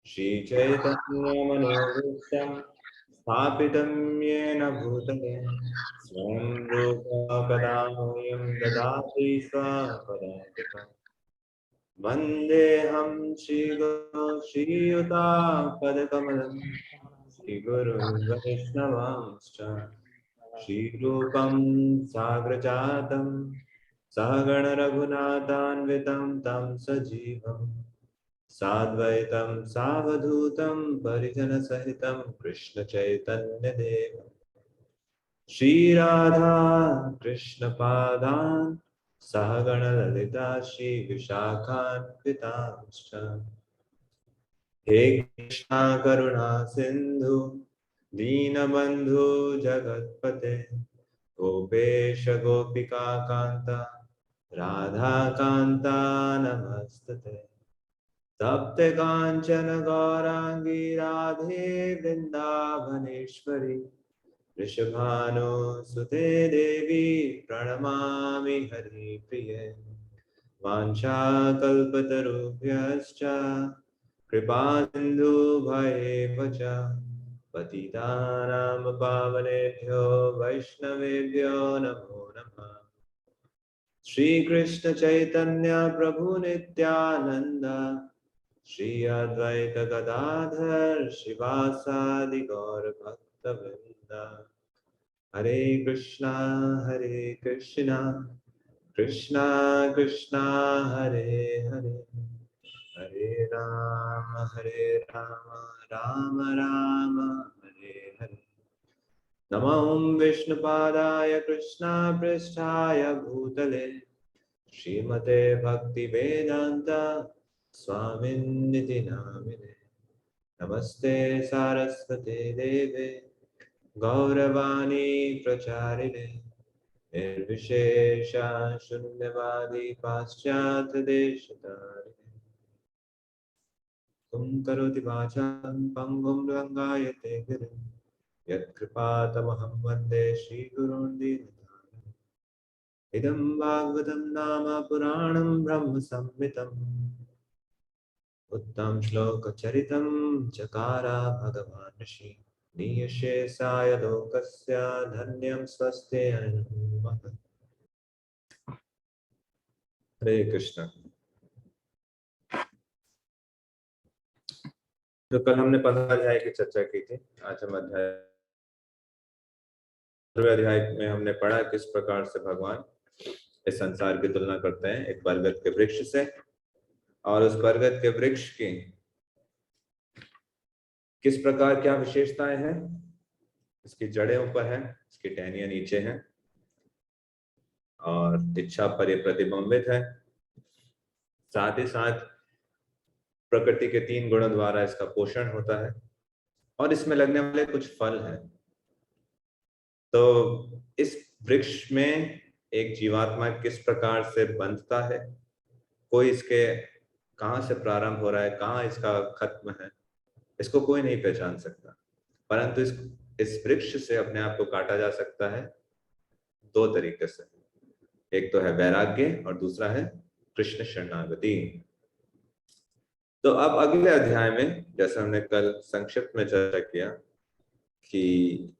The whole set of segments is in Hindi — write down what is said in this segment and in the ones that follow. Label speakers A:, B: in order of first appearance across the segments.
A: श्रीचैतन्यमनोभीष्टं स्थापितं येन भूतले स्वयं रूपा कदा मह्यं ददाति स्वपदान्तिकम् वन्देऽहं श्रीगुरो श्रीयुतापदकमलं श्रीगुरुं वैष्णवांश्च श्रीरूपं साग्रजातं सहगण रघुनाथान्वितं तं सजीवम् साद्वैतं सावधूतं परिजनसहितं कृष्णचैतन्यदेवं श्रीराधा कृष्णपादान् सहगणललिता श्रीविशाखान्वितांश्च हे कृष्णा करुणा सिन्धु दीनबन्धु जगत्पते गोपेश गोपिका कान्ता राधाकान्ता नमस्तते तप्त कांचन गौरांगी राधे वृंदावनेश्वरी वृषभानुसुते देवी प्रणमामि हरिप्रिये वाञ्छाकल्पतरुभ्यश्च कृपासिन्धुभ्येव च पतितानां पावनेभ्यो वैष्णवेभ्यो नमो नमः। श्रीकृष्ण चैतन्य प्रभु नित्यानंद श्री अद्वैत गदाधर शिवासादि गौर भक्त वृंद हरे कृष्णा कृष्णा कृष्णा हरे हरे हरे राम राम राम हरे हरे। नमो विष्णुपादाय कृष्णा पृष्ठाय भूतले श्रीमते भक्ति वेदांत स्वामिन्निति नामिने नमस्ते सारस्वते देवे गौरवाणी प्रचारिणे निर्विशेष शून्यवादी पाश्चात्य देशतारिणे तुम करोति वाचां पंगुं लंघयते गिरिं यत्कृपातमहं वन्दे श्रीगुरून् दीनतारिणम् इदं भागवतं नाम पुराणं ब्रह्म संहितम् उत्तम श्लोक चरितं चकार भगवान् ऋषि नियशेषाय लोकस्य धन्यं स्वस्ति अनुमः। हरे कृष्ण। तो कल हमने 15 अध्याय की चर्चा की थी। आज हम अध्याय 15वें अध्याय में हमने पढ़ा किस प्रकार से भगवान इस संसार की तुलना करते हैं एक बरगद के वृक्ष से, और उस बरगद के वृक्ष की किस प्रकार क्या विशेषताएं हैं। इसकी जड़ें ऊपर हैं, इसकी टहनियां नीचे हैं और इच्छा पर ये प्रतिबिंबित है। साथ ही साथ प्रकृति के 3 गुणों द्वारा इसका पोषण होता है और इसमें लगने वाले कुछ फल हैं। तो इस वृक्ष में एक जीवात्मा किस प्रकार से बंधता है, कोई इसके कहाँ से प्रारंभ हो रहा है, कहाँ इसका खत्म है, इसको कोई नहीं पहचान सकता। परंतु इस वृक्ष से अपने आप को काटा जा सकता है 2 तरीके से। एक तो है वैराग्य और दूसरा है कृष्ण शरणागति। तो अब अगले अध्याय में, जैसे हमने कल संक्षिप्त में चर्चा किया कि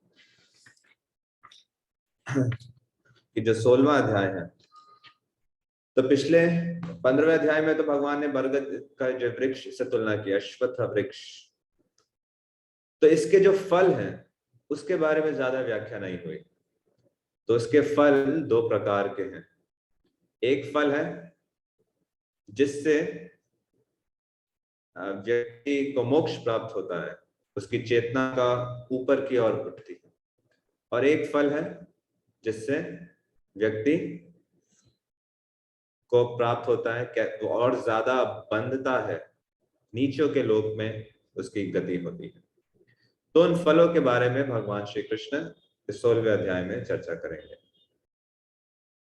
A: जो 16वां अध्याय है, तो पिछले 15वें अध्याय में तो भगवान ने बरगद का जो वृक्ष से तुलना किया, अश्वत्थ वृक्ष, तो इसके जो फल हैं उसके बारे में ज्यादा व्याख्या नहीं हुई। तो इसके फल 2 प्रकार के हैं। एक फल है जिससे व्यक्ति को मोक्ष प्राप्त होता है, उसकी चेतना का ऊपर की ओर उठती है, और एक फल है जिससे व्यक्ति को प्राप्त होता है वो और ज्यादा बंधता है, नीचों के लोक में उसकी गति होती है। तो उन फलों के बारे में भगवान श्री कृष्ण इस 16वें अध्याय में चर्चा करेंगे।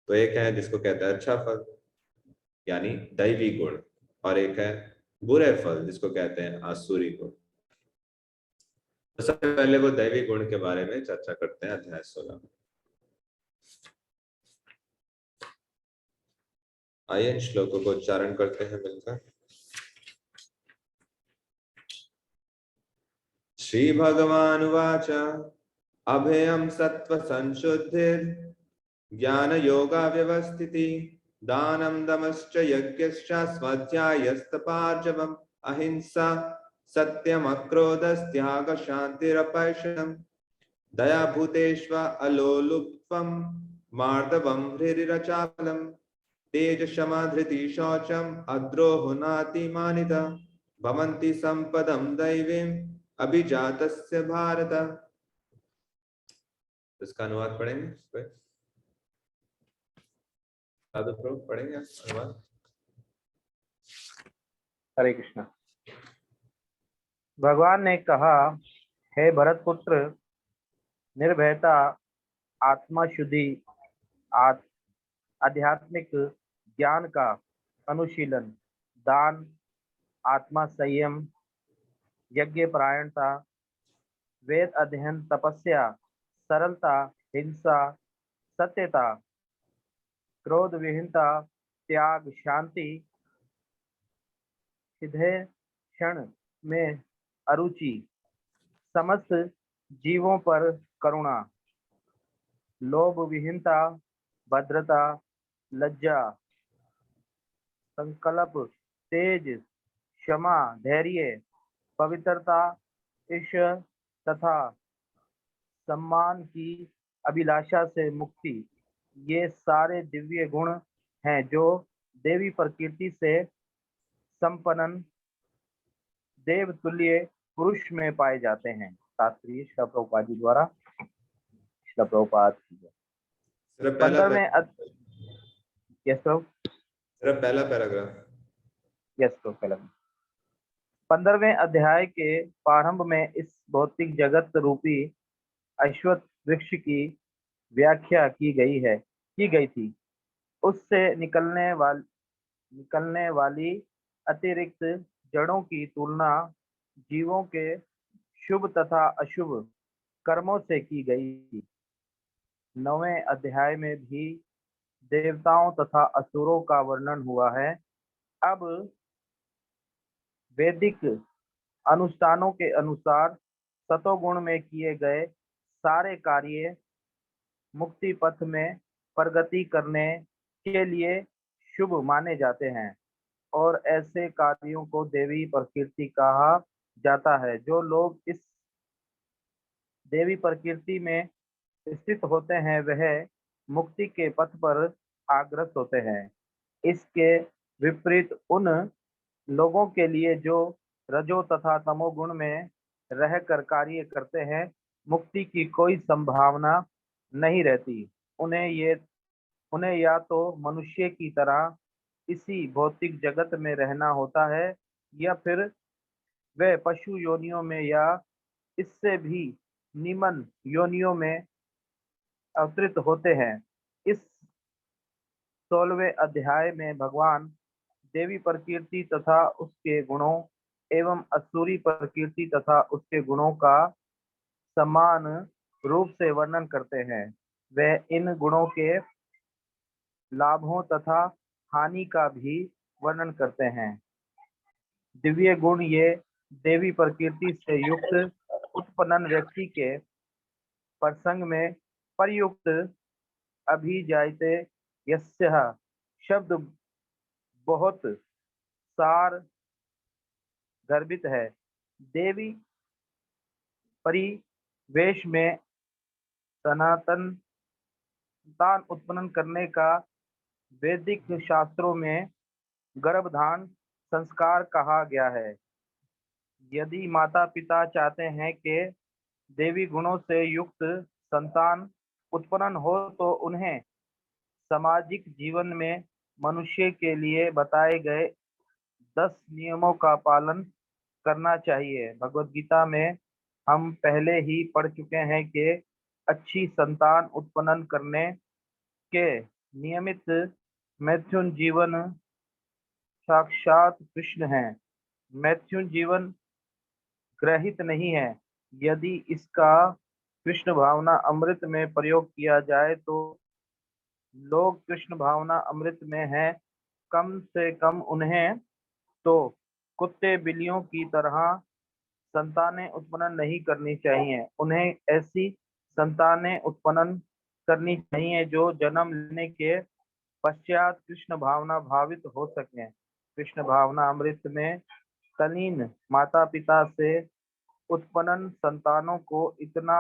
A: तो एक है जिसको कहते हैं अच्छा फल यानी दैवी गुण, और एक है बुरे फल जिसको कहते हैं आसुरी गुण। तो सबसे पहले वो दैवी गुण के बारे में चर्चा करते हैं अध्याय 16 में। आइए इन श्लोकों को उच्चारण करते हैं मिलकर। श्री भगवानुवाच अभयं सत्त्व संशुद्धिर् ज्ञान योगा व्यवस्थिति दानं दमश्च यज्ञश्च स्वाध्यायस्तपार्जवम् अहिंसा सत्यम अक्रोधस्त्याग शान्तिरपैशनम् दया भूतेष्व अलोलुप्त्वं मार्दवं हृदिरचापलम् तेज क्षमा धृति शौचम अद्रोहो नातिमानिता भवन्ति संपदं दैवीम् अभिजातस्य भारत। इसका अनुवाद पढ़ेंगे इस पे? साधु प्रभु पढ़ेंगे अनुवाद।
B: हरे कृष्णा। भगवान ने कहा, हे भरत पुत्र, निर्भयता, आत्मा शुद्धि, आध्यात्मिक ज्ञान का अनुशीलन, दान, आत्मा संयम, यज्ञ परायणता, वेद अध्ययन, तपस्या, सरलता, हिंसा, सत्यता, क्रोध विहीनता, त्याग, शांति, हृदय क्षण में अरुचि, समस्त जीवों पर करुणा, लोभ विहीनता, भद्रता, लज्जा, संकल्प, तेज, क्षमा, धैर्य, पवित्रता, ईर्ष्या तथा सम्मान की अभिलाषा से मुक्ति, ये सारे दिव्य गुण हैं जो देवी प्रकृति से संपन्न देवतुल्य पुरुष में पाए जाते हैं। शास्त्रीय श्रील प्रभुपाद जी द्वारा। श्रील प्रभुपाद
A: सिर्फ
B: 15वें यस प्रभु,
A: सिर्फ पहला पैराग्राफ।
B: यस प्रभु, पहला 15वें अध्याय के प्रारंभ में इस भौतिक जगत रूपी अश्वत्थ वृक्ष की व्याख्या की गई थी। उससे निकलने वाली अतिरिक्त जड़ों की तुलना जीवों के शुभ तथा अशुभ कर्मों से की गई थी। 9वें अध्याय में भी देवताओं तथा असुरों का वर्णन हुआ है। अब वैदिक अनुष्ठानों के अनुसार सतोगुण में किए गए सारे कार्य मुक्ति पथ में प्रगति करने के लिए शुभ माने जाते हैं और ऐसे कार्यों को देवी प्रकृति कहा जाता है। जो लोग इस देवी प्रकृति में स्थित होते हैं वह मुक्ति के पथ पर अग्रसर होते हैं। इसके विपरीत उन लोगों के लिए जो रजो तथा तमोगुण में रहकर कार्य करते हैं, मुक्ति की कोई संभावना नहीं रहती। उन्हें या तो मनुष्य की तरह इसी भौतिक जगत में रहना होता है या फिर वे पशु योनियों में या इससे भी निम्न योनियों में अवतरित होते हैं। इस 16वें अध्याय में भगवान देवी प्रकृति तथा उसके गुणों एवं असुरी प्रकृति तथा उसके गुणों का समान रूप से वर्णन करते हैं। वे इन गुणों के लाभों तथा हानि का भी वर्णन करते हैं। दिव्य गुण ये देवी प्रकृति से युक्त उत्पन्न व्यक्ति के प्रसंग में प्रयुक्त अभिजायते यस्यः शब्द बहुत सार गर्भित है। देवी परिवेश में सनातन संतान उत्पन्न करने का वैदिक शास्त्रों में गर्भधान संस्कार कहा गया है। यदि माता पिता चाहते हैं कि देवी गुणों से युक्त संतान उत्पन्न हो तो उन्हें सामाजिक जीवन में मनुष्य के लिए बताए गए 10 नियमों का पालन करना चाहिए। भगवद गीता में हम पहले ही पढ़ चुके हैं कि अच्छी संतान उत्पन्न करने के नियमित मैथुन जीवन साक्षात कृष्ण है। मैथुन जीवन ग्रहित नहीं है। यदि इसका कृष्ण भावना अमृत में प्रयोग किया जाए तो लोग कृष्ण भावना अमृत में हैं कम से कम उन्हें तो कुत्ते बिल्लियों की तरह संतानें उत्पन्न नहीं करनी चाहिए। उन्हें ऐसी संतानें उत्पन्न करनी चाहिए जो जन्म लेने के पश्चात कृष्ण भावना भावित हो सकें। कृष्ण भावना अमृत में तल्लीन माता पिता से उत्पन्न संतानों को इतना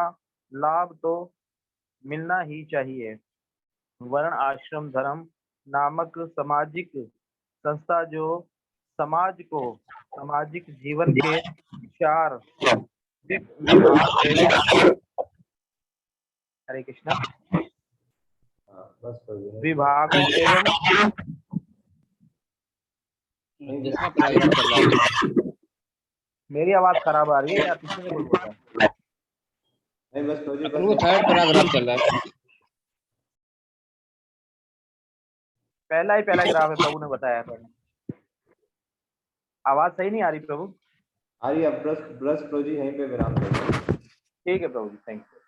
B: लाभ तो मिलना ही चाहिए। वर्ण आश्रम धर्म नामक सामाजिक संस्था जो समाज को सामाजिक जीवन के 4 विभाग एवं हरे कृष्णा विभागों एवं
C: जिसमें पैराग्राफ चल रहा है।
B: मेरी आवाज खराब आ रही है या किसी ने कोई बोला?
A: नहीं, बस प्रभु जी,
C: अपन को थर्ड पैराग्राफ चल रहा है।
B: पहला ही पैराग्राफ है, प्रभु ने बताया था। आवाज सही नहीं आ रही प्रभु?
A: आ रही है। बस प्रभु जी यहीं पे विराम देंगे।
B: ठीक है प्रभु जी, थैंक यू।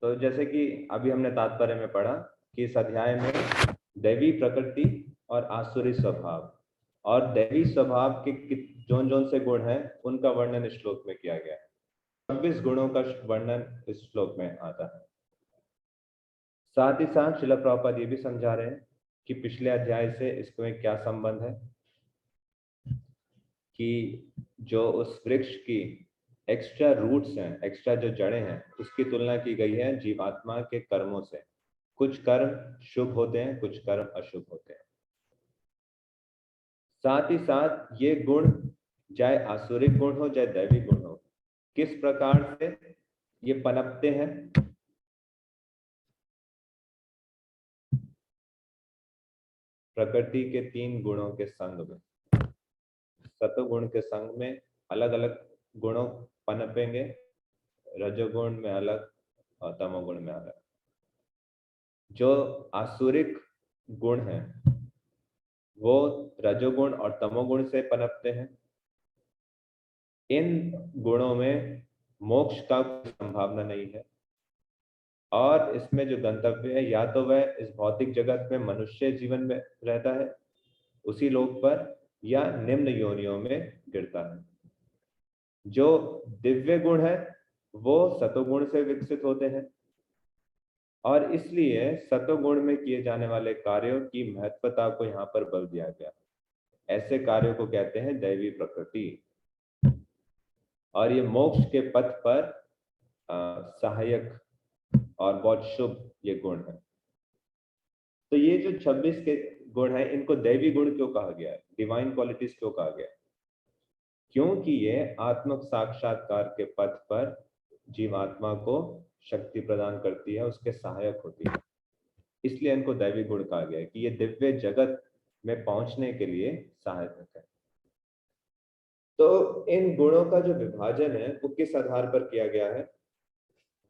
A: तो जैसे कि अभी हमने तात्पर्य में पढ़ा कि इस अध्याय में दैवी प्रकृति और आसुरी स्वभाव और दैवी स्वभाव के जौन जौन से गुण हैं उनका वर्णन इस श्लोक में किया गया है। 26 गुणों का वर्णन इस श्लोक में आता है। साथ ही साथ श्रील प्रभुपाद ये भी समझा रहे हैं कि पिछले अध्याय से इसमें क्या संबंध है, कि जो उस वृक्ष की एक्स्ट्रा रूट्स हैं, एक्स्ट्रा जो जड़ें हैं, उसकी तुलना की गई है जीवात्मा के कर्मों से। कुछ कर्म शुभ होते हैं, कुछ कर्म अशुभ होते हैं। साथ ही साथ ये गुण चाहे आसुरिक गुण हो चाहे दैविक गुण हो, किस प्रकार से ये पनपते हैं। प्रकृति के 3 गुणों के संग में, सतोगुण के संग में अलग अलग गुणों पनपेंगे, रजोगुण में अलग और तमोगुण में अलग। जो आसुरिक गुण हैं वो रजोगुण और तमोगुण से पनपते हैं। इन गुणों में मोक्ष का कोई संभावना नहीं है और इसमें जो गंतव्य है या तो वह इस भौतिक जगत में मनुष्य जीवन में रहता है उसी लोक पर, या निम्न योनियों में गिरता है। जो दिव्य गुण है वो सतोगुण से विकसित होते हैं और इसलिए सतोगुण में किए जाने वाले कार्यों की महत्वता को यहाँ पर बल दिया गया। ऐसे कार्यों को कहते हैं दैवी प्रकृति और ये मोक्ष के पथ पर सहायक और बहुत शुभ ये गुण है। तो ये जो 26 के गुण है इनको दैवी गुण क्यों कहा गया है, डिवाइन क्वालिटीज क्यों कहा गया है? क्योंकि ये आत्मक साक्षात्कार के पथ पर जीवात्मा को शक्ति प्रदान करती है, उसके सहायक होती है। इसलिए इनको दैवी गुण कहा गया है कि ये दिव्य जगत में पहुंचने के लिए सहायक है। तो इन गुणों का जो विभाजन है वो किस आधार पर किया गया है?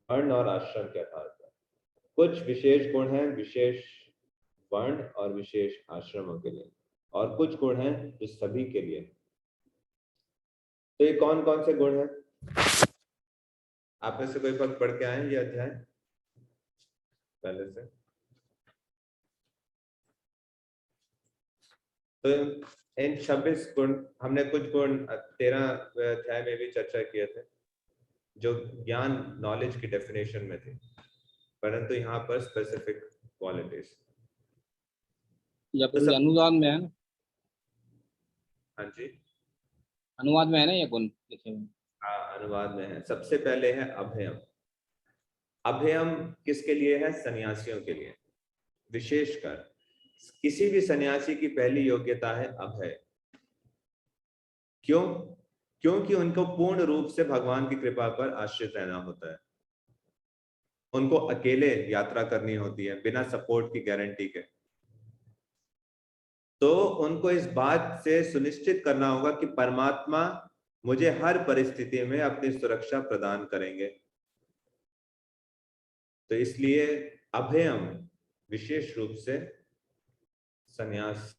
A: वर्ण और आश्रम के आधार पर। कुछ विशेष गुण हैं विशेष वर्ण और विशेष आश्रमों के लिए, और कुछ गुण हैं जो सभी के लिए। तो ये कौन कौन से गुण हैं? आप में से कोई पढ़ के आए ये अध्याय पहले से? तो इन 26 गुण, हमने कुछ गुण 13 अध्याय में भी चर्चा किए थे जो ज्ञान नॉलेज की डेफिनेशन में थी, परंतु यहाँ पर स्पेसिफिक क्वालिटीज
C: अनुवाद में है ना?
A: हाँ जी,
C: अनुवाद में है ना ये गुण लिखे हुए?
A: हाँ, अनुवाद में है। सबसे पहले है अभयम। अभयम किसके लिए है? सन्यासियों के लिए। विशेषकर किसी भी सन्यासी की पहली योग्यता है अभय। क्यों? क्योंकि उनको पूर्ण रूप से भगवान की कृपा पर आश्रित रहना होता है। उनको अकेले यात्रा करनी होती है बिना सपोर्ट की गारंटी के। तो उनको इस बात से सुनिश्चित करना होगा कि परमात्मा मुझे हर परिस्थिति में अपनी सुरक्षा प्रदान करेंगे। तो इसलिए अभयम विशेष रूप से संन्यास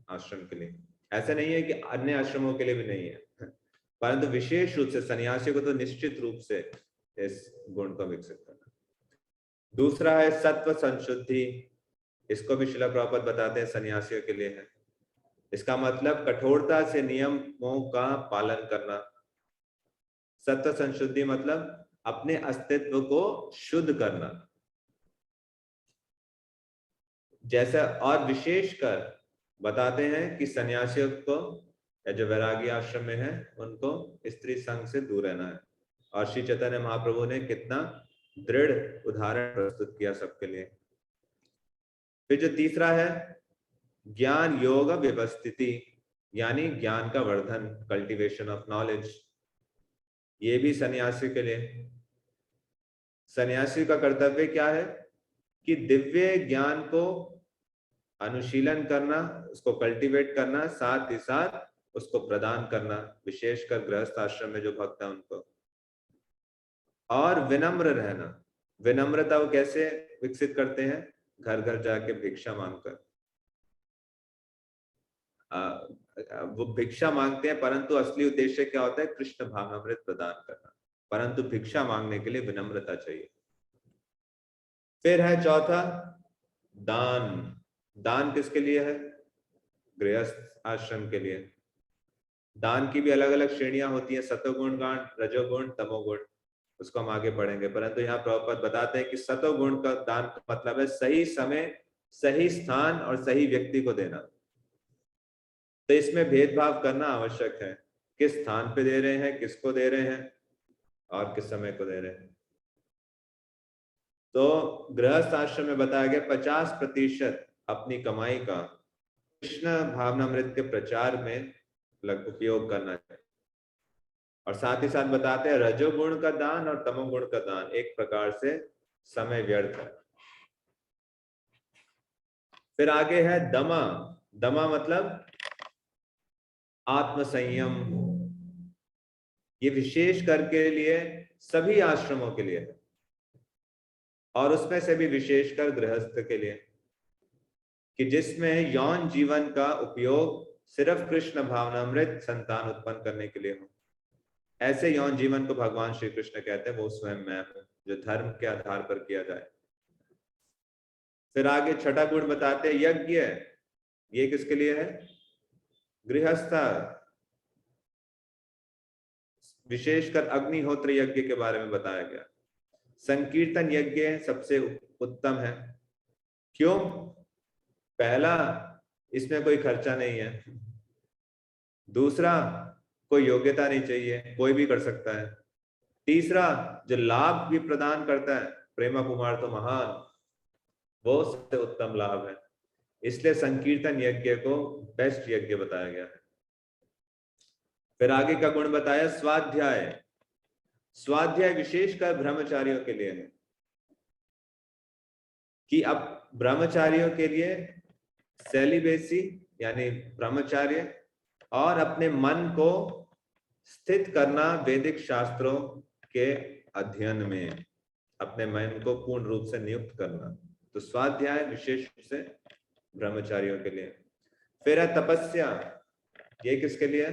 A: आश्रम के लिए। ऐसा नहीं है कि अन्य आश्रमों के लिए भी नहीं है, परंतु विशेष रूप से सन्यासी को तो निश्चित रूप से इस गुण को विकसित करना। दूसरा है सत्व संशुद्धि, इसको भी श्रील प्रभुपाद बताते हैं सन्यासियों के लिए है। इसका मतलब कठोरता से नियमों का पालन करना। सत्व संशुद्धि मतलब अपने अस्तित्व को शुद्ध करना। जैसा और विशेषकर बताते हैं कि सन्यासियों को या जो वैरागी आश्रम में है उनको स्त्री संग से दूर रहना है। और श्री चैतन्य महाप्रभु ने कितना दृढ़ उदाहरण प्रस्तुत किया सबके लिए। फिर जो तीसरा है ज्ञान योग व्यवस्थिति, यानी ज्ञान का वर्धन, कल्टीवेशन ऑफ नॉलेज। ये भी सन्यासी के लिए। सन्यासी का कर्तव्य क्या है कि दिव्य ज्ञान को अनुशीलन करना, उसको कल्टीवेट करना, साथ ही साथ उसको प्रदान करना, विशेषकर गृहस्थ आश्रम में जो भक्त है उनको। और विनम्र रहना। विनम्रता वो कैसे विकसित करते हैं? घर घर जाके भिक्षा मांगकर। वो भिक्षा मांगते हैं परंतु असली उद्देश्य क्या होता है? कृष्ण भावनामृत प्रदान करना। परंतु भिक्षा मांगने के लिए विनम्रता चाहिए। फिर है चौथा दान। दान किसके लिए है? गृहस्थ आश्रम के लिए। दान की भी अलग अलग श्रेणियां होती हैं, सतोगुण दान, रजोगुण, तमोगुण, उसको हम आगे पढ़ेंगे। परंतु यहाँ प्रभुपाद बताते हैं कि सतोगुण का दान का मतलब है सही समय, सही स्थान और सही व्यक्ति को देना। तो इसमें भेदभाव करना आवश्यक है, किस स्थान पे दे रहे हैं, किसको दे रहे हैं और किस समय को दे रहे हैं। तो गृहस्थ आश्रम में बताया गया 50% अपनी कमाई का कृष्ण भावनामृत के प्रचार में उपयोग करना है। और साथ ही साथ बताते हैं रजोगुण का दान और तमोगुण का दान एक प्रकार से समय व्यर्थ है। फिर आगे है दमा। दमा मतलब आत्मसंयम। ये विशेष करके लिए सभी आश्रमों के लिए है और उसमें से भी विशेषकर गृहस्थ के लिए, कि जिसमें यौन जीवन का उपयोग सिर्फ कृष्ण भावनामृत संतान उत्पन्न करने के लिए हो। ऐसे यौन जीवन को भगवान श्री कृष्ण कहते हैं वो स्वयं मैं हूं, जो धर्म के आधार पर किया जाए। फिर आगे छठा गुण बताते हैं यज्ञ। ये किसके लिए है? गृहस्थ। विशेषकर अग्निहोत्र यज्ञ के बारे में बताया गया। संकीर्तन यज्ञ सबसे उत्तम है। क्यों? पहला, इसमें कोई खर्चा नहीं है। दूसरा, कोई योग्यता नहीं चाहिए, कोई भी कर सकता है। तीसरा, जो लाभ भी प्रदान करता है, प्रेमा कुमार तो महान, वो सबसे उत्तम लाभ है। इसलिए संकीर्तन यज्ञ को बेस्ट यज्ञ बताया गया है। फिर आगे का गुण बताया स्वाध्याय। स्वाध्याय विशेषकर ब्रह्मचारियों के लिए है, कि अब ब्रह्मचारियों के लिए सेलिबेसी यानी ब्रह्मचार्य और अपने मन को स्थित करना वैदिक शास्त्रों के अध्ययन में, अपने मन को पूर्ण रूप से नियुक्त करना। तो स्वाध्याय विशेष रूप से ब्रह्मचारियों के लिए। फिर है तपस्या। ये किसके लिए?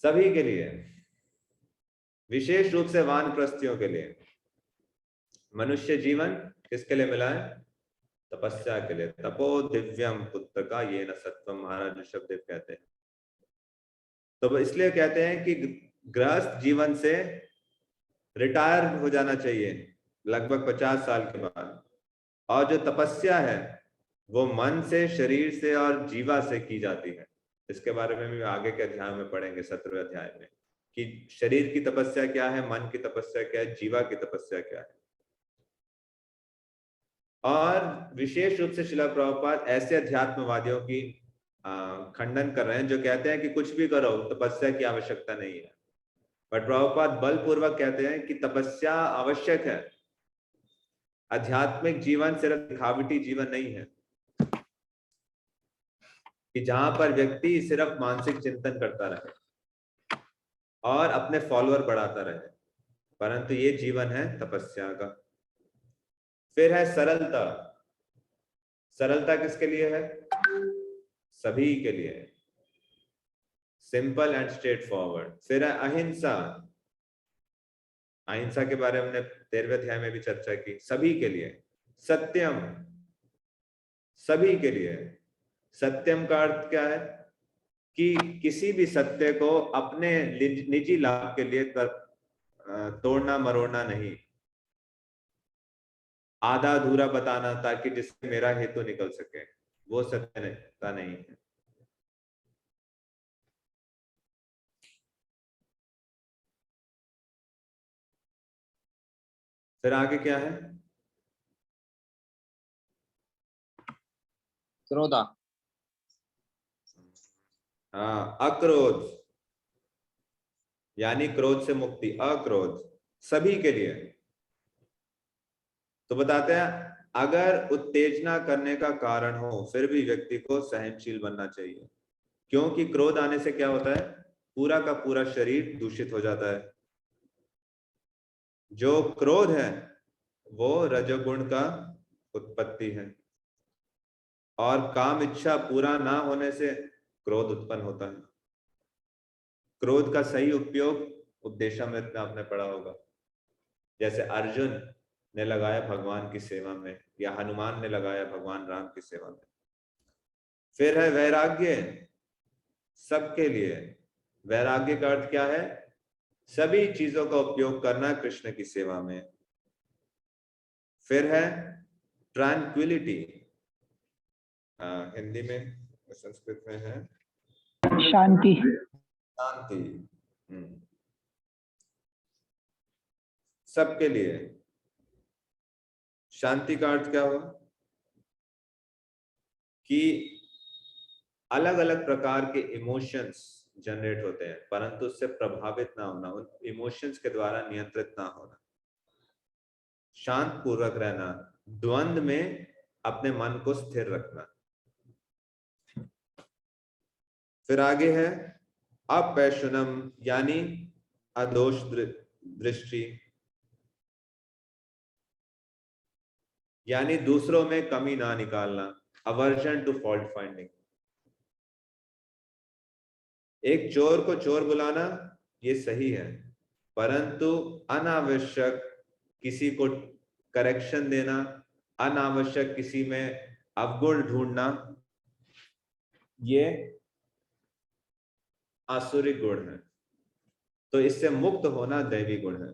A: सभी के लिए, विशेष रूप से वानप्रस्थियों के लिए। मनुष्य जीवन किसके लिए मिला है? तपस्या के लिए। तपो दिव्यम पुत्र का ये न सत्वम, महाराज ऋषभदेव कहते हैं। तो इसलिए कहते हैं कि गृहस्थ जीवन से रिटायर हो जाना चाहिए लगभग 50 साल के बाद। और जो तपस्या है वो मन से, शरीर से और जीवा से की जाती है। इसके बारे में भी आगे के अध्याय में पढ़ेंगे, 17वें अध्याय में, कि शरीर की तपस्या क्या है, मन की तपस्या क्या है, जीवा की तपस्या क्या है। और विशेष रूप से श्रील प्रभुपाद ऐसे अध्यात्मवादियों की खंडन कर रहे हैं जो कहते हैं कि कुछ भी करो, तपस्या की आवश्यकता नहीं है। बट प्रभुपाद बलपूर्वक कहते हैं कि तपस्या आवश्यक है। आध्यात्मिक जीवन सिर्फ दिखावटी जीवन नहीं है, कि जहां पर व्यक्ति सिर्फ मानसिक चिंतन करता रहे और अपने फॉलोअर बढ़ाता रहे, परंतु ये जीवन है तपस्या का। फिर है सरलता। सरलता किसके लिए है? सभी के लिए, सिंपल एंड स्ट्रेट फॉरवर्ड। फिर है अहिंसा। अहिंसा के बारे में हमने 13वें अध्याय में भी चर्चा की। सभी के लिए सत्यम, सभी के लिए। सत्यम का अर्थ क्या है कि किसी भी सत्य को अपने निजी लाभ के लिए तोड़ना मरोड़ना नहीं, आधा अधूरा बताना ताकि जिससे मेरा हेतु निकल सके, वो सत्यता नहीं है। फिर आगे क्या है?
C: क्रोधा।
A: हाँ, अक्रोध, यानी क्रोध से मुक्ति, अक्रोध सभी के लिए। तो बताते हैं अगर उत्तेजना करने का कारण हो फिर भी व्यक्ति को सहनशील बनना चाहिए, क्योंकि क्रोध आने से क्या होता है, पूरा का पूरा शरीर दूषित हो जाता है। जो क्रोध है वो रजोगुण का उत्पत्ति है, और काम इच्छा पूरा ना होने से क्रोध उत्पन्न होता है। क्रोध का सही उपयोग उपदेशा में आपने पढ़ा होगा, जैसे अर्जुन ने लगाया भगवान की सेवा में, या हनुमान ने लगाया भगवान राम की सेवा में। फिर है वैराग्य, सबके लिए। वैराग्य का अर्थ क्या है? सभी चीजों का उपयोग करना कृष्ण की सेवा में। फिर है ट्रैंक्विलिटी, हिंदी में, संस्कृत में है
D: शांति।
A: शांति। सबके लिए शांति का अर्थ क्या हुआ कि अलग अलग प्रकार के इमोशंस जनरेट होते हैं, परंतु उससे प्रभावित ना होना, उन इमोशंस के द्वारा नियंत्रित ना होना, शांत पूर्वक रहना, द्वंद में अपने मन को स्थिर रखना। फिर आगे है अपैशुनम, यानी अदोष दृष्टि, यानी दूसरों में कमी ना निकालना, अवर्जन टू फॉल्ट फाइंडिंग। एक चोर को चोर बुलाना ये सही है, परंतु अनावश्यक किसी को करेक्शन देना, अनावश्यक किसी में अवगुण ढूंढना, ये आसुरी गुण है। तो इससे मुक्त होना दैवी गुण है।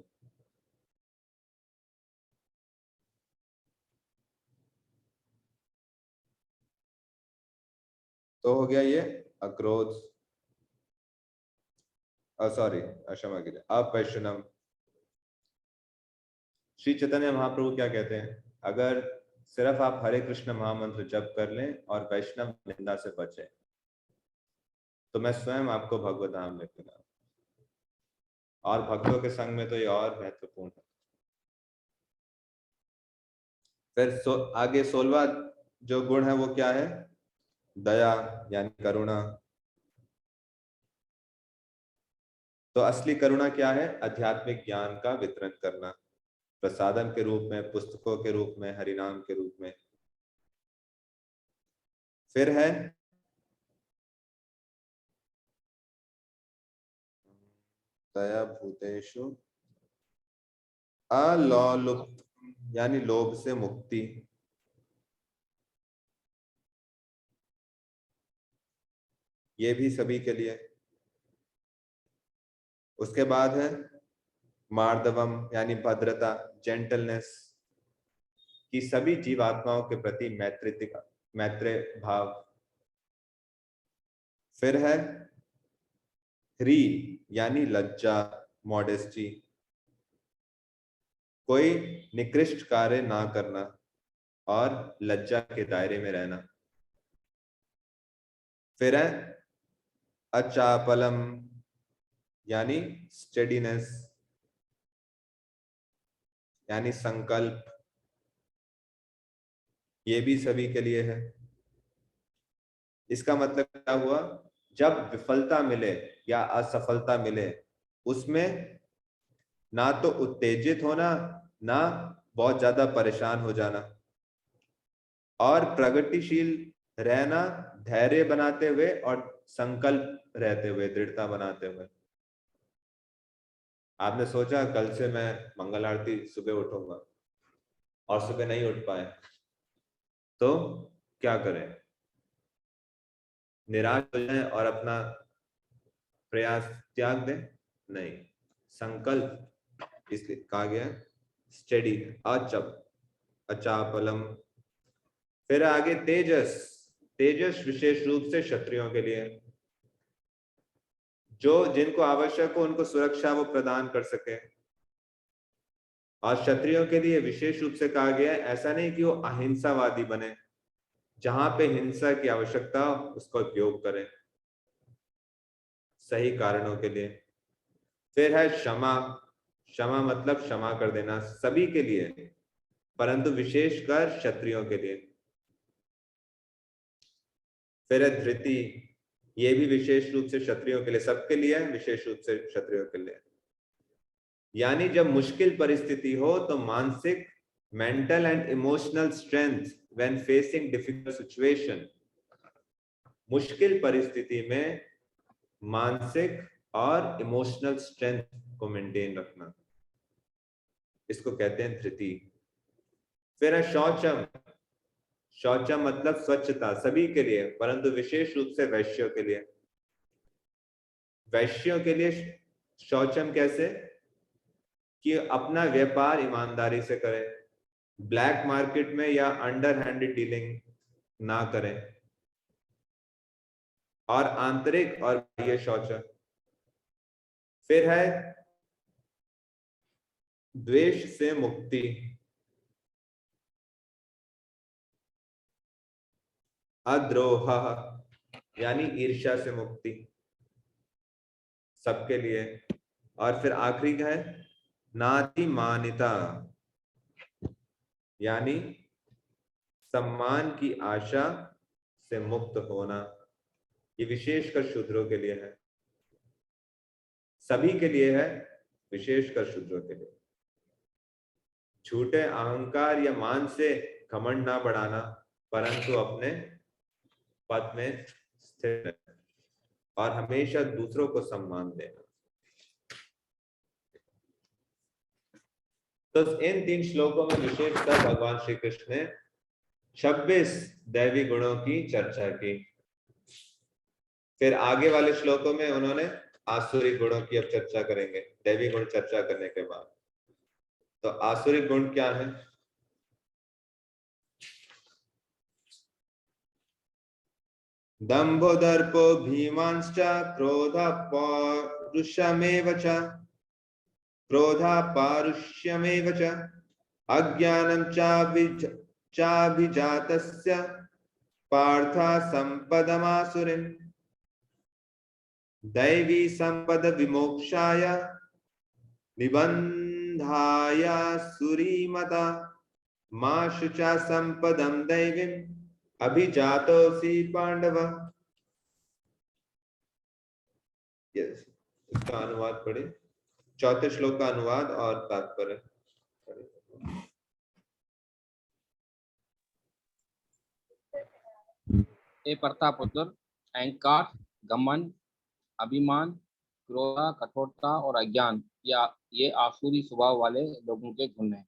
A: तो हो गया ये अक्रोध, सॉरी क्षमा कीजिए, अपैशुनम। श्री चैतन्य महाप्रभु क्या कहते हैं? अगर सिर्फ आप हरे कृष्ण महामंत्र जप कर लें और वैष्णव निंदा से बचें तो मैं स्वयं आपको भगवत धाम लेके जाऊं, और भक्तों के संग में तो ये और महत्वपूर्ण है। फिर आगे 16वां जो गुण है वो क्या है? दया, यानी करुणा। तो असली करुणा क्या है? आध्यात्मिक ज्ञान का वितरण करना, प्रसादम के रूप में, पुस्तकों के रूप में, हरिनाम के रूप में। फिर है दया भूतेषु अलोलुप्त, यानी लोभ से मुक्ति। ये भी सभी के लिए। उसके बाद है मार्दवम, यानी भद्रता, जेंटलनेस, कि सभी जीवात्माओं के प्रति मैत्री भाव। फिर है ह्री, यानी लज्जा, मॉडेस्टी, कोई निकृष्ट कार्य ना करना और लज्जा के दायरे में रहना। फिर है अचापलम, यानी स्टेडीनेस, यानी संकल्प, ये भी सभी के लिए है। इसका मतलब क्या हुआ? जब विफलता मिले या असफलता मिले उसमें ना तो उत्तेजित होना, ना बहुत ज्यादा परेशान हो जाना, और प्रगतिशील रहना, धैर्य बनाते हुए और संकल्प रहते हुए, दृढ़ता बनाते हुए। आपने सोचा कल से मैं मंगल आरती सुबह उठूंगा और सुबह नहीं उठ पाए तो क्या करें? निराश हो जाए और अपना प्रयास त्याग दें? नहीं, संकल्प इसलिए कहा गया है, स्टेडी, अचप, अचापलम। फिर आगे तेजस। तेजस विशेष रूप से क्षत्रियों के लिए, जो जिनको आवश्यक हो उनको सुरक्षा वो प्रदान कर सके। और क्षत्रियों के लिए विशेष रूप से कहा गया है, ऐसा नहीं कि वो अहिंसावादी बने, जहां पे हिंसा की आवश्यकता हो उसका उपयोग करें सही कारणों के लिए। फिर है क्षमा। क्षमा मतलब क्षमा कर देना सभी के लिए, परंतु विशेषकर क्षत्रियों के लिए। फिर है धृति। ये भी विशेष रूप से क्षत्रियों के लिए, सबके लिए है, विशेष रूप से क्षत्रियों के लिए। यानी जब मुश्किल परिस्थिति हो तो मानसिक, mental and emotional strength when facing difficult situation. मुश्किल परिस्थिति में मानसिक और इमोशनल स्ट्रेंथ को मेंटेन रखना, इसको कहते हैं धृति। फिर है शौचम। शौचम मतलब स्वच्छता सभी के लिए, परंतु विशेष रूप से वैश्यों के लिए। वैश्यों के लिए शौचम कैसे? कि अपना व्यापार ईमानदारी से करें, ब्लैक मार्केट में या अंडर हैंड डीलिंग ना करें। और आंतरिक और बाह्य शौच। फिर है द्वेष से मुक्ति। अद्रोह यानी ईर्ष्या से मुक्ति सबके लिए। और फिर आखिरी है नाति मान्यता, यानी सम्मान की आशा से मुक्त होना। ये विशेषकर शूद्रों के लिए है, सभी के लिए है, विशेषकर शूद्रों के लिए। झूठे अहंकार या मान से घमंड ना बढ़ाना, परंतु अपने पद में स्थिर रहना और हमेशा दूसरों को सम्मान देना। तो इन 3 श्लोकों में विशेषकर भगवान श्री कृष्ण ने 26 दैवी गुणों की चर्चा की। फिर आगे वाले श्लोकों में उन्होंने आसुरिक गुणों की अब चर्चा करेंगे दैवी गुण चर्चा करने के बाद। तो आसुरिक गुण क्या है? दंभो दर्पो भीमांश्च क्रोधा पौरुषमेव च, क्रोधा पारुष्यमेव च, अज्ञानं चाभिजातस्य पार्था संपदमासुरीम्, दैवी संपद विमोक्षाय निबंधाय सुरीमता, मा शुचा संपदम दैवीम् अभिजातोऽसि पांडव। इसका अनुवाद पढ़े, चौथे श्लोक का अनुवाद और तात्पर्य।
C: हे प्रतापुत्र, अहंकार, घमंड, अभिमान, क्रोध, कठोरता और अज्ञान या ये आसुरी स्वभाव वाले लोगों के गुण हैं।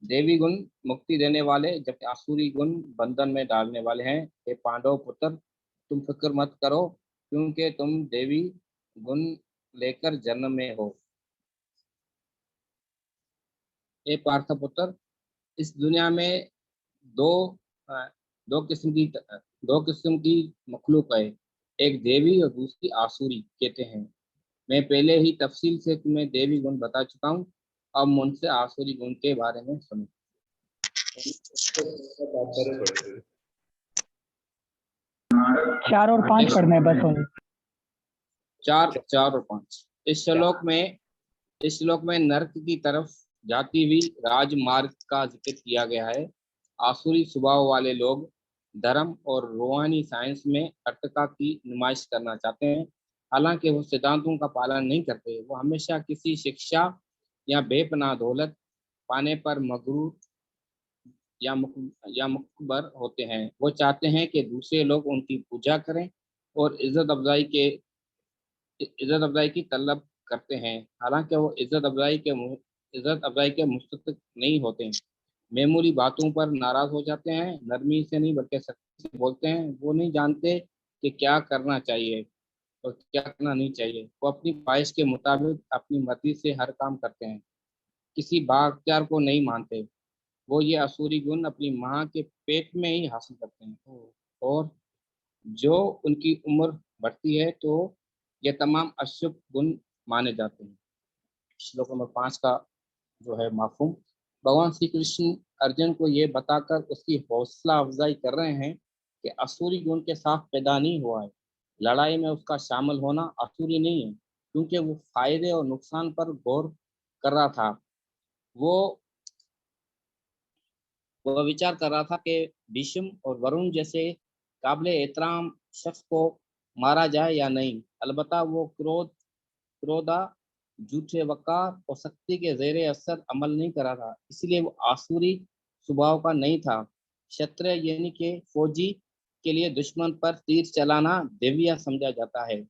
C: देवी गुण मुक्ति देने वाले, जबकि आसुरी गुण बंधन में डालने वाले हैं। हे पांडव पुत्र, तुम फिक्र मत करो, क्योंकि तुम देवी गुण लेकर जन्म में हो। हे पार्थ पुत्र, इस दुनिया में दो दो किस्म की मखलूक है, एक देवी और दूसरी आसुरी कहते हैं। मैं पहले ही तफसील से तुम्हें देवी गुण बता चुका हूँ, अब मुझसे आसुरी गुण के बारे में सुनो।
D: 4 और 5 पढ़ना है बस।
C: 4 और 5 इस श्लोक में नरक की तरफ जाती हुई राजमार्ग का जिक्र किया गया है। आसुरी स्वभाव वाले लोग धर्म और रूहानी साइंस में अर्थ की नुमाइश करना चाहते हैं, हालांकि वो सिद्धांतों का पालन नहीं करते। वो हमेशा किसी शिक्षा या बेपनाह दौलत पाने पर मगरूर या मुकबर होते हैं। वो चाहते हैं कि दूसरे लोग उनकी पूजा करें और इज्जत अफजाई इज्जत अफजाई की तलब करते हैं, हालांकि वो इज्जत अफजाई के मुस्तहिक नहीं होते हैं। मामूली बातों पर नाराज हो जाते हैं, नरमी से नहीं बल्कि सख्ती से बोलते हैं। वो नहीं जानते कि क्या करना चाहिए और क्या करना नहीं चाहिए। वो अपनी ख्वाहिश के मुताबिक अपनी मर्जी से हर काम करते हैं, किसी बाख्तियार को नहीं मानते। वो ये असूरी गुण अपनी माँ के पेट में ही हासिल करते हैं, और जो उनकी उम्र बढ़ती है तो ये तमाम अशुभ गुण माने जाते हैं। श्लोक नंबर 5 का जो है माफूम, भगवान श्री कृष्ण अर्जुन को ये बताकर उसकी हौसला अफजाई कर रहे हैं कि असुरी गुण के साथ पैदा नहीं हुआ है। लड़ाई में उसका शामिल होना असुरी नहीं है, क्योंकि वो फायदे और नुकसान पर गौर कर रहा था। वो वह विचार कर रहा था कि भीष्म और वरुण जैसे काबिल एहतराम शख्स को मारा जाए या नहीं। अलबत्ता वो क्रोधा, झूठे वकार और शक्ति के जेर असर अमल नहीं करा था, इसलिए वो आसुरी स्वभाव का नहीं था। क्षत्रिय यानी कि फौजी के लिए दुश्मन पर तीर चलाना देविया समझा जाता है।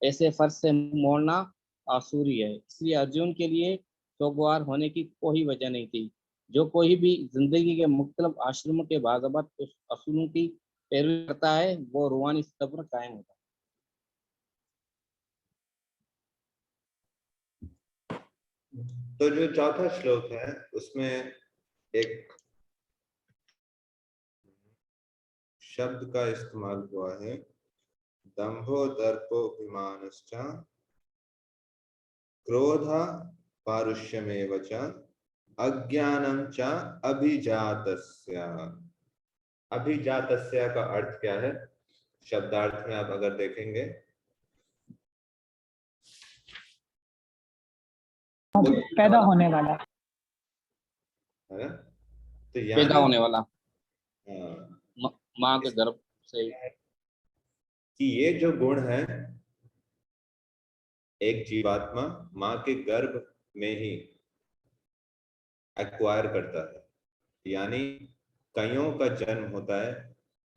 C: ऐसे फर्ज से मोड़ना आसुरी है, इसलिए अर्जुन के लिए सोगवार होने की कोई वजह नहीं थी। जो कोई भी जिंदगी के मुख्तलिफ आश्रमों के बाज़ाबत उस असूलों की पैरवी करता है, वो रूहानी सतह पर कायम होता है।
A: तो जो चौथा श्लोक है उसमें एक शब्द का इस्तेमाल हुआ है, दंभो दर्पोभिमानश्च क्रोध पारुष्यमेव च अज्ञानम च अभिजातस्य। अभिजातस्य का अर्थ क्या है? शब्दार्थ में आप अगर देखेंगे
D: पैदा होने वाला,
A: है ना, तो
C: पैदा
A: यानी
C: होने वाला,
A: हाँ,
C: माँ के गर्भ से।
A: कि ये जो गुण है एक जीवात्मा माँ के गर्भ में ही एक्वायर करता है। यानी कईयों का जन्म होता है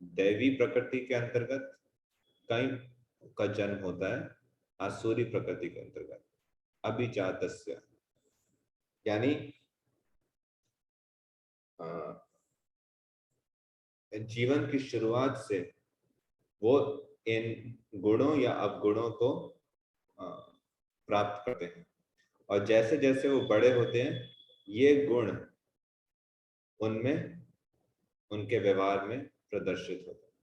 A: दैवी प्रकृति के अंतर्गत, कई का जन्म होता है आसुरी प्रकृति के अंतर्गत। अभिजातस्य यानी जीवन की शुरुआत से वो इन गुणों या अवगुणों को प्राप्त करते हैं, और जैसे जैसे वो बड़े होते हैं ये गुण उनमें उनके व्यवहार में प्रदर्शित होते हैं।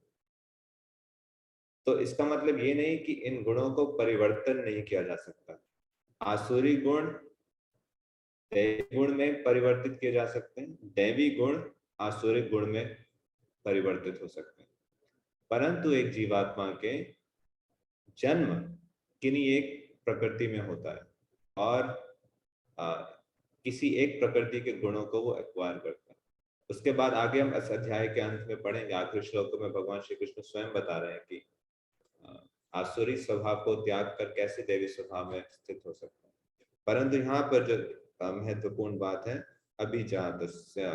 A: तो इसका मतलब ये नहीं कि इन गुणों को परिवर्तन नहीं किया जा सकता। आसुरी गुण दैवी गुण में परिवर्तित किए जा सकते हैं, दैवी गुण आसुरी गुण में परिवर्तित हो सकते हैं, परंतु एक जीवात्मा के जन्म किन्हीं एक प्रकृति में होता है और किसी एक प्रकृति के गुणों को वो एक्वायर करता है। उसके बाद आगे हम इस अध्याय के अंत में पढ़ेंगे, आखिरी श्लोक में भगवान श्री कृष्ण स्वयं बता रहे हैं कि आसुरी स्वभाव को त्याग कर कैसे देवी स्वभाव में स्थित हो सकता है। परंतु यहाँ पर जो महत्वपूर्ण बात है अभिजातस्य,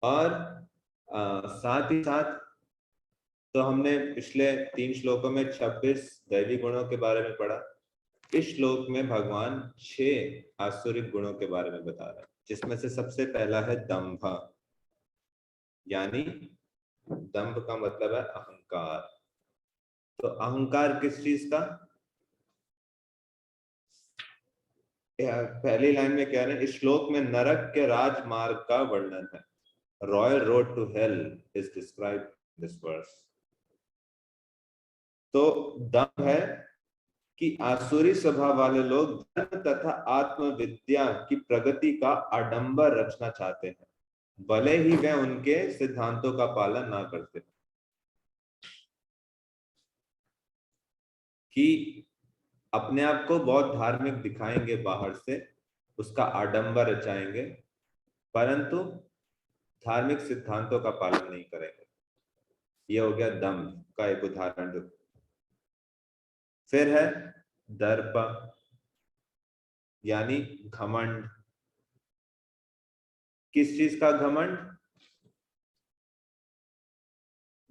A: और साथ ही साथ तो हमने पिछले 3 श्लोकों में 26 दैवी गुणों के बारे में पढ़ा। इस श्लोक में भगवान 6 आसुरिक गुणों के बारे में बता रहे हैं, जिसमें से सबसे पहला है दंभ। यानी दंभ का मतलब है अहंकार। तो अहंकार किस चीज का? पहली लाइन में कह रहे हैं इस श्लोक में नरक के राजमार्ग का वर्णन है। Royal road to hell is described in this verse. तो दंभ है कि आसुरी स्वभाव वाले लोग धर्म तथा आत्मविद्या की प्रगति का आडंबर रचना चाहते हैं, भले ही वे उनके सिद्धांतों का पालन ना करते। कि अपने आप को बहुत धार्मिक दिखाएंगे बाहर से, उसका आडंबर रचाएंगे, परंतु धार्मिक सिद्धांतों का पालन नहीं करेंगे। यह हो गया दंभ का एक उदाहरण। फिर है दर्प यानी घमंड। किस चीज का घमंड?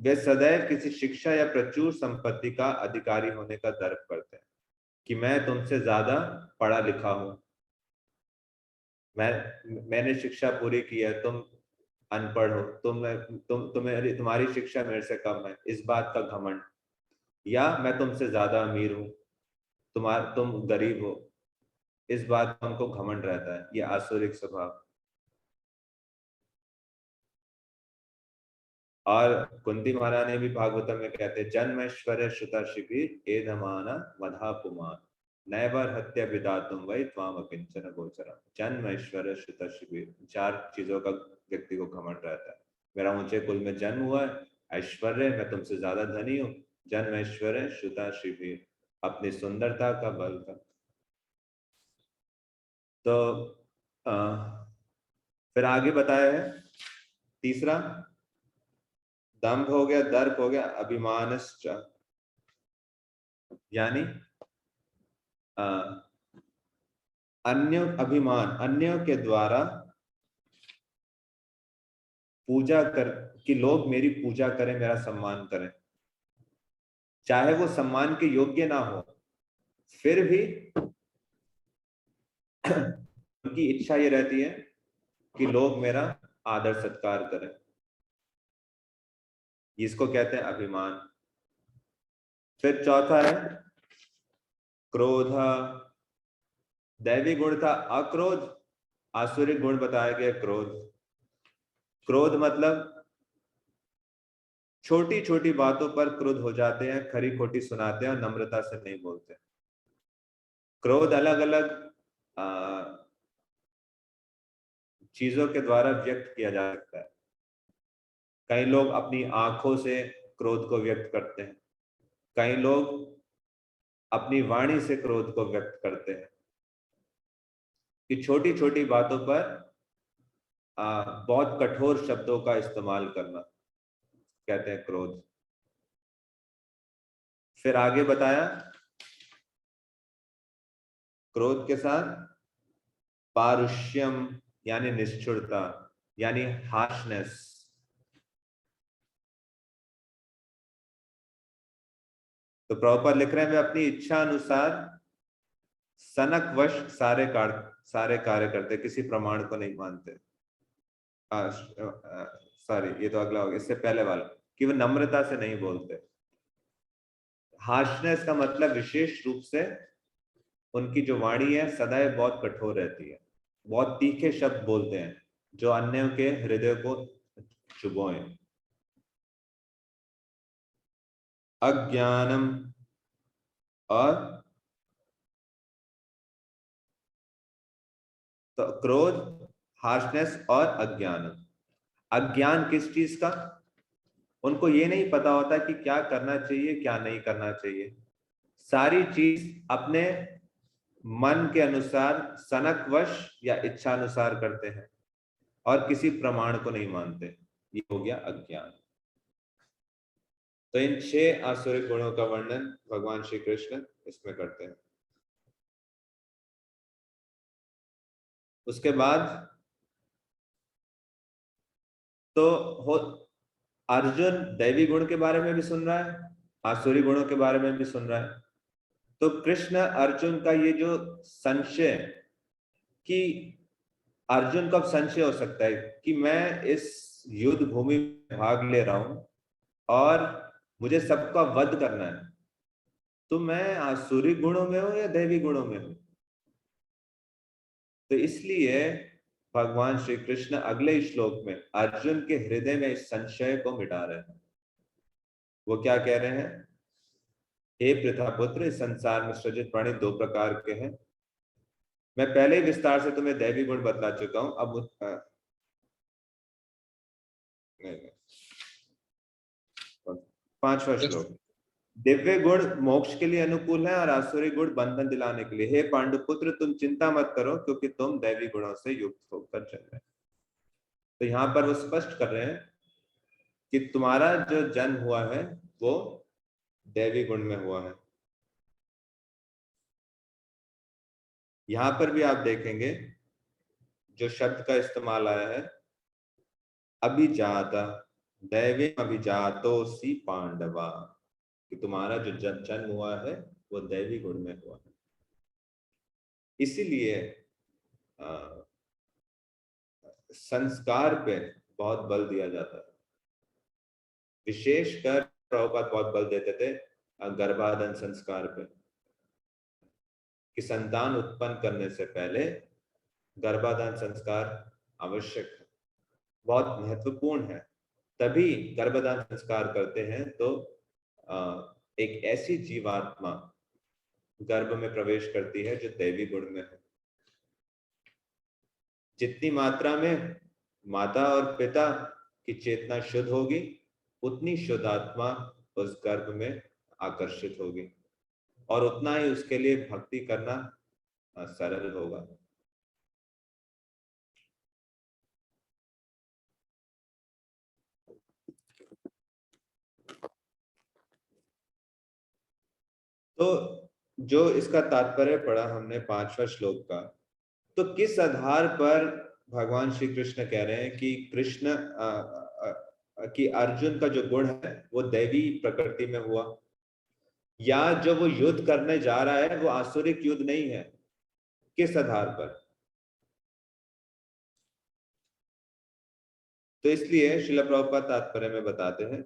A: वे सदैव किसी शिक्षा या प्रचुर संपत्ति का अधिकारी होने का दर्प करते हैं कि मैं तुमसे ज्यादा पढ़ा लिखा हूं, मैंने शिक्षा पूरी की है, तुम अनपढ़ हो, तुम्हारी शिक्षा मेरे से कम है, इस बात का घमंड। या मैं तुमसे ज्यादा अमीर हूं, तुम गरीब हो, इस बात का उनको घमंड रहता है। ये आसुरिक स्वभाव। और कुंती महारानी भी भागवतम में कहते हैं, जन्मैश्वर्य श्रुता शिविर एधमाना मधापुमान नैवर हत्या विदातुम वै त्वाम अकिंचन गोचरम। जन्म ऐश्वर्य श्रुता शिविर, 4 चीजों का व्यक्ति को घमंड रहता है। मेरा ऊंचे कुल में जन्म हुआ है, ऐश्वर्य, मैं तुमसे ज्यादा धनी हूँ, जन्म ऐश्वर्य श्रुता शिविर, अपनी सुंदरता का बल था। तो फिर आगे बताया है तीसरा, दंभ हो गया, दर्प हो गया, अभिमानश्च, यानी अन्य अभिमान, अन्यों के द्वारा पूजा कर कि लोग मेरी पूजा करें, मेरा सम्मान करें, चाहे वो सम्मान के योग्य ना हो, फिर भी उनकी इच्छा ये रहती है कि लोग मेरा आदर सत्कार करें। इसको कहते हैं अभिमान। फिर चौथा है क्रोध। दैवी गुण था अक्रोध, आसुरिक गुण बताया गया क्रोध। क्रोध मतलब छोटी छोटी बातों पर क्रोध हो जाते हैं, खरी खोटी सुनाते हैं और नम्रता से नहीं बोलते। क्रोध अलग अलग चीजों के द्वारा व्यक्त किया जा सकता है। कई लोग अपनी आंखों से क्रोध को व्यक्त करते हैं, कई लोग अपनी वाणी से क्रोध को व्यक्त करते हैं। कि छोटी छोटी बातों पर बहुत कठोर शब्दों का इस्तेमाल करना कहते हैं क्रोध। फिर आगे बताया क्रोध के साथ पारुष्यम, यानी निष्ठुरता, यानी हार्शनेस। तो प्रभुपाद लिख रहे हैं, वे अपनी इच्छा अनुसार सनकवश सारे कार्य करते, किसी प्रमाण को नहीं मानते। सॉरी, ये तो अगला हो गया, इससे पहले वाला कि वे नम्रता से नहीं बोलते। हार्शनेस का मतलब विशेष रूप से उनकी जो वाणी है सदैव बहुत कठोर रहती है, बहुत तीखे शब्द बोलते हैं जो अन्यों के हृदय को चुभोएं। अज्ञानम, और तो क्रोध, हार्शनेस और अज्ञान। अज्ञान किस चीज का? उनको ये नहीं पता होता कि क्या करना चाहिए क्या नहीं करना चाहिए। सारी चीज अपने मन के अनुसार सनकवश या इच्छा अनुसार करते हैं और किसी प्रमाण को नहीं मानते। ये हो गया अज्ञान। तो इन 6 आसुरिक गुणों का वर्णन भगवान श्री कृष्ण इसमें करते हैं। उसके बाद तो अर्जुन दैवी गुण के बारे में भी सुन रहा है, आसुरी गुणों के बारे में भी सुन रहा है। तो कृष्ण अर्जुन का ये जो संशय, कि अर्जुन को अब संशय हो सकता है कि मैं इस युद्ध भूमि में भाग ले रहा हूं और मुझे सबका वध करना है, तो मैं आसुरी गुणों में हूं या दैवी गुणों में हूं। तो इसलिए भगवान श्री कृष्ण अगले श्लोक में अर्जुन के हृदय में इस संशय को मिटा रहे हैं। वो क्या कह रहे हैं? हे पृथा पुत्र, इस संसार में सृजित प्राणी 2 प्रकार के हैं। मैं पहले ही विस्तार से तुम्हें दैवी गुण बतला चुका हूं। अब पांचवा श्लोक, दिव्य गुण मोक्ष के लिए अनुकूल है और आसुरी गुण बंधन दिलाने के लिए। हे पांडुपुत्र, तुम चिंता मत करो क्योंकि तुम दैवी गुणों से युक्त होकर चल रहे हैं। तो यहाँ पर वो स्पष्ट कर रहे हैं कि तुम्हारा जो जन्म हुआ है वो दैवी गुण में हुआ है। यहां पर भी आप देखेंगे जो शब्द का इस्तेमाल आया है, अभिजाता, दैवी अभिजातोसी पांडवा, कि तुम्हारा जो जन्म हुआ है वो दैवी गुण में हुआ है। इसीलिए संस्कार पे बहुत बल दिया जाता है। विशेषकर प्रभुपाद बहुत बल देते थे गर्भाधान संस्कार पे, कि संतान उत्पन्न करने से पहले गर्भाधान संस्कार आवश्यक है, बहुत महत्वपूर्ण है। तभी गर्भाधान संस्कार करते हैं तो एक ऐसी जीवात्मा गर्भ में प्रवेश करती है जो दैवी गुण में है। जितनी मात्रा में माता और पिता की चेतना शुद्ध होगी, उतनी शुद्ध आत्मा उस गर्भ में आकर्षित होगी और उतना ही उसके लिए भक्ति करना सरल होगा। तो जो इसका तात्पर्य पढ़ा हमने 5वां श्लोक का, तो किस आधार पर भगवान श्री कृष्ण कह रहे हैं कि कृष्ण कि अर्जुन का जो गुण है वो दैवी प्रकृति में हुआ, या जो वो युद्ध करने जा रहा है वो आसुरिक युद्ध नहीं है? किस आधार पर? तो इसलिए श्रील प्रभुपाद तात्पर्य में बताते हैं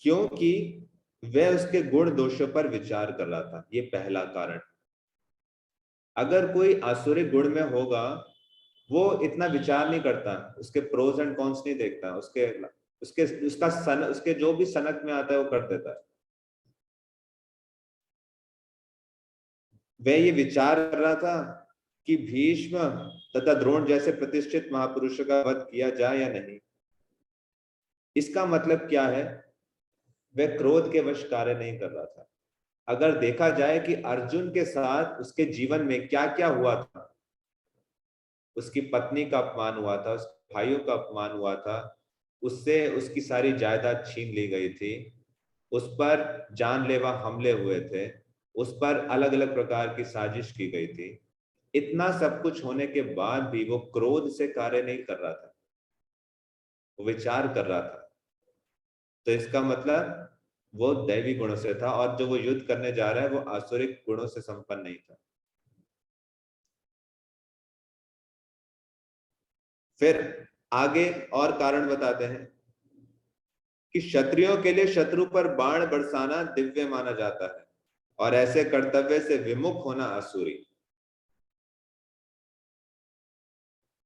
A: क्योंकि वह उसके गुण दोषों पर विचार कर रहा था। ये पहला कारण। अगर कोई आसुरिक गुण में होगा वो इतना विचार नहीं करता, उसके प्रोज एंड कॉन्स नहीं देखता, उसके जो भी सनक में आता है वो कर देता है। वह ये विचार कर रहा था कि भीष्म तथा द्रोण जैसे प्रतिष्ठित महापुरुषों का वध किया जाए या नहीं। इसका मतलब क्या है? वह क्रोध के वश कार्य नहीं कर रहा था। अगर देखा जाए कि अर्जुन के साथ उसके जीवन में क्या क्या हुआ था, उसकी पत्नी का अपमान हुआ था, उसके भाइयों का अपमान हुआ था, उससे उसकी सारी जायदाद छीन ली गई थी, उस पर जानलेवा हमले हुए थे, उस पर अलग अलग प्रकार की साजिश की गई थी। इतना सब कुछ होने के बाद भी वो क्रोध से कार्य नहीं कर रहा था, वो विचार कर रहा था। तो इसका मतलब वो दैवी गुणों से था, और जो वो युद्ध करने जा रहा है वो आसुरिक गुणों से संपन्न नहीं था। फिर आगे और कारण बताते हैं कि क्षत्रियों के लिए शत्रु पर बाण बरसाना दिव्य माना जाता है और ऐसे कर्तव्य से विमुख होना आसुरी।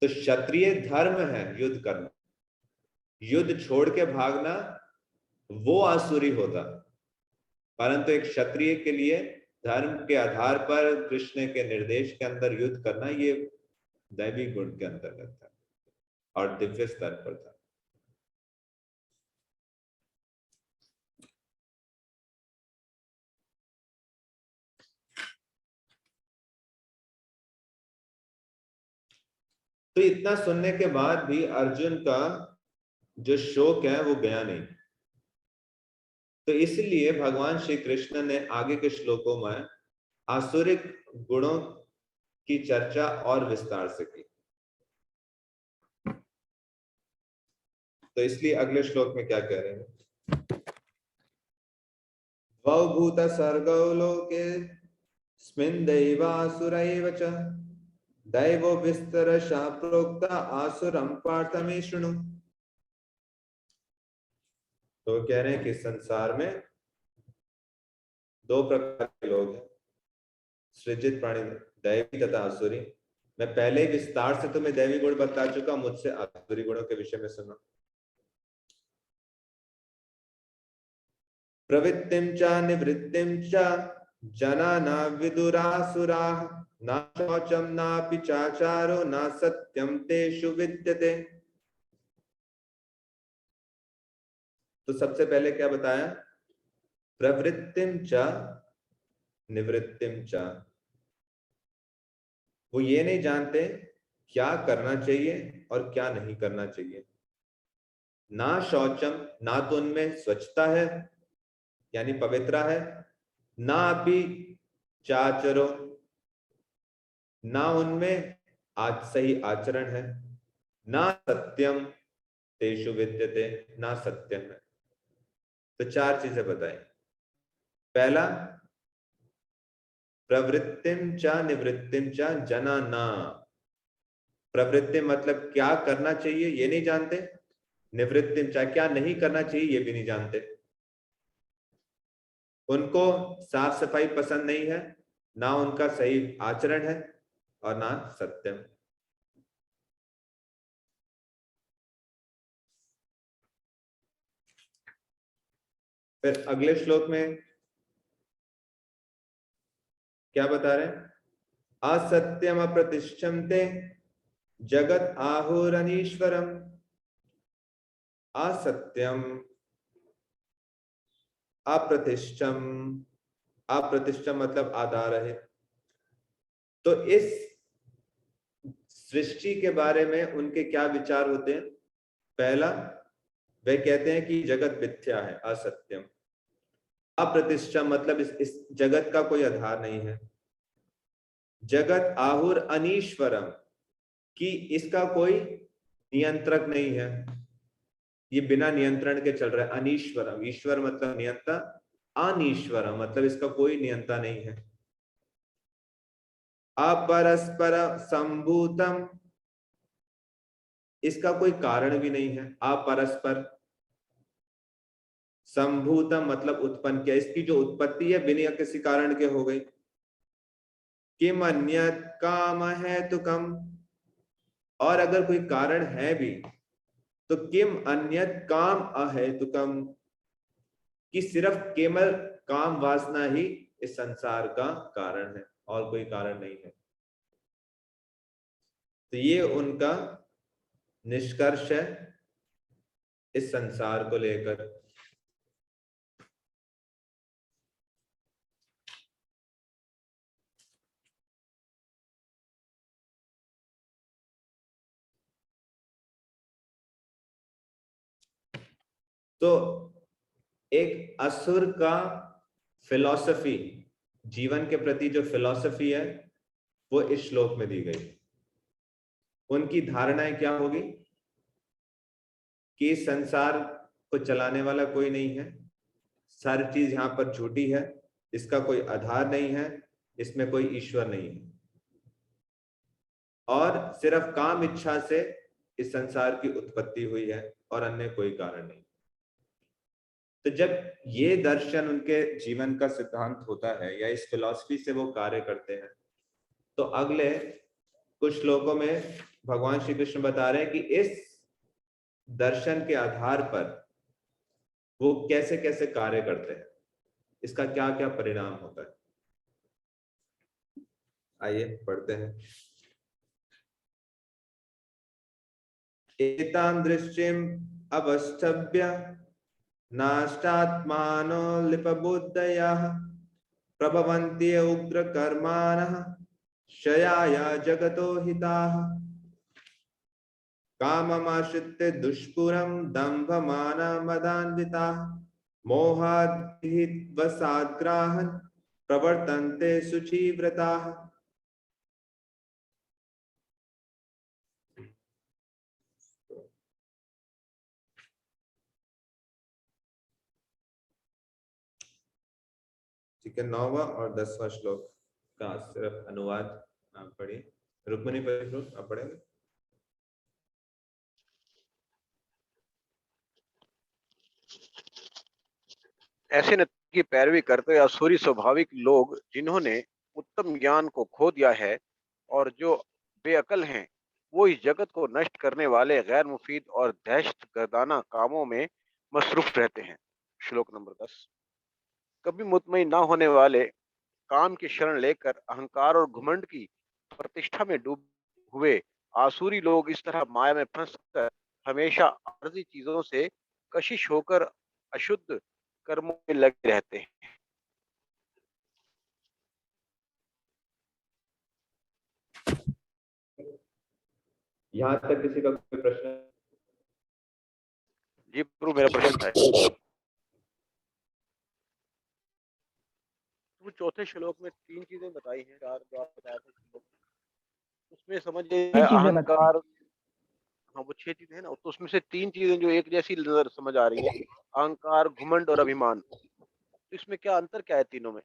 A: तो क्षत्रिय धर्म है युद्ध करना, युद्ध छोड़ के भागना वो आसुरी होता। परंतु एक क्षत्रिय के लिए धर्म के आधार पर कृष्ण के निर्देश के अंदर युद्ध करना ये दैवी गुण के अंतर्गत था और दिव्य स्तर पर था। तो इतना सुनने के बाद भी अर्जुन का जो शोक है वो गया नहीं। तो इसलिए भगवान श्री कृष्ण ने आगे के श्लोकों में आसुरिक गुणों की चर्चा और विस्तार से की। तो इसलिए अगले श्लोक में क्या कह रहे हैं? द्वौ भूत सर्गौ लोके स्मिन् दैवासुरैव च दैवो विस्तरशः प्रोक्ता आसुरं पार्थ मे शृणु। तो कह रहे हैं कि संसार में दो प्रकार के लोग हैं, सृजित प्राणी, दैवी तथा आसुरी। मैं पहले ही विस्तार से तुम्हें दैवी गुण बता चुका, मुझसे आसुरी गुणों के विषय में सुनो। प्रवृत्तिं च निवृत्तिं च जना न विदुरासुराः न शौचं नापि चाचारो न सत्यं तेषु विद्यते। तो सबसे पहले क्या बताया? प्रवृत्तिं च निवृत्तिं च। वो ये नहीं जानते क्या करना चाहिए और क्या नहीं करना चाहिए। ना शौचम, ना तो उनमें स्वच्छता है यानी पवित्र है, ना भी चाचरो, ना उनमें आज सही आचरण है। ना सत्यम तेषु विद्यते, ना सत्यम है। तो चार चीजें बताएं। पहला, प्रवृत्तिम च निवृत्तिम च जना ना। प्रवृत्ति मतलब क्या करना चाहिए ये नहीं जानते, निवृत्तिम च क्या नहीं करना चाहिए ये भी नहीं जानते। उनको साफ सफाई पसंद नहीं है, ना उनका सही आचरण है और ना सत्यम। फिर अगले श्लोक में क्या बता रहे हैं? असत्यम अप्रतिष्ठन्ते जगत आहुरनीश्वरम। असत्यम, अप्रतिष्ठम, अप्रतिष्ठम मतलब आधार है। तो इस सृष्टि के बारे में उनके क्या विचार होते हैं? पहला, वे कहते हैं कि जगत मिथ्या है, असत्यम। अप्रतिष्ठम मतलब इस जगत का कोई आधार नहीं है। जगत आहुर अनीश्वरम, कि इसका कोई नियंत्रक नहीं है, ये बिना नियंत्रण के चल रहा है। अनीश्वरम, ईश्वर मतलब नियंता, अनीश्वरम मतलब इसका कोई नियंता नहीं है। अपरस्पर संभूतम, इसका कोई कारण भी नहीं है। अपरस्पर संभूतम मतलब उत्पन्न किया, इसकी जो उत्पत्ति है बिना किसी कारण के हो गई। किम अन्यत काम है तो कम, और अगर कोई कारण है भी तो किम अन्यत काम अहेतुकम, कि सिर्फ केवल काम वासना ही इस संसार का कारण है और कोई कारण नहीं है। तो ये उनका निष्कर्ष है इस संसार को लेकर। तो एक असुर का फिलॉसफी, जीवन के प्रति जो फिलॉसफी है वो इस श्लोक में दी गई। उनकी धारणाएं क्या होगी कि संसार को चलाने वाला कोई नहीं है, सारी चीज यहाँ पर झूठी है, इसका कोई आधार नहीं है, इसमें कोई ईश्वर नहीं है, और सिर्फ काम इच्छा से इस संसार की उत्पत्ति हुई है और अन्य कोई कारण नहीं। तो जब ये दर्शन उनके जीवन का सिद्धांत होता है या इस फिलॉसफी से वो कार्य करते हैं, तो अगले कुछ श्लोकों में भगवान श्री कृष्ण बता रहे हैं कि इस दर्शन के आधार पर वो कैसे कैसे कार्य करते हैं, इसका क्या क्या परिणाम होता है। आइए पढ़ते हैं। एतां दृष्टिम अवस्थभ्य नाष्टात्मानो लिपबुद्धयः प्रभवन्ति उग्र कर्माणः क्षयाय जगतो हिताः काममाश्रित्य दुष्पुरं दम्भमानमदान्विताः मोहाद्वसाद्ग्राहन् प्रवर्तन्ते शुचिव्रताः। ठीक है, 9वां और 10वां श्लोक का सिर्फ अनुवाद आप पढ़िए। रुक्मिणी परिश्लोक आप पढ़ेंगे।
E: ऐसे नतीजे की पैरवी करते असुरी स्वाभाविक लोग, जिन्होंने उत्तम ज्ञान को खो दिया है और जो बेअकल हैं, वो इस जगत को नष्ट करने वाले गैर मुफीद और दहशत गर्दाना कामों में मसरूफ रहते हैं। श्लोक नंबर 10। कभी मुतमईन ना होने वाले काम की शरण लेकर अहंकार और घमंड की प्रतिष्ठा में डूब हुए आसुरी लोग इस तरह माया में फंसकर हमेशा आर्जी चीजों से कशिश होकर अशुद्ध कर्मों में लगे रहते हैं।
A: यहाँ तक किसी का कोई प्रश्न?
E: जी प्रभु, मेरा प्रश्न था। तो चौथे श्लोक में तीन चीजें बताई हैं, चार बार बताया था। उसमें समझ
D: ये
E: है
D: चीजें बताएं।
E: अहंकार। हाँ, वो 6 चीजें हैं ना, तो उसमें से 3 चीजें जो एक जैसी नजर समझ आ रही हैं, अहंकार, घुमंड और अभिमान। तो इसमें क्या अंतर क्या है तीनों में?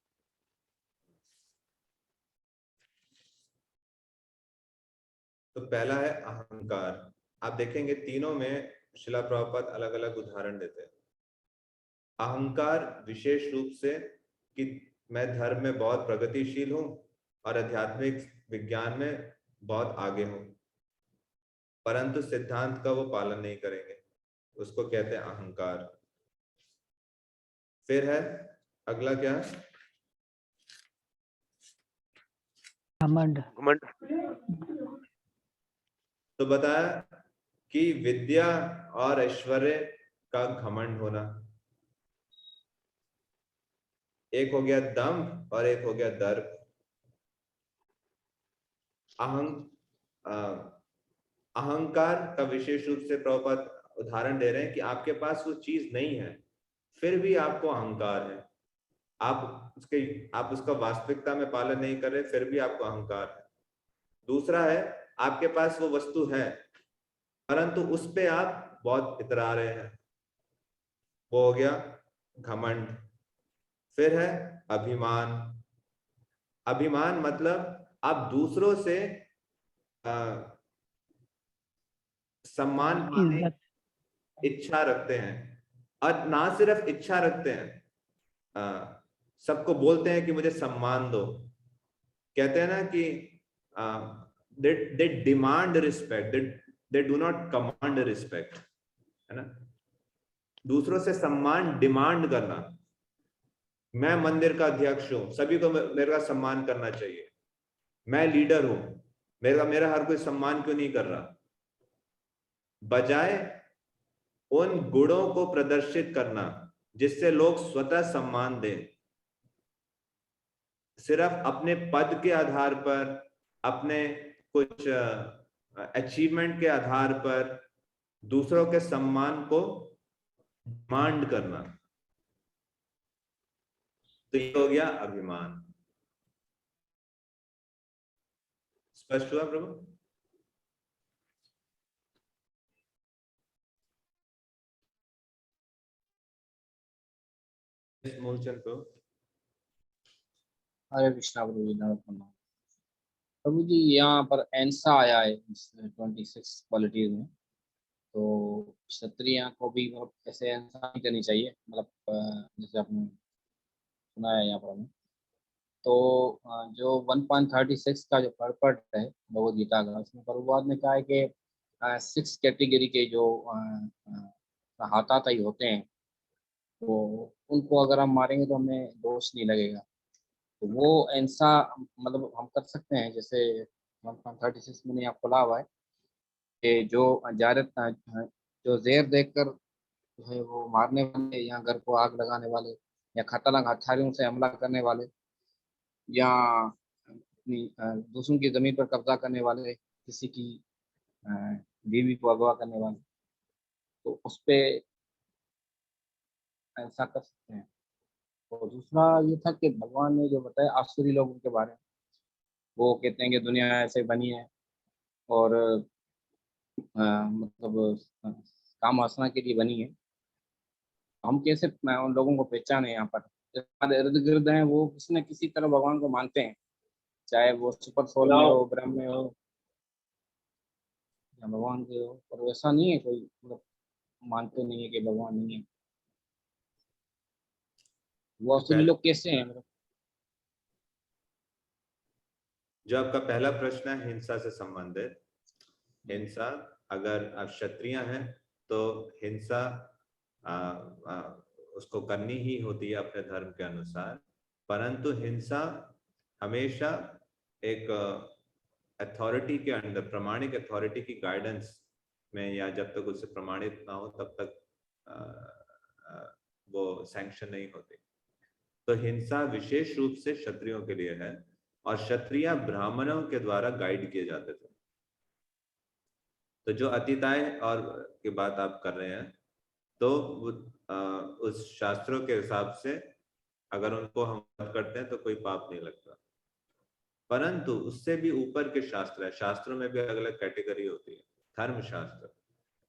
A: तो पहला है अहंकार। आप देखेंगे तीनों में शिला प्रभुपाद अलग अलग उदाहरण देते हैं। अहंकार विशेष रूप से कि मैं धर्म में बहुत प्रगतिशील हूं और आध्यात्मिक विज्ञान में बहुत आगे हूं, परंतु सिद्धांत का वो पालन नहीं करेंगे, उसको कहते हैं अहंकार। फिर है अगला क्या है?
D: घमंड।
E: घमंड।
A: तो बताया कि विद्या और ऐश्वर्य का घमंड होना। एक हो गया दंभ और एक हो गया दर्प। अहंकार का विशेष रूप से प्रभुपाद उदाहरण दे रहे हैं कि आपके पास वो चीज नहीं है, फिर भी आपको अहंकार है। आप उसका वास्तविकता में पालन नहीं कर रहे, फिर भी आपको अहंकार है। दूसरा है आपके पास वो वस्तु है, परंतु उस पे आप बहुत इतरा रहे हैं, वो हो गया घमंड। फिर है अभिमान। अभिमान मतलब आप दूसरों से सम्मान पाने
D: इज्जत।
A: इच्छा रखते हैं, और ना सिर्फ इच्छा रखते हैं, सबको बोलते हैं कि मुझे सम्मान दो। कहते हैं ना कि they demand respect, they do not command respect, है ना। दूसरों से सम्मान डिमांड करना। मैं मंदिर का अध्यक्ष हूं, सभी को मेरा सम्मान करना चाहिए। मैं लीडर हूं, मेरा हर कोई सम्मान क्यों नहीं कर रहा? बजाय उन गुणों को प्रदर्शित करना जिससे लोग स्वतः सम्मान दें, सिर्फ अपने पद के आधार पर, अपने कुछ अचीवमेंट के आधार पर दूसरों के सम्मान को डिमांड करना, तो ये हो गया अभिमान। स्पष्ट हुआ प्रभु? मूलचंद प्रभु।
C: हरे कृष्णा प्रभु जी, नमः प्रणाम। प्रभु जी यहाँ पर एंसा आया है 26 क्वालिटीज में, तो क्षत्रिय को भी मतलब ऐसे एंसा नहीं करनी चाहिए, मतलब जैसे आपने सुना है यहाँ पर हमें। तो जो 1.36 का जो पर्पट है भगवद गीता का, उसमें प्रभुपाद ने कहा है कि 6 कैटेगरी के जो हाथाताई होते हैं, वो उनको अगर हम मारेंगे तो हमें दोष नहीं लगेगा। तो वो ऐसा मतलब हम कर सकते हैं, जैसे 1.36 में आपको खुला हुआ है कि जो ज्यादा जो जेर देखकर जो है वो मारने वाले, या घर को आग लगाने वाले, या खतरनाक हथियारों से हमला करने वाले, या अपनी दूसरों की जमीन पर कब्जा करने वाले, किसी की अ, बीवी को अगवा करने वाले, तो उस पे ऐसा कर सकते हैं। और दूसरा ये था कि भगवान ने जो बताया आसुरी लोगों के बारे में, वो कहते हैं कि दुनिया ऐसे बनी है और मतलब काम वासना के लिए बनी है। हम कैसे उन लोगों को पहचाने? यहाँ पर जो हमारे इर्द गिर्द हैं वो किसी न किसी तरह भगवान को मानते हैं, चाहे वो सुपर सोल में हो, ब्रह्म में हो, या भगवान के हो, पर वैसा नहीं है कोई, मतलब मानते नहीं है कि भगवान नहीं है। वो असली लोग कैसे हैं मतलब?
A: जो आपका पहला प्रश्न है हिंसा से संबंधित, हिंसा, अगर आप क्षत्रिय हैं तो हिंसा उसको करनी ही होती है अपने धर्म के अनुसार, परंतु हिंसा हमेशा एक अथॉरिटी के अंडर, प्रमाणिक अथॉरिटी की गाइडेंस में, या जब तक उससे प्रमाणित ना हो तब तक वो सैंक्शन नहीं होती। तो हिंसा विशेष रूप से क्षत्रियों के लिए है, और क्षत्रिय ब्राह्मणों के द्वारा गाइड किए जाते थे। तो जो अतिताएं और की बात आप कर रहे हैं, तो उस शास्त्रों के हिसाब से अगर उनको हम वध करते हैं तो कोई पाप नहीं लगता, परंतु उससे भी ऊपर के शास्त्र है, शास्त्रों में भी अलग अलग कैटेगरी होती है, धर्मशास्त्र,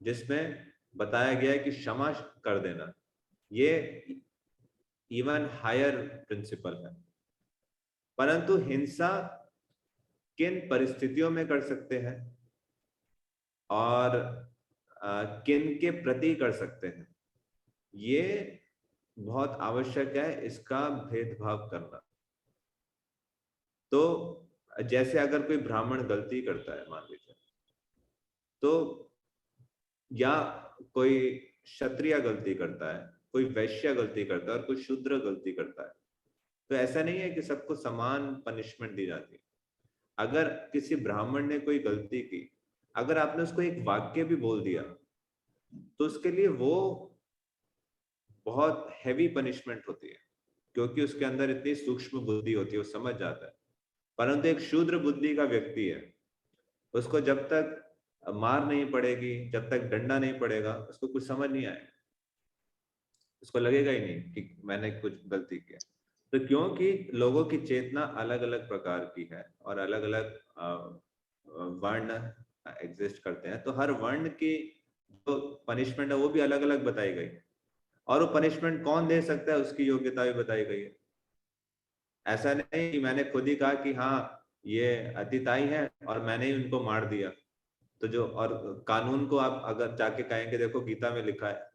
A: जिसमें बताया गया है कि क्षमा कर देना ये इवन हायर प्रिंसिपल है। परंतु हिंसा किन परिस्थितियों में कर सकते हैं और किन के प्रति कर सकते हैं, ये बहुत आवश्यक है इसका भेदभाव करना। तो जैसे अगर कोई ब्राह्मण गलती करता है मान लीजिए, तो या कोई क्षत्रिय गलती करता है, कोई वैश्य गलती करता है और कोई शूद्र गलती करता है, तो ऐसा नहीं है कि सबको समान पनिशमेंट दी जाती है। अगर किसी ब्राह्मण ने कोई गलती की, अगर आपने उसको एक वाक्य भी बोल दिया तो उसके लिए वो बहुत हैवी पनिशमेंट होती है, क्योंकि उसके अंदर इतनी सूक्ष्म बुद्धि होती है, वो समझ जाता है। परंतु एक शूद्र बुद्धि का व्यक्ति है, उसको जब तक मार नहीं पड़ेगी, जब तक डंडा नहीं पड़ेगा, उसको कुछ समझ नहीं आएगा, उसको लगेगा ही नहीं कि मैंने कुछ गलती किया। तो क्योंकि लोगों की चेतना अलग अलग प्रकार की है और अलग अलग वर्ण एग्जिस्ट करते हैं, तो हर वर्ण की जो पनिशमेंट है वो भी अलग अलग बताई गई है, और वो पनिशमेंट कौन दे सकता है उसकी योग्यता भी बताई गई है। ऐसा नहीं कि मैंने खुद ही कहा कि हाँ ये अतिताई है और मैंने ही उनको मार दिया, तो जो और कानून को आप अगर जाके कहेंगे देखो गीता में लिखा है,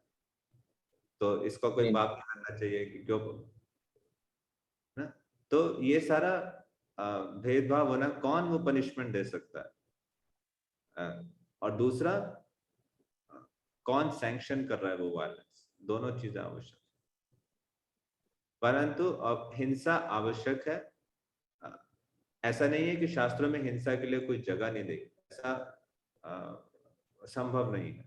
A: तो इसका कोई
C: नहीं,
A: पाप नहीं करना चाहिए कि क्यों ना। तो ये सारा भेदभाव होना, कौन वो पनिशमेंट दे सकता है, और दूसरा कौन सैंक्शन कर रहा है वो वायलेंस, दोनों चीजें आवश्यक। परंतु अब हिंसा आवश्यक है, ऐसा नहीं है कि शास्त्रों में हिंसा के लिए कोई जगह नहीं दी, ऐसा संभव नहीं है।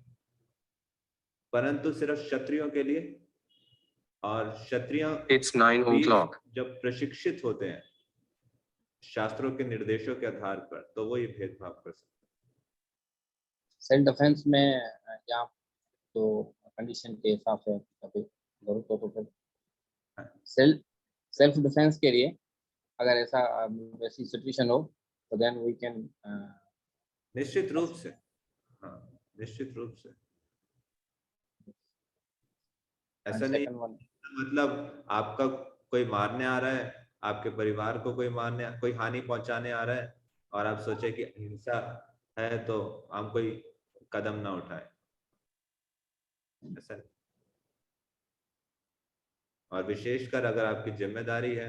A: परंतु सिर्फ क्षत्रियों के लिए, और क्षत्रियों
F: It's 9
A: भी
F: o'clock.
A: जब प्रशिक्षित होते हैं शास्त्रों के निर्देशों के आधार पर, तो वो ये भेदभाव कर सकते हैं।
C: सेल्फ डिफेंस में या तो कंडीशन के हिसाब से कभी जरूरत हो तो फिर सेल्फ डिफेंस के लिए अगर ऐसा वैसी सिचुएशन हो तो देन वी कैन
A: निश्चित रूप से, हाँ निश्चित रूप से। ऐसा नहीं
C: सेकंड वन,
A: मतलब आपका कोई मारने आ रहा है, आपके परिवार को कोई हानि पहुंचाने आ रहा है, और आप सोचे कि हिंसा है तो हम कोई कदम ना उठाए, ऐसा नहीं। और विशेषकर अगर आपकी जिम्मेदारी है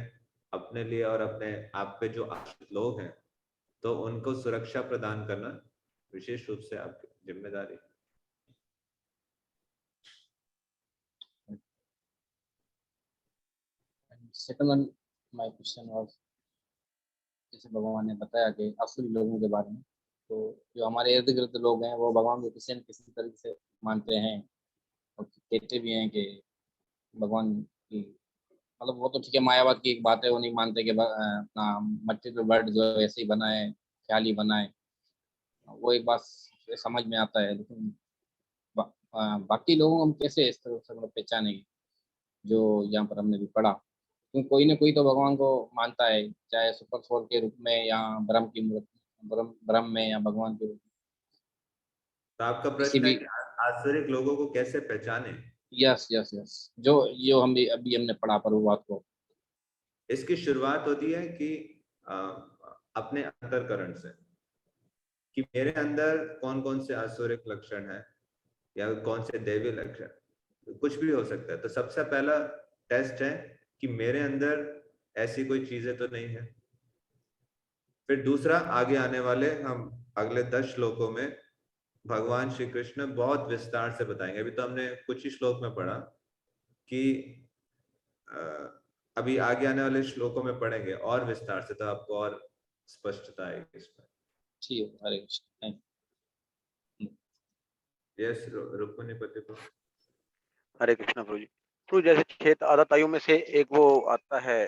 A: अपने लिए और अपने आप पे जो आश्रित लोग हैं, तो उनको सुरक्षा प्रदान करना विशेष रूप से आपकी जिम्मेदारी है।
C: Second one my question was, जैसे भगवान ने बताया कि असुरी लोगों के बारे में, तो जो हमारे इर्द गिर्द लोग हैं वो भगवान को किसी न किसी तरीके से मानते हैं और कहते भी हैं कि भगवान की, मतलब वो तो ठीक है मायावाद की एक बात है, वो नहीं मानते कि अपना मटेरियल वर्ल्ड जो है वैसे ही बनाए, ख्याली बनाए, वो एक बात समझ में आता है। लेकिन बाकी लोगों को हम कैसे इस तरह से मतलब पहचानेंगे, जो यहाँ पर हमने भी पढ़ा, क्योंकि कोई ना कोई तो भगवान को मानता है, चाहे सुपर सोल के रूप में या ब्रह्म की ब्रह्म में या भगवान के रूप में,
A: तो आपका
C: किसी
A: प्रश्न है
C: भी।
A: कि आसुरिक लोगों को कैसे पहचाने?
C: यस यस यस, जो हम भी अभी हमने पढ़ा पर वो बात को।
A: इसकी शुरुआत होती है कि अपने अंतःकरण से, कि मेरे अंदर कौन कौन से आसुरिक लक्षण है या कौन से दैवी लक्षण, कुछ भी हो सकता है। तो सबसे पहला टेस्ट है कि मेरे अंदर ऐसी कोई चीजें तो नहीं है। फिर दूसरा, आगे आने वाले हम अगले 10 श्लोकों में भगवान श्री कृष्ण बहुत विस्तार से बताएंगे। अभी तो हमने कुछ ही श्लोक में पढ़ा कि अभी आगे आने वाले श्लोकों में पढ़ेंगे और विस्तार से, तो आपको और स्पष्टता आएगी इसमें।
C: ठीक है, हरे कृष्ण, थैंक यू।
A: यस रुक्मिणीपति को।
E: हरे कृष्णा प्रभु जी। तो जैसे 6 आदत आयु में से एक वो आता है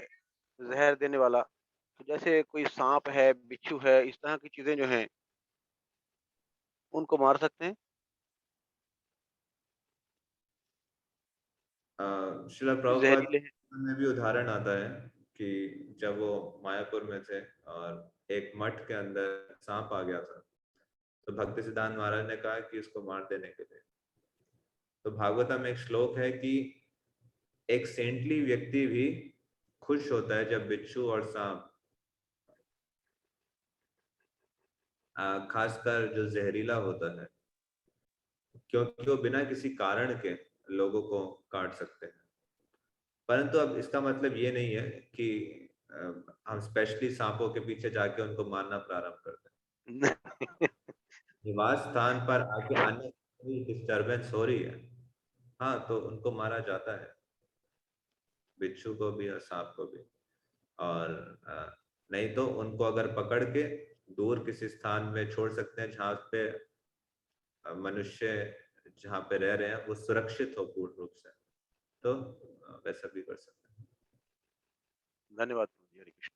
E: जहर देने वाला, तो जैसे कोई सांप है, बिच्छू है, इस तरह की चीजें जो हैं उनको मार सकते हैं।
A: श्रील प्रभुपाद
E: जहरीले हैं।
A: में भी उदाहरण आता है कि जब वो मायापुर में थे और एक मठ के अंदर सांप आ गया था, तो भक्ति सिद्धांत महाराज ने कहा कि उसको मार देने के लिए। तो भागवतम में एक श्लोक है कि एक सेंटली व्यक्ति भी खुश होता है जब बिच्छू और सांप, खासकर जो जहरीला होता है, क्योंकि वो बिना किसी कारण के लोगों को काट सकते हैं। परंतु अब इसका मतलब ये नहीं है कि हम स्पेशली सांपों के पीछे जाके उनको मारना प्रारंभ कर दें। निवास स्थान पर आके आने डिस्टरबेंस हो रही है, हाँ, तो उनको मारा जाता है, बिच्छू को भी और सांप को भी। और नहीं तो उनको अगर पकड़ के दूर किसी स्थान में छोड़ सकते हैं जहाँ पे मनुष्य जहाँ पे रह रहे हैं वो सुरक्षित हो पूर्ण रूप से, तो वैसा भी कर सकते हैं।
E: धन्यवाद। हरे कृष्ण।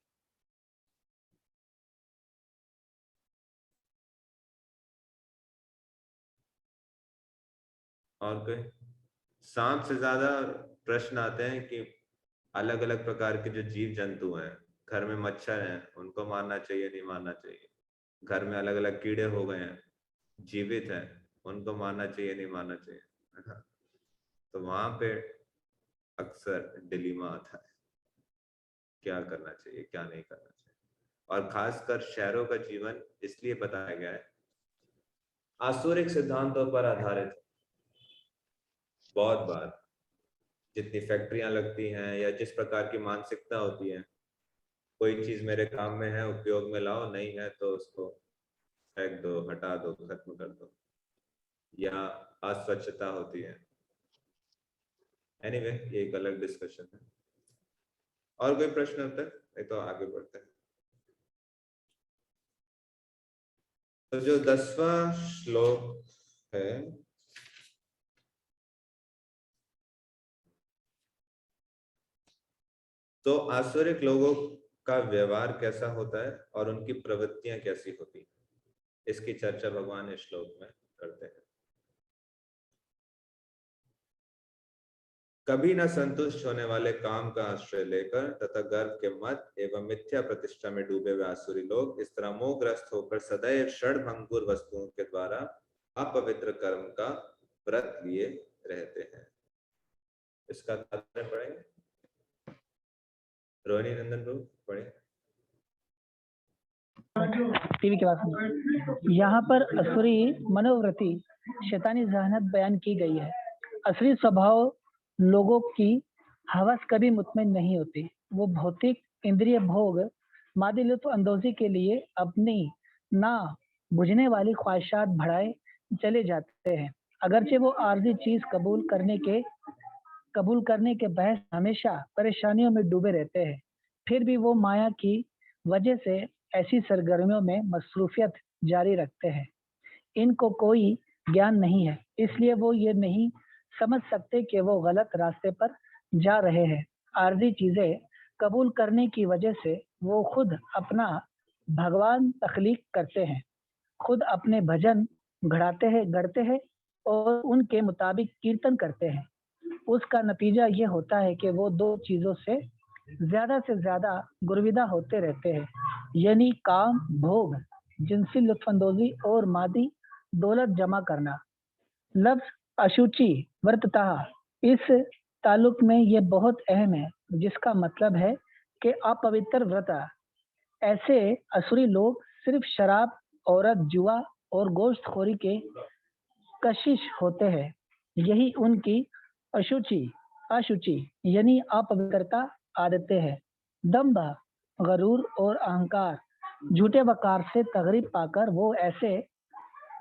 A: और कोई? सांप से ज्यादा प्रश्न आते हैं कि अलग अलग प्रकार के जो जीव जंतु हैं, घर में मच्छर हैं, उनको मारना चाहिए नहीं मारना चाहिए, घर में अलग अलग कीड़े हो गए हैं, जीवित हैं, उनको मारना चाहिए नहीं मारना चाहिए, है ना? तो वहां पे अक्सर डिलीमा आता है, क्या करना चाहिए क्या नहीं करना चाहिए। और खासकर शहरों का जीवन इसलिए बताया गया है, आसुरिक सिद्धांतों पर आधारित है। बहुत बार जितनी फैक्ट्रियां लगती हैं या जिस प्रकार की मानसिकता होती है, कोई चीज मेरे काम में है उपयोग में लाओ, नहीं है तो उसको फेंक दो, हटा दो, खत्म कर दो, या अस्वच्छता होती है। एनीवे, ये एक अलग डिस्कशन है। और कोई प्रश्न होता है? नहीं तो आगे बढ़ते हैं। तो जो 10वां श्लोक है, तो आसुरिक लोगों का व्यवहार कैसा होता है और उनकी प्रवृत्तियां कैसी होती हैं, इसकी चर्चा भगवान इस श्लोक में करते हैं। कभी न संतुष्ट होने वाले काम का आश्रय लेकर तथा गर्व के मत एवं मिथ्या प्रतिष्ठा में डूबे हुए आसुरी लोग इस तरह मोहग्रस्त होकर सदैव क्षणभंगुर वस्तुओं के द्वारा अपवित्र कर्म का व्रत लिए रहते हैं। इसका तात्पर्य पढ़ेंगे? रोहिणी नंदन प्रभु पढ़े।
D: टीवी के पास यहाँ पर असुरी मनोवृत्ति शैतानी जहनत बयान की गई है। असुरी स्वभाव लोगों की हवस कभी मुतमईन नहीं होती। वो भौतिक इंद्रिय भोग मादी लुत्फ अंदोजी के लिए अपनी ना बुझने वाली ख्वाहिशात बढ़ाए चले जाते हैं। अगरचे वो आर्जी चीज कबूल करने के बहस हमेशा परेशानियों में डूबे रहते हैं, फिर भी वो माया की वजह से ऐसी सरगर्मियों में मसरूफियत जारी रखते हैं। इनको कोई ज्ञान नहीं है, इसलिए वो ये नहीं समझ सकते कि वो गलत रास्ते पर जा रहे हैं। आर्जी चीजें कबूल करने की वजह से वो खुद अपना भगवान तख्लीक करते हैं, खुद अपने भजन गढ़ते हैं और उनके मुताबिक कीर्तन करते हैं। उसका नतीजा ये होता है कि वो दो चीजों से ज्यादा गुरविदा होते रहते हैं, यानी काम भोग, जिनसी लुत्फानंदोजी और मादी दौलत जमा करना। लफ्ज अशुचि वर्तता इस ताल्लुक में ये बहुत अहम है, जिसका मतलब है कि अपवित्र व्रत। ऐसे असुरी लोग सिर्फ शराब, औरत, जुआ और गोश्तखोरी के कशिश होते हैं। यही उनकी अशुचि यानी अपवित्रता आदतें हैं। दंभ, गरूर और अहंकार, झूठे वकार से तगरीब पाकर वो ऐसे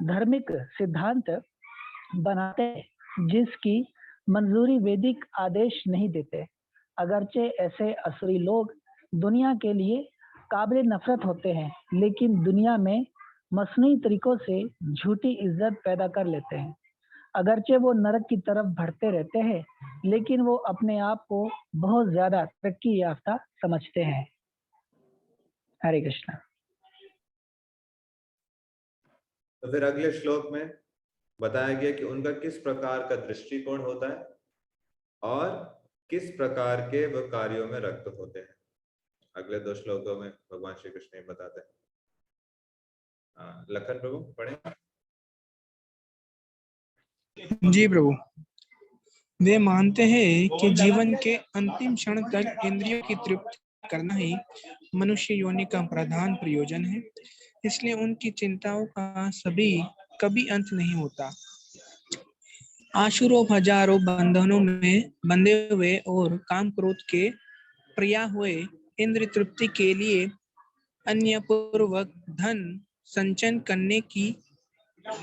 D: धार्मिक सिद्धांत बनाते हैं जिसकी मंजूरी वैदिक आदेश नहीं देते। अगरचे ऐसे असुरी लोग दुनिया के लिए काबिल नफरत होते हैं, लेकिन दुनिया में मसनूई तरीकों से झूठी इज्जत पैदा कर लेते हैं। अगरचे वो नरक की तरफ बढ़ते रहते हैं, लेकिन वो अपने आप को बहुत ज्यादा तरक्की याफ्ता समझते हैं। हरे कृष्णा।
A: तो फिर अगले श्लोक में बताया गया कि उनका किस प्रकार का दृष्टिकोण होता है और किस प्रकार के वह कार्यों में रक्त होते हैं। अगले 2 श्लोकों में भगवान श्री कृष्ण बताते हैं। लखन प्रभु पढ़े।
F: जी प्रभु। वे मानते हैं कि जीवन के अंतिम क्षण तक इंद्रियों की तृप्ति करना ही मनुष्य योनि का प्रधान प्रयोजन है, इसलिए उनकी चिंताओं का कभी अंत नहीं होता। आशुरों हजारों बंधनों में बंधे हुए और काम क्रोध के प्रिया हुए इंद्र तृप्ति के लिए अन्य पूर्वक धन संचयन करने की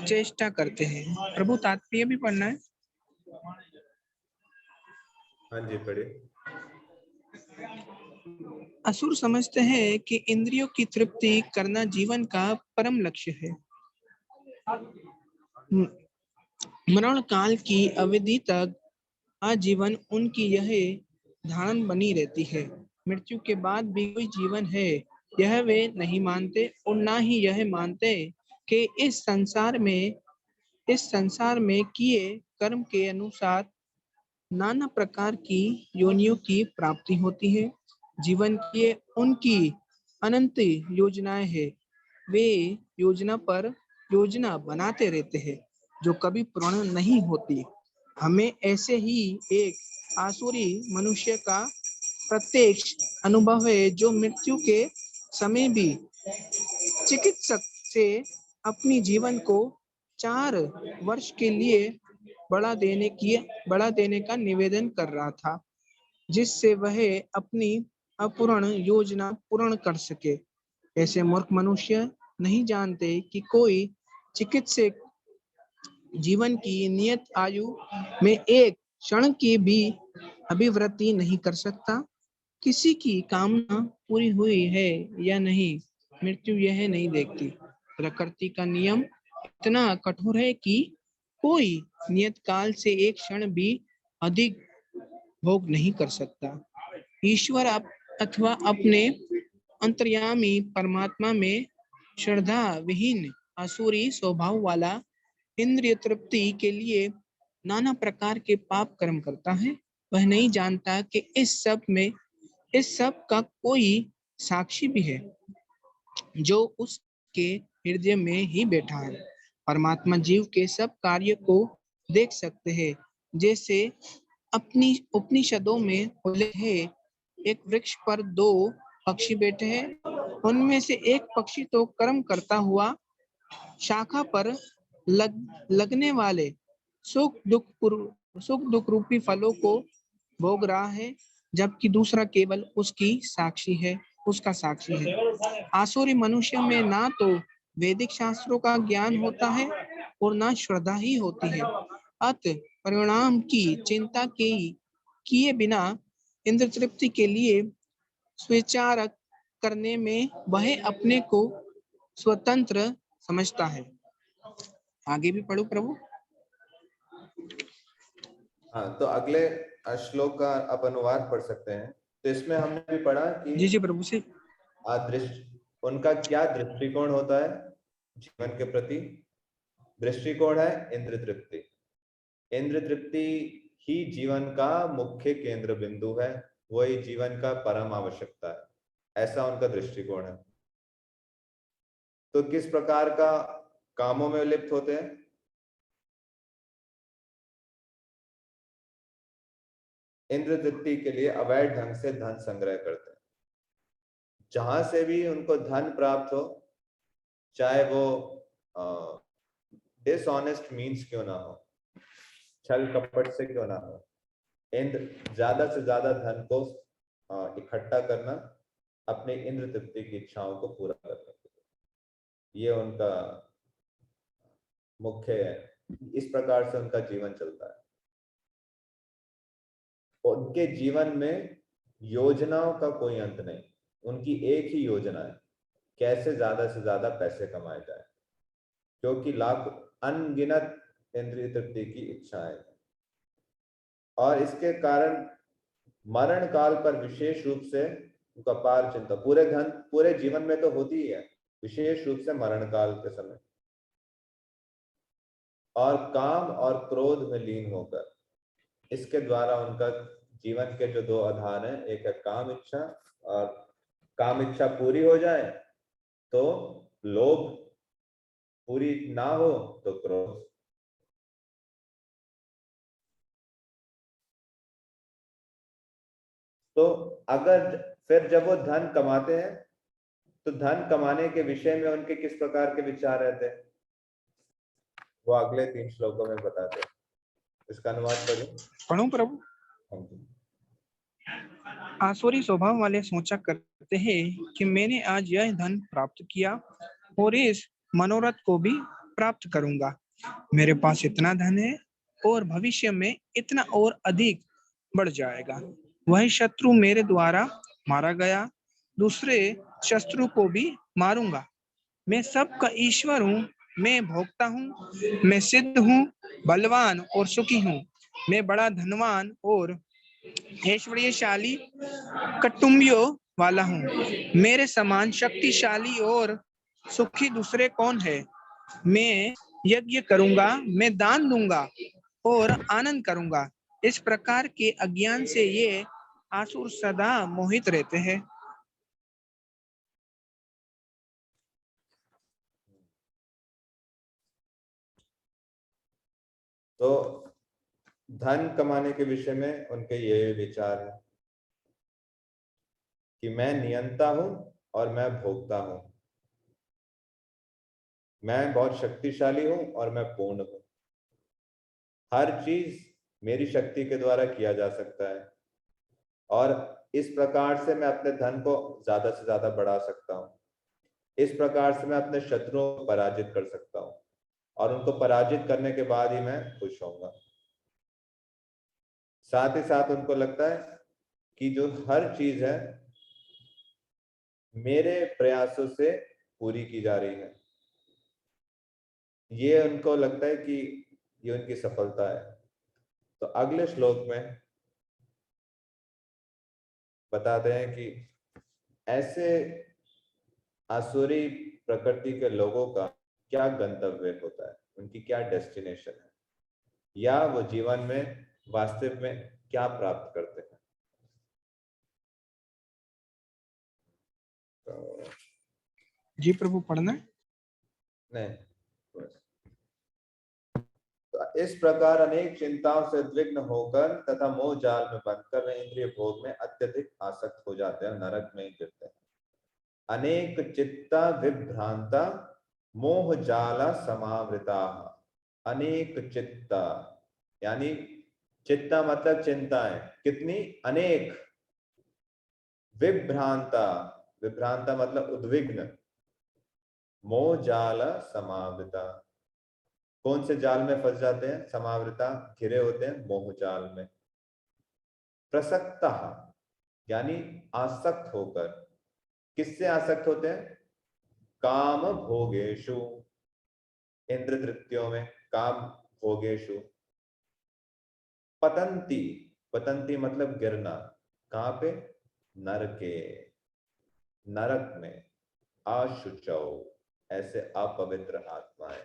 F: चेष्टा करते हैं। प्रभु तात्पर्य भी पढ़ना है।
A: हाँ जी पढ़िए।
F: असुर समझते हैं कि इंद्रियों की तृप्ति करना जीवन का परम लक्ष्य है। मरण काल की अवधि तक आजीवन उनकी यह धारण बनी रहती है। मृत्यु के बाद भी कोई जीवन है यह वे नहीं मानते और ना ही यह मानते कि इस संसार में किए कर्म के अनुसार नाना प्रकार की योनियों की प्राप्ति होती है। जीवन की उनकी अनंत योजनाएं हैं। वे योजना पर योजना बनाते रहते हैं जो कभी पूर्ण नहीं होती। हमें ऐसे ही एक आसुरी मनुष्य का प्रत्यक्ष अनुभव है जो मृत्यु के समय भी चिकित्सक से अपनी जीवन को 4 वर्ष के लिए बढ़ा देने का निवेदन कर रहा था, जिससे वह अपनी अपूर्ण योजना पूर्ण कर सके। ऐसे मूर्ख मनुष्य नहीं जानते कि कोई चिकित्सक जीवन की नियत आयु में एक क्षण की भी अभिवृद्धि नहीं कर सकता। किसी की कामना पूरी हुई है या नहीं मृत्यु यह नहीं देखती। प्रकृति का नियम इतना कठोर है कि कोई नियत काल से एक क्षण भी अधिक भोग नहीं कर सकता। ईश्वर अथवा अपने अंतर्यामी परमात्मा में श्रद्धा विहीन आसुरी स्वभाव वाला इंद्रिय तृप्ति के लिए नाना प्रकार के पाप कर्म करता है। वह नहीं जानता कि इस सब का कोई साक्षी भी है जो उसके हृदय में ही बैठा है। परमात्मा जीव के सब कार्य को देख सकते हैं। जैसे अपनी उपनिषदों में उल्लेख है, एक वृक्ष पर 2 पक्षी बैठे हैं, उनमें से एक पक्षी तो कर्म करता हुआ शाखा पर लगने वाले सुख दुख रूपी फलों को भोग रहा है, जबकि दूसरा केवल उसका साक्षी है। आसुरी मनुष्य में ना तो वैदिक शास्त्रों का ज्ञान होता है और ना श्रद्धा ही होती है। अतः परिणाम की चिंता किए बिना इंद्र तृप्ति के लिए स्वेच्छा करने में वह अपने को स्वतंत्र समझता है। आगे भी पढ़ो प्रभु।
A: हाँ, तो अगले श्लोक का आप अनुवाद पढ़ सकते हैं। तो इसमें हमने भी पढ़ा कि
F: जी प्रभु से
A: उनका क्या दृष्टिकोण होता है जीवन के प्रति। दृष्टिकोण है इंद्र तृप्ति। इंद्र तृप्ति ही जीवन का मुख्य केंद्र बिंदु है, वही जीवन का परम आवश्यकता है, ऐसा उनका दृष्टिकोण है। तो किस प्रकार का कामों में लिप्त होते हैं? इंद्र तृप्ति के लिए अवैध ढंग से धन संग्रह करते हैं। जहां से भी उनको धन प्राप्त हो, चाहे वो डिसऑनेस्ट मीन्स क्यों ना हो, छल कपट से क्यों ना हो, इंद्र ज्यादा से ज्यादा धन को इकट्ठा करना, अपने इंद्र तृप्ति की इच्छाओं को पूरा करने के लिए, ये उनका मुख्य है। इस प्रकार से उनका जीवन चलता है। उनके जीवन में योजनाओं का कोई अंत नहीं। उनकी एक ही योजना है, कैसे ज्यादा से ज्यादा पैसे कमाए जाए, क्योंकि लाख अनगिनत इंद्रिय तृप्ति की इच्छाएं हैं। और इसके कारण मरण काल पर विशेष रूप से उनका अपार चिंता पूरे जीवन में तो होती ही है, विशेष रूप से मरण काल के समय, और काम और क्रोध में लीन होकर, इसके द्वारा उनका जीवन के जो 2 आधार हैं, एक है काम इच्छा और काम इच्छा पूरी हो जाए तो लोभ, पूरी ना हो तो क्रोध। तो अगर फिर जब वो धन कमाते हैं तो धन कमाने के विषय में उनके किस प्रकार के विचार रहते हैं, वो अगले 3 श्लोकों में बताते हैं। इसका अनुवाद करूं?
F: पढ़ूं प्रभु?
A: हाँ जी।
F: आसुरी स्वभाव वाले सोचा करते हैं कि मैंने आज यह धन प्राप्त किया और इस मनोरथ को भी प्राप्त करूंगा। मेरे पास इतना धन है और भविष्य में इतना और अधिक बढ़ जाएगा। वही शत्रु मेरे द्वारा मारा गया, दूसरे शत्रु को भी मारूंगा। मैं सबका ईश्वर हूँ, मैं भोगता हूँ, मैं सिद्ध हूँ, बलवान और सुखी हूँ। मैं बड़ा धनवान और ऐश्वर्यशाली कुटुंबियों वाला हूँ। मेरे समान शक्तिशाली और सुखी दूसरे कौन है? मैं यज्ञ करूंगा, मैं दान दूंगा और आनंद करूंगा। इस प्रकार के अज्ञान से ये आसुर सदा मोहित रहते हैं।
A: तो धन कमाने के विषय में उनके ये विचार है कि मैं नियंता हूं और मैं भोगता हूं, मैं बहुत शक्तिशाली हूं और मैं पूर्ण हूं, हर चीज मेरी शक्ति के द्वारा किया जा सकता है और इस प्रकार से मैं अपने धन को ज्यादा से ज्यादा बढ़ा सकता हूं। इस प्रकार से मैं अपने शत्रुओं को पराजित कर सकता हूं और उनको पराजित करने के बाद ही मैं खुश होऊंगा। साथ ही साथ उनको लगता है कि जो हर चीज है मेरे प्रयासों से पूरी की जा रही है, ये उनको लगता है कि ये उनकी सफलता है। तो अगले श्लोक में बताते हैं कि ऐसे आसुरी प्रकृति के लोगों का क्या गंतव्य होता है, उनकी क्या डेस्टिनेशन है, या वो जीवन में वास्तव में क्या प्राप्त करते हैं। तो
F: जी प्रभु, पढ़ना है?
A: नहीं, तो इस प्रकार अनेक चिंताओं से उद्विग्न होकर तथा मोह जाल में बंधकर वे इंद्रिय भोग में अत्यधिक आसक्त हो जाते हैं, नरक में गिरते हैं। अनेक चित्ता विभ्रांता मोह जाला समावृता। अनेक चित्ता यानी चित्ता मतलब चिंताएं, कितनी? अनेक। विभ्रांता, विभ्रांता मतलब उद्विग्न। मोह जाल समावृता, कौन से जाल में फंस जाते हैं? समावृता, घिरे होते हैं मोह जाल में। प्रसक्ता यानी आसक्त होकर, किससे आसक्त होते हैं? काम भोगेशु, इंद्र तृप्तियों में, काम भोगेशु। पतंती, पतंती मतलब गिरना, कहां पे? नरके, नरक में। अशुचौ, ऐसे अपवित्र आत्माएं।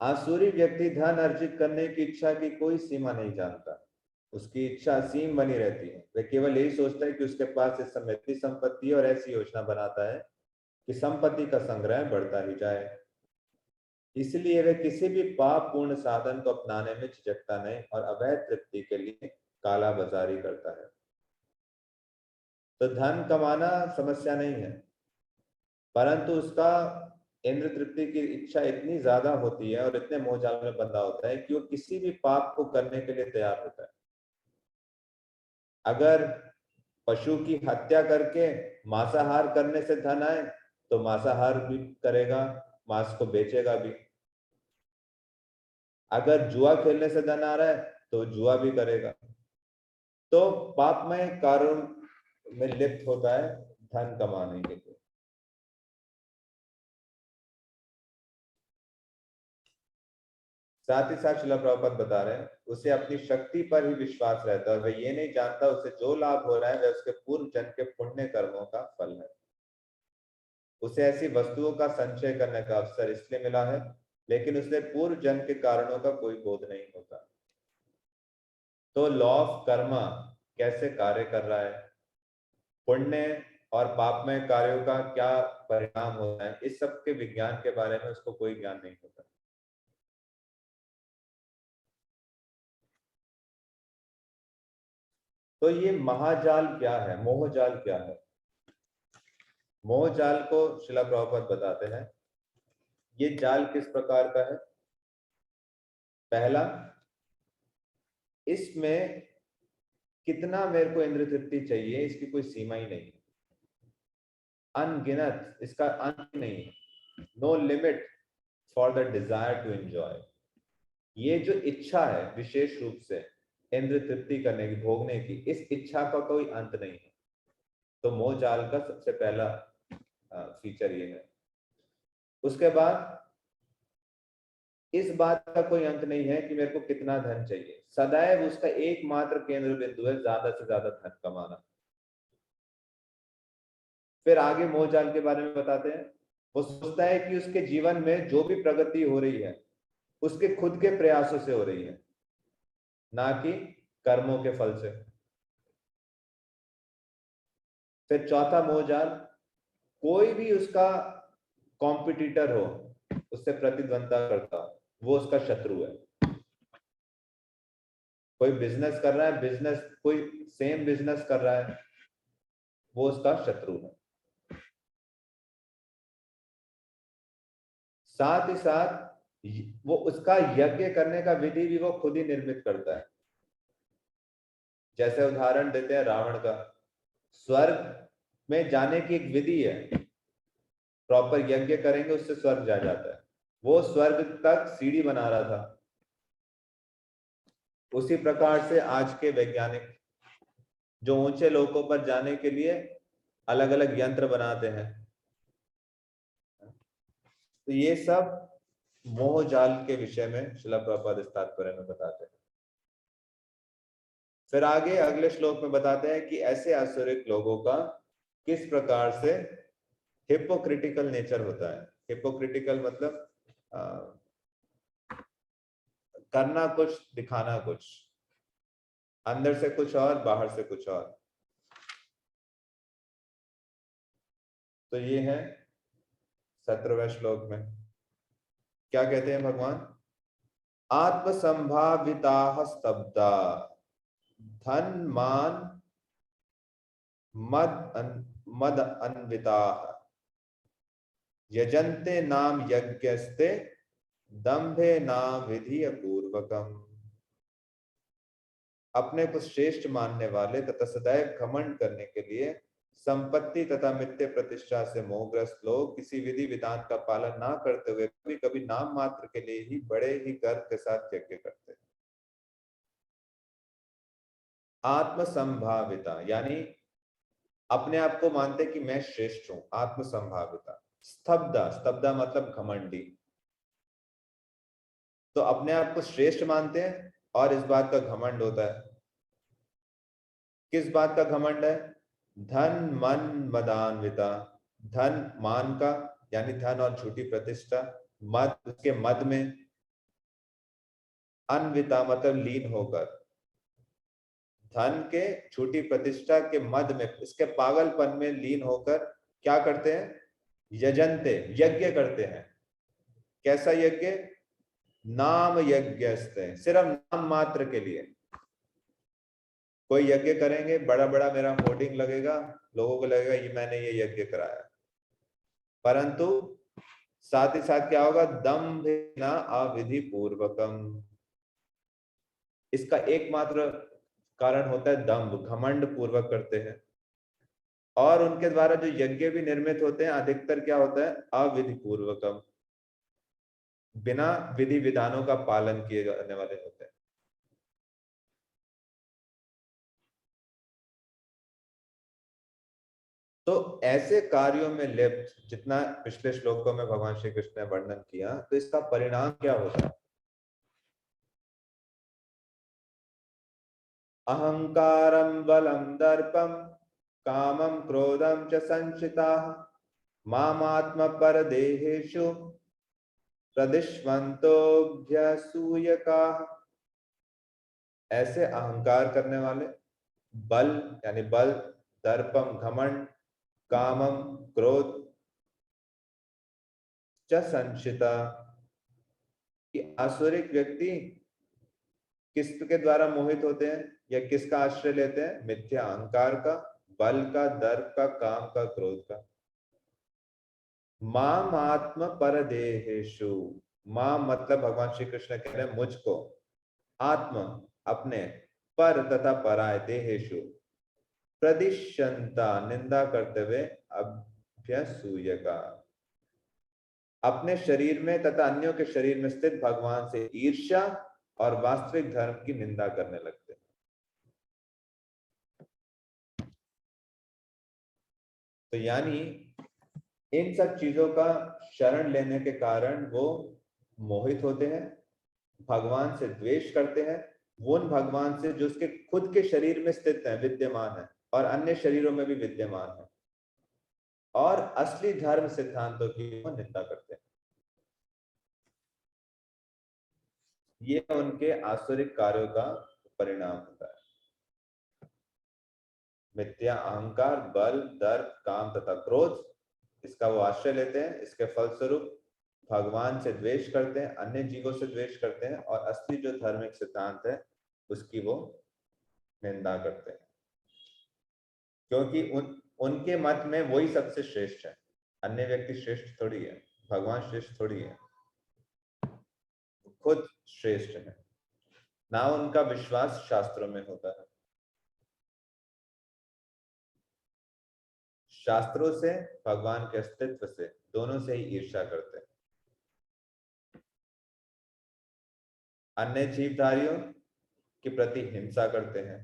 A: आसुरी व्यक्ति धन अर्जित करने की इच्छा की कोई सीमा नहीं जानता, उसकी इच्छा असीम बनी रहती है। वह केवल यही सोचता है कि उसके पास इस समय इतनी संपत्ति है और ऐसी योजना बनाता है कि संपत्ति का संग्रह बढ़ता ही जाए। इसलिए वह किसी भी पाप पूर्ण साधन को अपनाने में झिझकता नहीं और अवैध तृप्ति के लिए काला बाजारी करता है। तो धन कमाना समस्या नहीं है, परंतु उसका इंद्र तृप्ति की इच्छा इतनी ज्यादा होती है और इतने मोहजाल में बंधा होता है कि वो किसी भी पाप को करने के लिए तैयार होता है। अगर पशु की हत्या करके मांसाहार करने से धन आए तो मांसाहार भी करेगा, मांस को बेचेगा भी। अगर जुआ खेलने से धन आ रहा है तो जुआ भी करेगा। तो पापमय कार्यों में लिप्त होता है धन कमाने के लिए। साथ ही साथ श्रील प्रभुपाद बता रहे हैं उसे अपनी शक्ति पर ही विश्वास रहता है और वह ये नहीं जानता उसे जो लाभ हो रहा है वह उसके पूर्व जन्म के पुण्य कर्मों का फल है। उसे ऐसी वस्तुओं का संचय करने का अवसर इसलिए मिला है, लेकिन उसे पूर्व जन्म के कारणों का कोई बोध नहीं होता। तो लॉ ऑफ कर्मा कैसे कार्य कर रहा है, पुण्य और पापमय कार्यों का क्या परिणाम होता है, इस सब के विज्ञान के बारे में उसको कोई ज्ञान नहीं होता। तो ये महाजाल क्या है, मोहजाल क्या है? मोहजाल को श्रीला प्रभुपाद बताते हैं, ये जाल किस प्रकार का है। पहला, इसमें कितना मेरे को इंद्र तृप्ति चाहिए इसकी कोई सीमा ही नहीं, अनगिनत, इसका अंत नहीं, no limit for the desire to enjoy. ये जो इच्छा है विशेष रूप से इंद्र तृप्ति करने की, भोगने की, इस इच्छा का कोई अंत नहीं है। तो मोह जाल का सबसे पहला फीचर ये है। उसके बाद इस बात का कोई अंत नहीं है कि मेरे को कितना धन चाहिए, सदैव उसका एकमात्र केंद्र बिंदु है ज्यादा से ज्यादा धन कमाना। फिर आगे मोह जाल के बारे में बताते हैं, वो सोचता है कि उसके जीवन में जो भी प्रगति हो रही है उसके खुद के प्रयासों से हो रही है, ना कि कर्मों के फल से। फिर चौथा मोह जाल, कोई भी उसका कॉम्पिटिटर हो, उससे प्रतिद्वंदता करता हो, वो उसका शत्रु है। कोई बिजनेस कर रहा है, बिजनेस कोई सेम बिजनेस कर रहा है, वो उसका शत्रु है। साथ ही साथ वो उसका यज्ञ करने का विधि भी वो खुद ही निर्मित करता है। जैसे उदाहरण देते हैं रावण का, स्वर्ग में जाने की एक विधि है, प्रॉपर यज्ञ करेंगे उससे स्वर्ग जा जाता है। वो स्वर्ग तक सीढ़ी बना रहा था। उसी प्रकार से आज के वैज्ञानिक जो ऊंचे लोकों पर जाने के लिए अलग अलग यंत्र बनाते हैं, तो ये सब मोह जाल के विषय में श्रीला प्रभुपाद इस तात्पर्य में बताते हैं। फिर आगे अगले श्लोक में बताते हैं कि ऐसे आसुरिक लोगों का किस प्रकार से हिपोक्रिटिकल नेचर होता है। हिपोक्रिटिकल मतलब करना कुछ, दिखाना कुछ, अंदर से कुछ और बाहर से कुछ और। तो ये है 17वें श्लोक में क्या कहते हैं भगवान, आत्मसंभाविता स्तब्धा धन मान मद अन्विता यजन्ते नाम यज्ञस्ते दंभे नाम विधि पूर्वकम। अपने को श्रेष्ठ मानने वाले तथा सदैव घमंड करने के लिए संपत्ति तथा मिथ्य प्रतिष्ठा से मोहग्रस्त लोग किसी विधि विधान का पालन ना करते हुए कभी कभी नाम मात्र के लिए ही बड़े ही गर्व के साथ यज्ञ करते हैं। आत्मसंभाविता यानी अपने आप को मानते कि मैं श्रेष्ठ हूं, आत्मसंभाविता। स्तब्धा, स्तब्धा मतलब घमंडी। तो अपने आप को श्रेष्ठ मानते हैं और इस बात का घमंड होता है। किस बात का घमंड है? धन मन मदान्विता, धन मान का यानी धन और झूठी प्रतिष्ठा, मद उसके मद में, अन्विता मतलब लीन होकर, धन के झूठी प्रतिष्ठा के मद में, इसके पागलपन में लीन होकर क्या करते हैं? यजन्ते, यज्ञ करते हैं। कैसा यज्ञ? नाम यज्ञस्ते, सिर्फ नाम मात्र के लिए। कोई यज्ञ करेंगे, बड़ा बड़ा मेरा होर्डिंग लगेगा, लोगों को लगेगा ये मैंने ये यज्ञ कराया, परंतु साथ ही साथ क्या होगा? दंभेन अविधि पूर्वकम। इसका एकमात्र कारण होता है दंभ, घमंड पूर्वक करते हैं। और उनके द्वारा जो यज्ञ भी निर्मित होते हैं अधिकतर क्या होता है? अविधि पूर्वकम, बिना विधि विधानों का पालन किए जाने वाले होते हैं। तो ऐसे कार्यों में लिप्त जितना पिछले श्लोकों में भगवान श्री कृष्ण ने वर्णन किया, तो इसका परिणाम क्या होता है? अहंकारं बलं दर्पं कामं क्रोधं च संश्रिताः मामात्म परदेहेषु प्रदिश्वन्तोऽभ्यसूयकाः। ऐसे अहंकार करने वाले, बल यानी बल, दर्पम घमंड, कामम क्रोध, च संचिता कि आसुरिक व्यक्ति किसके द्वारा मोहित होते हैं या किसका आश्रय लेते हैं? मिथ्या अहंकार का, बल का, दर्प का, काम का, क्रोध का। माम आत्म परदेहेषु, माम मतलब भगवान श्री कृष्ण कह रहे हैं मुझको, आत्म अपने, पर तथा पराय, देहेषु प्रदिशंता निंदा करते हुए, अभ्यसूयका अपने शरीर में तथा अन्यों के शरीर में स्थित भगवान से ईर्ष्या और वास्तविक धर्म की निंदा करने लगते हैं। तो यानी इन सब चीजों का शरण लेने के कारण वो मोहित होते हैं, भगवान से द्वेष करते हैं, वो उन भगवान से जो उसके खुद के शरीर में स्थित है, विद्यमान है और अन्य शरीरों में भी विद्यमान है, और असली धर्म सिद्धांतों की वो निंदा करते हैं। ये उनके आसुरिक कार्यों का परिणाम होता है। मिथ्या अहंकार, बल, दर्प, काम तथा क्रोध, इसका वो आश्रय लेते हैं, इसके फलस्वरूप भगवान से द्वेष करते हैं, अन्य जीवों से द्वेष करते हैं और असली जो धार्मिक सिद्धांत है उसकी वो निंदा करते हैं, क्योंकि उनके मत में वही सबसे श्रेष्ठ है। अन्य व्यक्ति श्रेष्ठ थोड़ी है, भगवान श्रेष्ठ थोड़ी है, खुद श्रेष्ठ है ना। उनका विश्वास शास्त्रों में होता है, शास्त्रों से, भगवान के अस्तित्व से, दोनों से ही ईर्ष्या करते हैं। अन्य जीवधारियों के प्रति हिंसा करते हैं।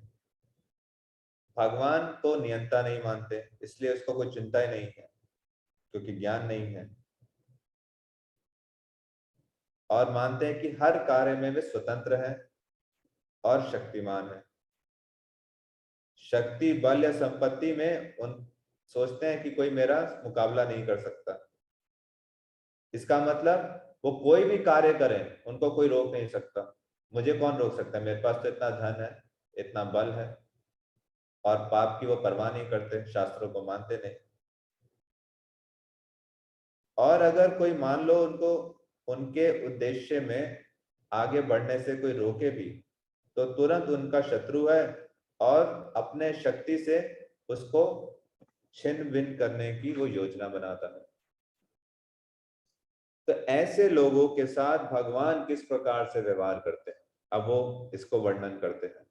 A: भगवान को नियंता नहीं मानते, इसलिए उसको कोई चिंता ही नहीं है क्योंकि ज्ञान नहीं है, और मानते हैं कि हर कार्य में वे स्वतंत्र हैं और शक्तिमान है। शक्ति, बल या संपत्ति में उन सोचते हैं कि कोई मेरा मुकाबला नहीं कर सकता। इसका मतलब वो कोई भी कार्य करें, उनको कोई रोक नहीं सकता। मुझे कौन रोक सकता है? मेरे पास तो इतना धन है, इतना बल है, और पाप की वो परवाह नहीं करते, शास्त्रों को मानते नहीं। और अगर कोई मान लो उनको उनके उद्देश्य में आगे बढ़ने से कोई रोके भी, तो तुरंत उनका शत्रु है और अपने शक्ति से उसको छिन्न भिन्न करने की वो योजना बनाता है। तो ऐसे लोगों के साथ भगवान किस प्रकार से व्यवहार करते हैं, अब वो इसको वर्णन करते हैं।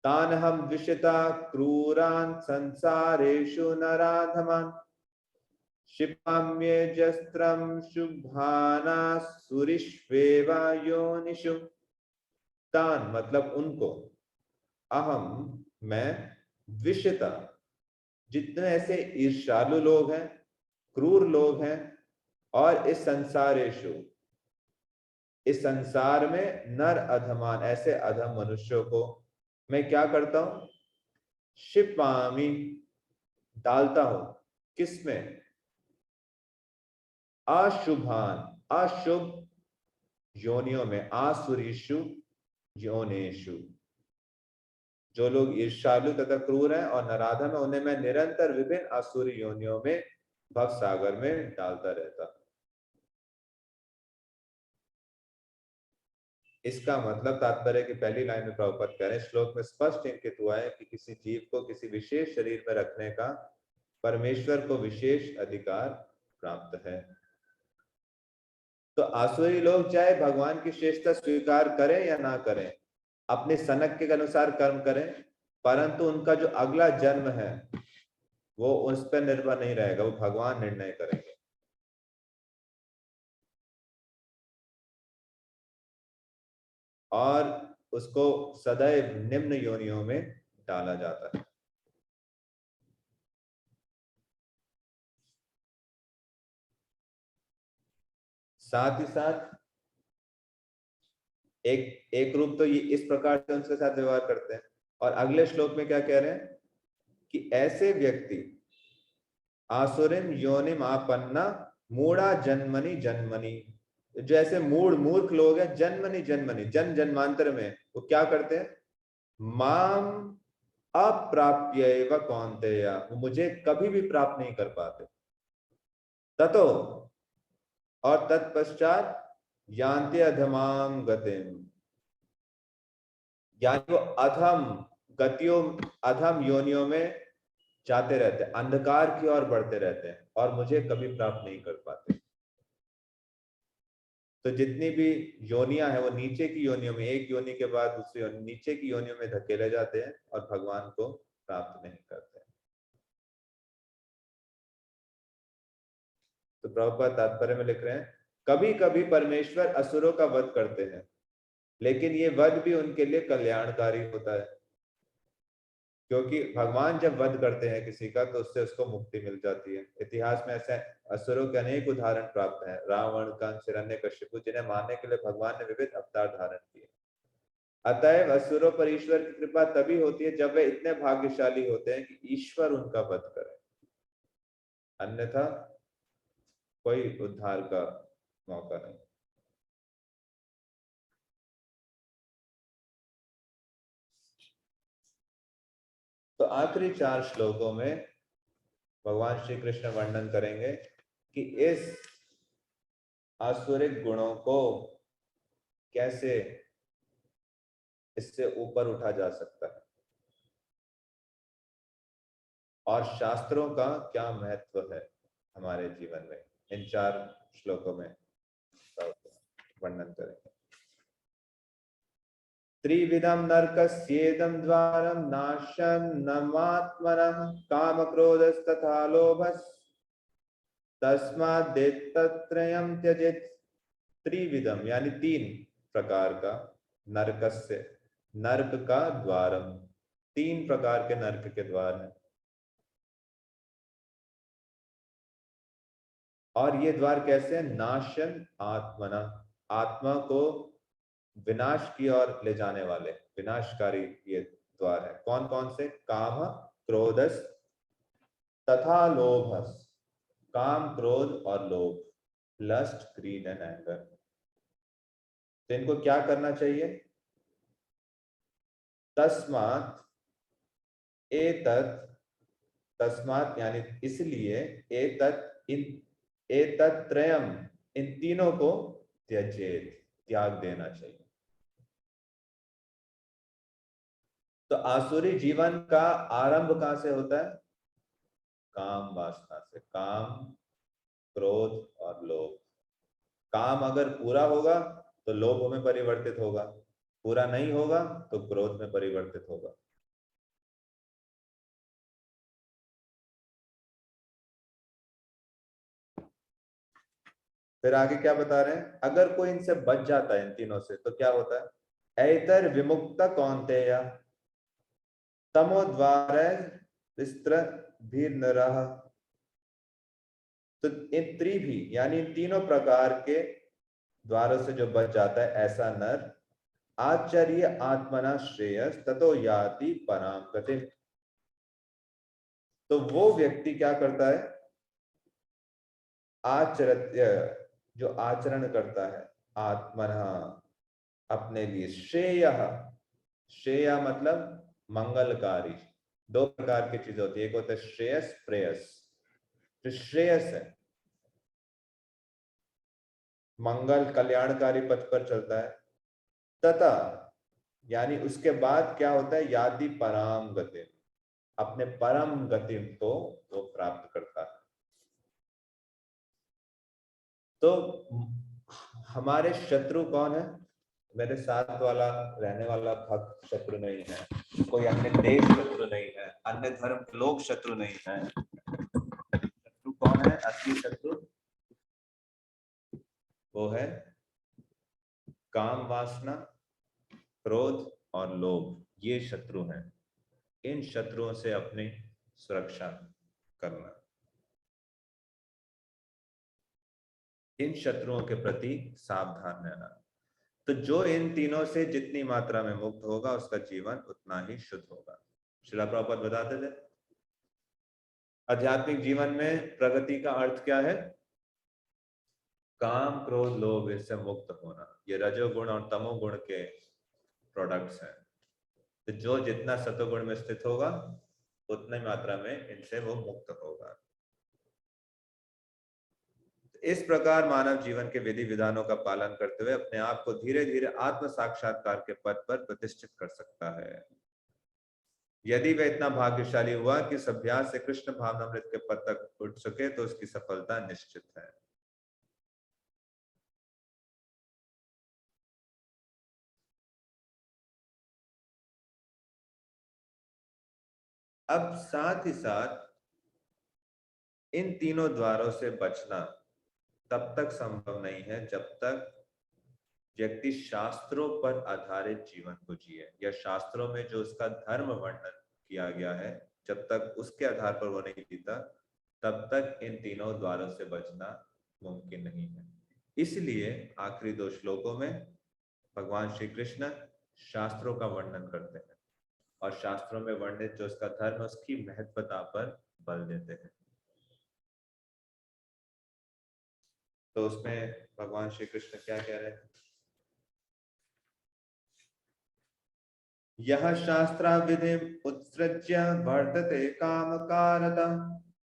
A: तान हम द्विषिता क्रूरान संसारेषु नराधमान क्षिपाम्यजस्त्रम शुभाना सुरिष्वेवा योनिषु। तान मतलब उनको, अहम मैं, द्विषिता जितने ऐसे ईर्ष्यालु लोग हैं, क्रूर लोग हैं, और इस संसारेषु, इस संसार में नर अधमान ऐसे अधम मनुष्यों को मैं क्या करता हूं? क्षिपामि डालता हूं, किसमें? अशुभान अशुभ योनियों में, आसुरीषु योनेषु। जो लोग ईर्ष्यालु तथा क्रूर हैं और नराधम है, उन्हें मैं निरंतर विभिन्न आसुरी योनियों में, भव सागर में डालता रहता। इसका मतलब तात्पर्य की पहली लाइन में प्रभुपाद कह रहे हैं, श्लोक में स्पष्ट इंगित हुआ है कि किसी जीव को किसी विशेष शरीर में रखने का परमेश्वर को विशेष अधिकार प्राप्त है। तो आसुरी लोग चाहे भगवान की श्रेष्ठता स्वीकार करें या ना करें, अपने सनक के अनुसार कर्म करें, परंतु उनका जो अगला जन्म है वो उस पर निर्भर नहीं रहेगा, वो भगवान निर्णय करेंगे। और उसको सदैव निम्न योनियों में डाला जाता है। साथ ही साथ एक रूप तो ये इस प्रकार से उनके साथ व्यवहार करते हैं, और अगले श्लोक में क्या कह रहे हैं कि ऐसे व्यक्ति आसुरिम योनिम आपन्ना मूढ़ा जन्मनि जन्मनि, जो ऐसे मूर्ख लोग हैं, जन्मनि जन्मनि, जन्म जन्मांतर में वो क्या करते हैं? माम अप्राप्यैव कौन्तेय, वो मुझे कभी भी प्राप्त नहीं कर पाते। ततो, और तत्पश्चात यान्ति अधमाम गतिम, यानी वो अधम गतियों, अधम योनियों में जाते रहते हैं, अंधकार की ओर बढ़ते रहते हैं और मुझे कभी प्राप्त नहीं कर पाते। तो जितनी भी योनियां हैं वो नीचे की योनियों में, एक योनि के बाद दूसरी योनि, नीचे की योनियों में धकेले जाते हैं और भगवान को प्राप्त नहीं करते। तो प्रभुपाद तात्पर्य में लिख रहे हैं, कभी कभी परमेश्वर असुरों का वध करते हैं, लेकिन ये वध भी उनके लिए कल्याणकारी होता है, क्योंकि भगवान जब वध करते हैं किसी का तो उससे उसको मुक्ति मिल जाती है। इतिहास में ऐसे असुरों के अनेक उदाहरण प्राप्त हैं, रावण, कंस, हिरण्यकशिपु, जिन्हें मारने के लिए भगवान ने विविध अवतार धारण किए। अतएव असुरों पर ईश्वर की कृपा तभी होती है जब वे इतने भाग्यशाली होते हैं कि ईश्वर उनका वध करे, अन्यथा कोई उद्धार का मौका नहीं। तो आखिरी 4 श्लोकों में भगवान श्री कृष्ण वर्णन करेंगे कि इस आसुरिक गुणों को कैसे इससे ऊपर उठा जा सकता है और शास्त्रों का क्या महत्व है हमारे जीवन में। इन 4 श्लोकों में वर्णन करेंगे। त्रिविधम नरकस्येदं द्वारं नाशनमात्मनः काम क्रोधस्तथा लोभस् तस्मादेतत्त्रयं त्यजेत्। त्रिविधम यानी 3 प्रकार का, नरकस्य, नरक का द्वारम, 3 प्रकार के नरक के द्वार हैं, और ये द्वार कैसे हैं? नाशन आत्मना, आत्मा को विनाश की ओर ले जाने वाले, विनाशकारी ये द्वार है। कौन कौन से? काम, क्रोधस तथा लोभस, काम, क्रोध और लोभ, लस्ट, ग्रीड एंड एंगर। तो इनको क्या करना चाहिए? तस्मात् एतत्, तस्मात् यानी इसलिए, एतत् इन, एतत्त्रयम् इन तीनों को त्यजेत, त्याग देना चाहिए। तो आसुरी जीवन का आरंभ कहां से होता है? काम वासना से, काम, क्रोध और लोभ। काम अगर पूरा होगा तो लोभ में परिवर्तित होगा, पूरा नहीं होगा तो क्रोध में परिवर्तित होगा। फिर आगे क्या बता रहे हैं? अगर कोई इनसे बच जाता है, इन तीनों से, तो क्या होता है? ऐतर विमुक्त कौन्तेय तमो द्वार विस्त्र भी नरः। तो इन त्रिभी यानी इन तीनों प्रकार के द्वारों से जो बच जाता है, ऐसा नर आचार्य आत्मना श्रेयस ततो याति पराम गतिम। तो वो व्यक्ति क्या करता है? आचरत्य, जो आचरण करता है, आत्मना, अपने लिए, श्रेय, श्रेय मतलब मंगलकारी। 2 प्रकार की चीजें होती है, एक होता है श्रेयस, प्रेयस। जो श्रेयस है, मंगल, कल्याणकारी पथ पर चलता है, तथा यानी उसके बाद क्या होता है? यादि पराम गतिम, अपने परम गतिम को वो प्राप्त करता है। तो हमारे शत्रु कौन है? मेरे साथ वाला रहने वाला भक्त शत्रु नहीं है, कोई अन्य देश शत्रु नहीं है, अन्य धर्म के लोग शत्रु नहीं है। शत्रु कौन है? असली शत्रु वो है काम वासना, क्रोध और लोभ, ये शत्रु हैं। इन शत्रुओं से अपनी सुरक्षा करना, इन शत्रुओं के प्रति सावधान रहना। तो जो इन तीनों से जितनी मात्रा में मुक्त होगा उसका जीवन उतना ही शुद्ध होगा। श्रील प्रभुपाद बताते थे आध्यात्मिक जीवन में प्रगति का अर्थ क्या है? काम, क्रोध, लोभ, इससे मुक्त होना। ये रजोगुण और तमोगुण के प्रोडक्ट्स हैं। तो जो जितना सतोगुण में स्थित होगा उतनी मात्रा में इनसे वो मुक्त होगा। इस प्रकार मानव जीवन के विधि विधानों का पालन करते हुए अपने आप को धीरे धीरे आत्म साक्षात्कार के पद पर प्रतिष्ठित कर सकता है। यदि वह इतना भाग्यशाली हुआ कि इस अभ्यास से कृष्ण भावनामृत के पद तक उठ सके तो उसकी सफलता निश्चित है। अब साथ ही साथ इन तीनों द्वारों से बचना तब तक संभव नहीं है जब तक व्यक्ति शास्त्रों पर आधारित जीवन को जिए, या शास्त्रों में जो उसका धर्म वर्णन किया गया है जब तक उसके आधार पर वो नहीं जीता तब तक इन तीनों द्वारों से बचना मुमकिन नहीं है। इसलिए आखिरी 2 श्लोकों में भगवान श्री कृष्ण शास्त्रों का वर्णन करते हैं और शास्त्रों में वर्णित जो उसका धर्म है उसकी महत्वता पर बल देते हैं। तो उसमें भगवान श्री कृष्ण क्या कह रहे हैं? यह शास्त्रा विधि उत्सृज्य वर्तते काम कारता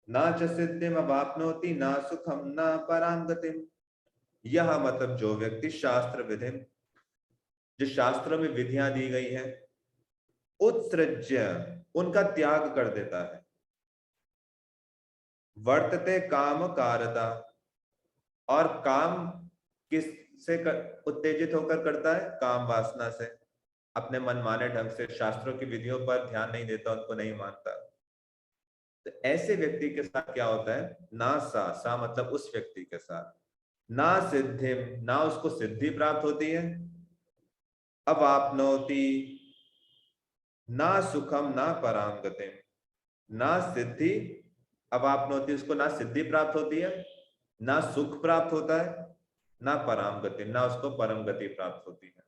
A: न च सिद्धिम अवाप्नोति न सुखम न पराम गतिम। यह मतलब जो व्यक्ति शास्त्र विधि, जो शास्त्रों में विधियां दी गई हैं, उत्सृज्य उनका त्याग कर देता है, वर्तते काम कारता और काम किससे उत्तेजित होकर करता है? काम वासना से, अपने मनमाने ढंग से शास्त्रों की विधियों पर ध्यान नहीं देता, उनको नहीं मानता। तो ऐसे व्यक्ति के साथ क्या होता है? ना सा मतलब उस व्यक्ति के साथ ना सिद्धिम, ना उसको सिद्धि प्राप्त होती है, अवाप्नोति ना सुखम ना पराम गतिम, ना सिद्धि अवाप्नोति उसको ना सिद्धि प्राप्त होती है, ना सुख प्राप्त होता है, ना पराम गति, ना उसको परम गति प्राप्त होती है।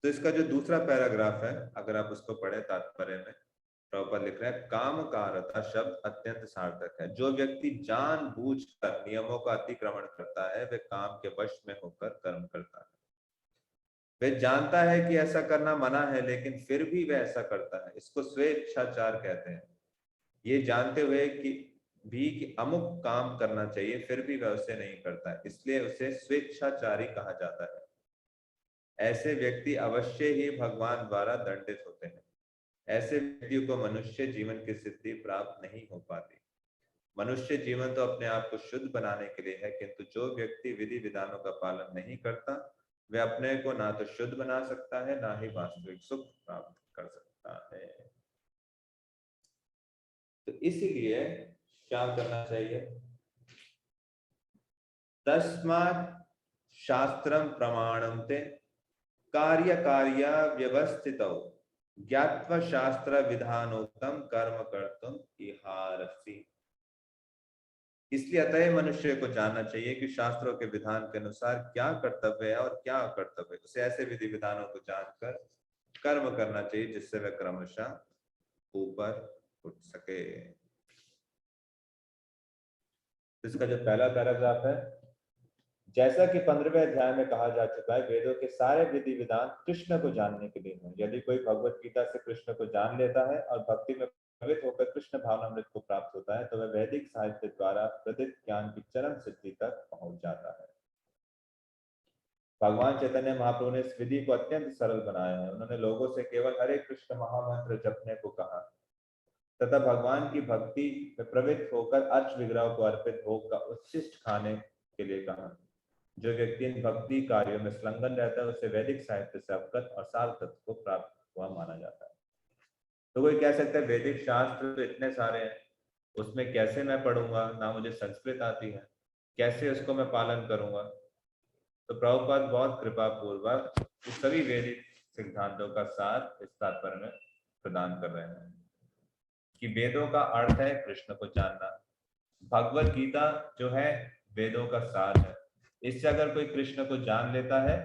A: तो इसका जो दूसरा पैराग्राफ है अगर आप उसको पढ़े तात्पर्य में, प्रभुपाद लिख रहे हैं काम कारता शब्द अत्यंत सार्थक है। जो व्यक्ति जानबूझकर नियमों का अतिक्रमण करता है वह काम के वश में होकर कर्म करता है। वह जानता है कि ऐसा करना मना है लेकिन फिर भी वह ऐसा करता है, इसको स्वेच्छाचार कहते हैं। ये जानते हुए कि अमुक काम करना चाहिए फिर भी वह उसे नहीं करता है, इसलिए उसे स्वेच्छाचारी कहा जाता है। ऐसे व्यक्ति अवश्य ही भगवान द्वारा दंडित होते हैं। ऐसे व्यक्तियों को मनुष्य जीवन की सिद्धि प्राप्त नहीं हो पाती। मनुष्य जीवन तो अपने आप को शुद्ध बनाने के लिए है, किंतु जो व्यक्ति विधि विधानों का पालन नहीं करता वह अपने को ना तो शुद्ध बना सकता है ना ही वास्तविक सुख प्राप्त कर सकता है। तो इसीलिए क्या करना चाहिए? तस्मात् शास्त्रम प्रमाणम ते कार्य कार्य व्यवस्थितौ ज्ञात्वा शास्त्र विधानोक्तम कर्म कर्तुम इहारसि। इसलिए अतः मनुष्य को जानना चाहिए कि शास्त्रों के विधान के अनुसार क्या कर्तव्य है और क्या अकर्तव्य है। उसे ऐसे विधि विधानों को जानकर कर्म करना चाहिए जिससे वह क्रमशः ऊपर उठ सके। इसका जो पहला पैराग्राफ है, जैसा कि 15वें अध्याय में कहा जा चुका है, वेदों के सारे विधि विधान कृष्ण को जानने के लिए हैं। यदि कोई भगवत गीता से कृष्ण को जान लेता है और भक्ति में प्रवृत्त होकर कृष्ण भावनामृत को प्राप्त होता है तो वह वैदिक साहित्य द्वारा प्रदत्त ज्ञान की चरम सिद्धि तक पहुंच जाता है। भगवान चैतन्य महाप्रभु ने इस विधि को अत्यंत सरल बनाया है। उन्होंने लोगों से केवल हरे कृष्ण महामंत्र जपने को कहा तथा भगवान की भक्ति में प्रवृत्त होकर अर्च विग्रह को अर्पित भोग का उच्छिष्ट खाने के लिए कहा। जो व्यक्ति इन भक्ति कार्यों में संलग्न रहता है उसे वैदिक साहित्य से अवगत और सार तत्व को प्राप्त हुआ माना जाता है। तो कोई कह सकता है वैदिक शास्त्र तो इतने सारे हैं, उसमें कैसे मैं पढ़ूंगा, ना मुझे संस्कृत आती है, कैसे उसको मैं पालन करूंगा? तो प्रभुपाद बहुत कृपा पूर्वक इस सभी वैदिक सिद्धांतों का सार इस तात्पर्य में प्रदान कर रहे हैं कि वेदों का अर्थ है कृष्ण को जानना। भगवत गीता जो है वेदों का सार है। इससे अगर कोई कृष्ण को जान लेता है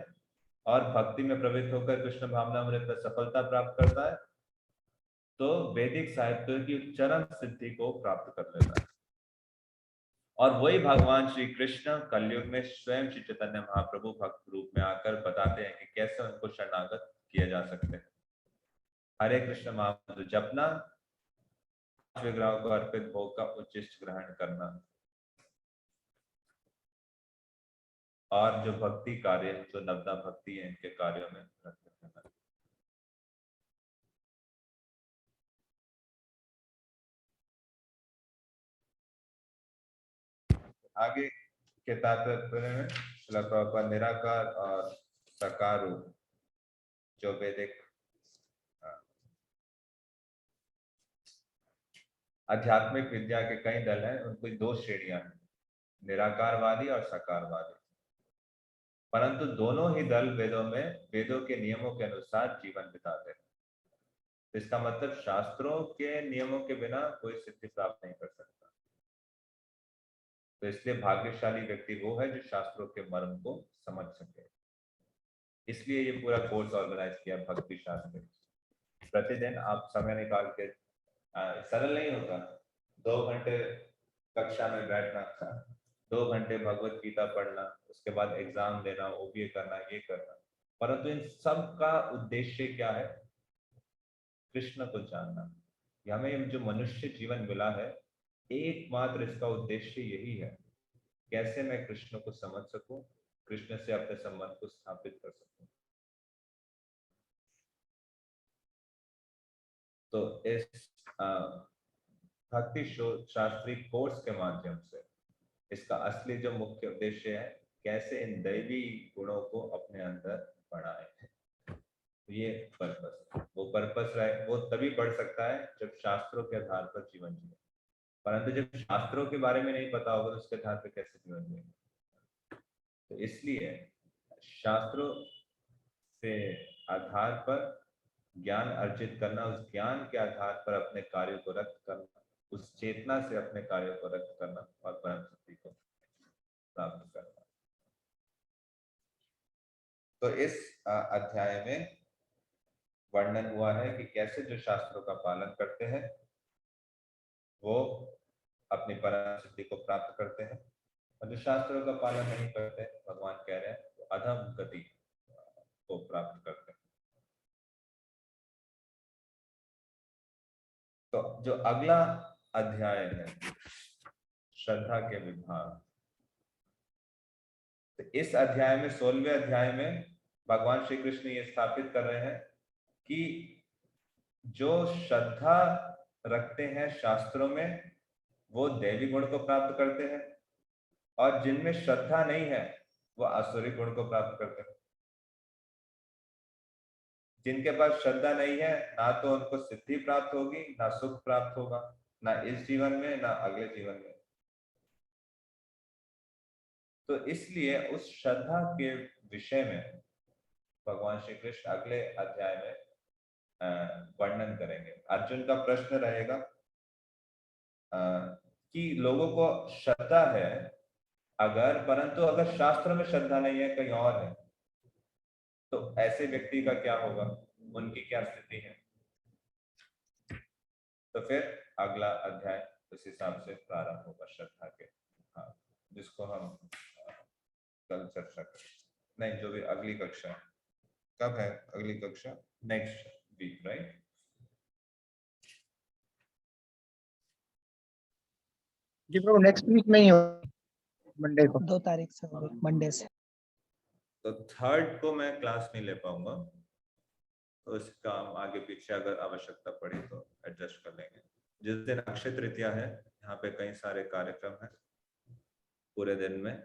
A: और भक्ति में प्रवृत्त होकर कृष्ण भावनामृत में सफलता प्राप्त करता है तो वैदिक साहित्य की चरम सिद्धि को प्राप्त कर लेता है। और वही भगवान श्री कृष्ण कलयुग में स्वयं श्री चैतन्य महाप्रभु भक्त रूप में आकर बताते हैं कि कैसे उनको शरणागत किया जा सकते हैं। हरे कृष्ण महामंत्र जपना, विग्रहों को अर्पित भोग का उच्चिष्ट ग्रहण करना, और जो भक्ति कार्य जो नवदा भक्ति है इनके कार्यों में करना। आगे के तात्पर्य में श्रील प्रभुपाद निराकार और साकार रूप जो वैदिक आध्यात्मिक विद्या के कई दल हैं, उनको दो श्रेणियां हैं, निराकारवादी और साकारवादी। परंतु दोनों ही दल वेदों के नियमों के अनुसार जीवन बिताते हैं। इसका मतलब शास्त्रों के नियमों के बिना कोई सिद्धि प्राप्त नहीं कर सकता। तो इसलिए भाग्यशाली व्यक्ति वो है जो शास्त्रों के मर्म को समझ सके। इसलिए ये पूरा कोर्स ऑर्गेनाइज किया भक्ति शास्त्र। प्रतिदिन आप समय निकाल के, सरल नहीं होता 2 घंटे कक्षा में बैठना, 2 घंटे भगवत गीता पढ़ना, उसके बाद एग्जाम देना, ओबीए करना, ये करना, परंतु इन सब का उद्देश्य क्या है? कृष्ण को जानना। हमें जो मनुष्य जीवन मिला है, एकमात्र इसका उद्देश्य यही है, कैसे मैं कृष्ण को समझ सकूं, कृष्ण से अपने संबंध को स्थापित कर सकूं। तो इस भक्ति शास्त्री कोर्स के माध्यम से इसका असली जो मुख्य उद्देश्य है, कैसे इन दैवी गुणों को अपने अंदर बढ़ाए। ये पर्पस, वो पर्पस वो तभी बढ़ सकता है जब शास्त्रों के आधार पर जीवन जिए। परंतु जब शास्त्रों के बारे में नहीं पता होगा तो उसके आधार पर कैसे जीवन जिएगा। तो इसलिए शास्त्रों से आधार पर ज्ञान अर्जित करना, उस ज्ञान के आधार पर अपने कार्यों को रक्त करना, उस चेतना से अपने कार्यों को रक्त करना और परम शक्ति को प्राप्त करना। तो इस अध्याय में वर्णन हुआ है कि कैसे जो शास्त्रों का पालन करते हैं वो अपनी परम सिद्धि को प्राप्त करते हैं, और जो शास्त्रों का पालन नहीं करते, भगवान कह रहे हैं, तो अधम गति को प्राप्त करते हैं। तो जो अगला अध्याय है श्रद्धा के विभाग, तो इस अध्याय में 16वें अध्याय में भगवान श्री कृष्ण ये स्थापित कर रहे हैं कि जो श्रद्धा रखते हैं शास्त्रों में वो दैवी गुण को प्राप्त करते हैं, और जिनमें श्रद्धा नहीं है वो आसुरी गुण को प्राप्त करते हैं। जिनके पास श्रद्धा नहीं है, ना तो उनको सिद्धि प्राप्त होगी, ना सुख प्राप्त होगा, ना इस जीवन में ना अगले जीवन में। तो इसलिए उस श्रद्धा के विषय में भगवान श्री कृष्ण अगले अध्याय में वर्णन करेंगे। अर्जुन का प्रश्न रहेगा कि लोगों को श्रद्धा है अगर, परंतु अगर शास्त्र में श्रद्धा नहीं है, कहीं और है, तो ऐसे व्यक्ति का क्या होगा, उनकी क्या स्थिति है। तो फिर अगला अध्याय उस हिसाब से प्रारंभ होगा श्रद्धा के, जिसको हम कल चर्चा करें। नहीं, जो भी अगली कक्षा है, कब है अगली कक्षा? Next week, right?
G: जी प्रभु, नेक्स्ट वीक में ही हो, मंडे को,
D: 2 तारीख से, मंडे से।
A: तो 3rd को मैं क्लास नहीं ले पाऊंगा, तो इसका आगे पीछे अगर आवश्यकता पड़ी तो एडजस्ट कर लेंगे। जिस दिन अक्षय तृतीया है, यहाँ पे कई सारे कार्यक्रम हैं पूरे दिन में,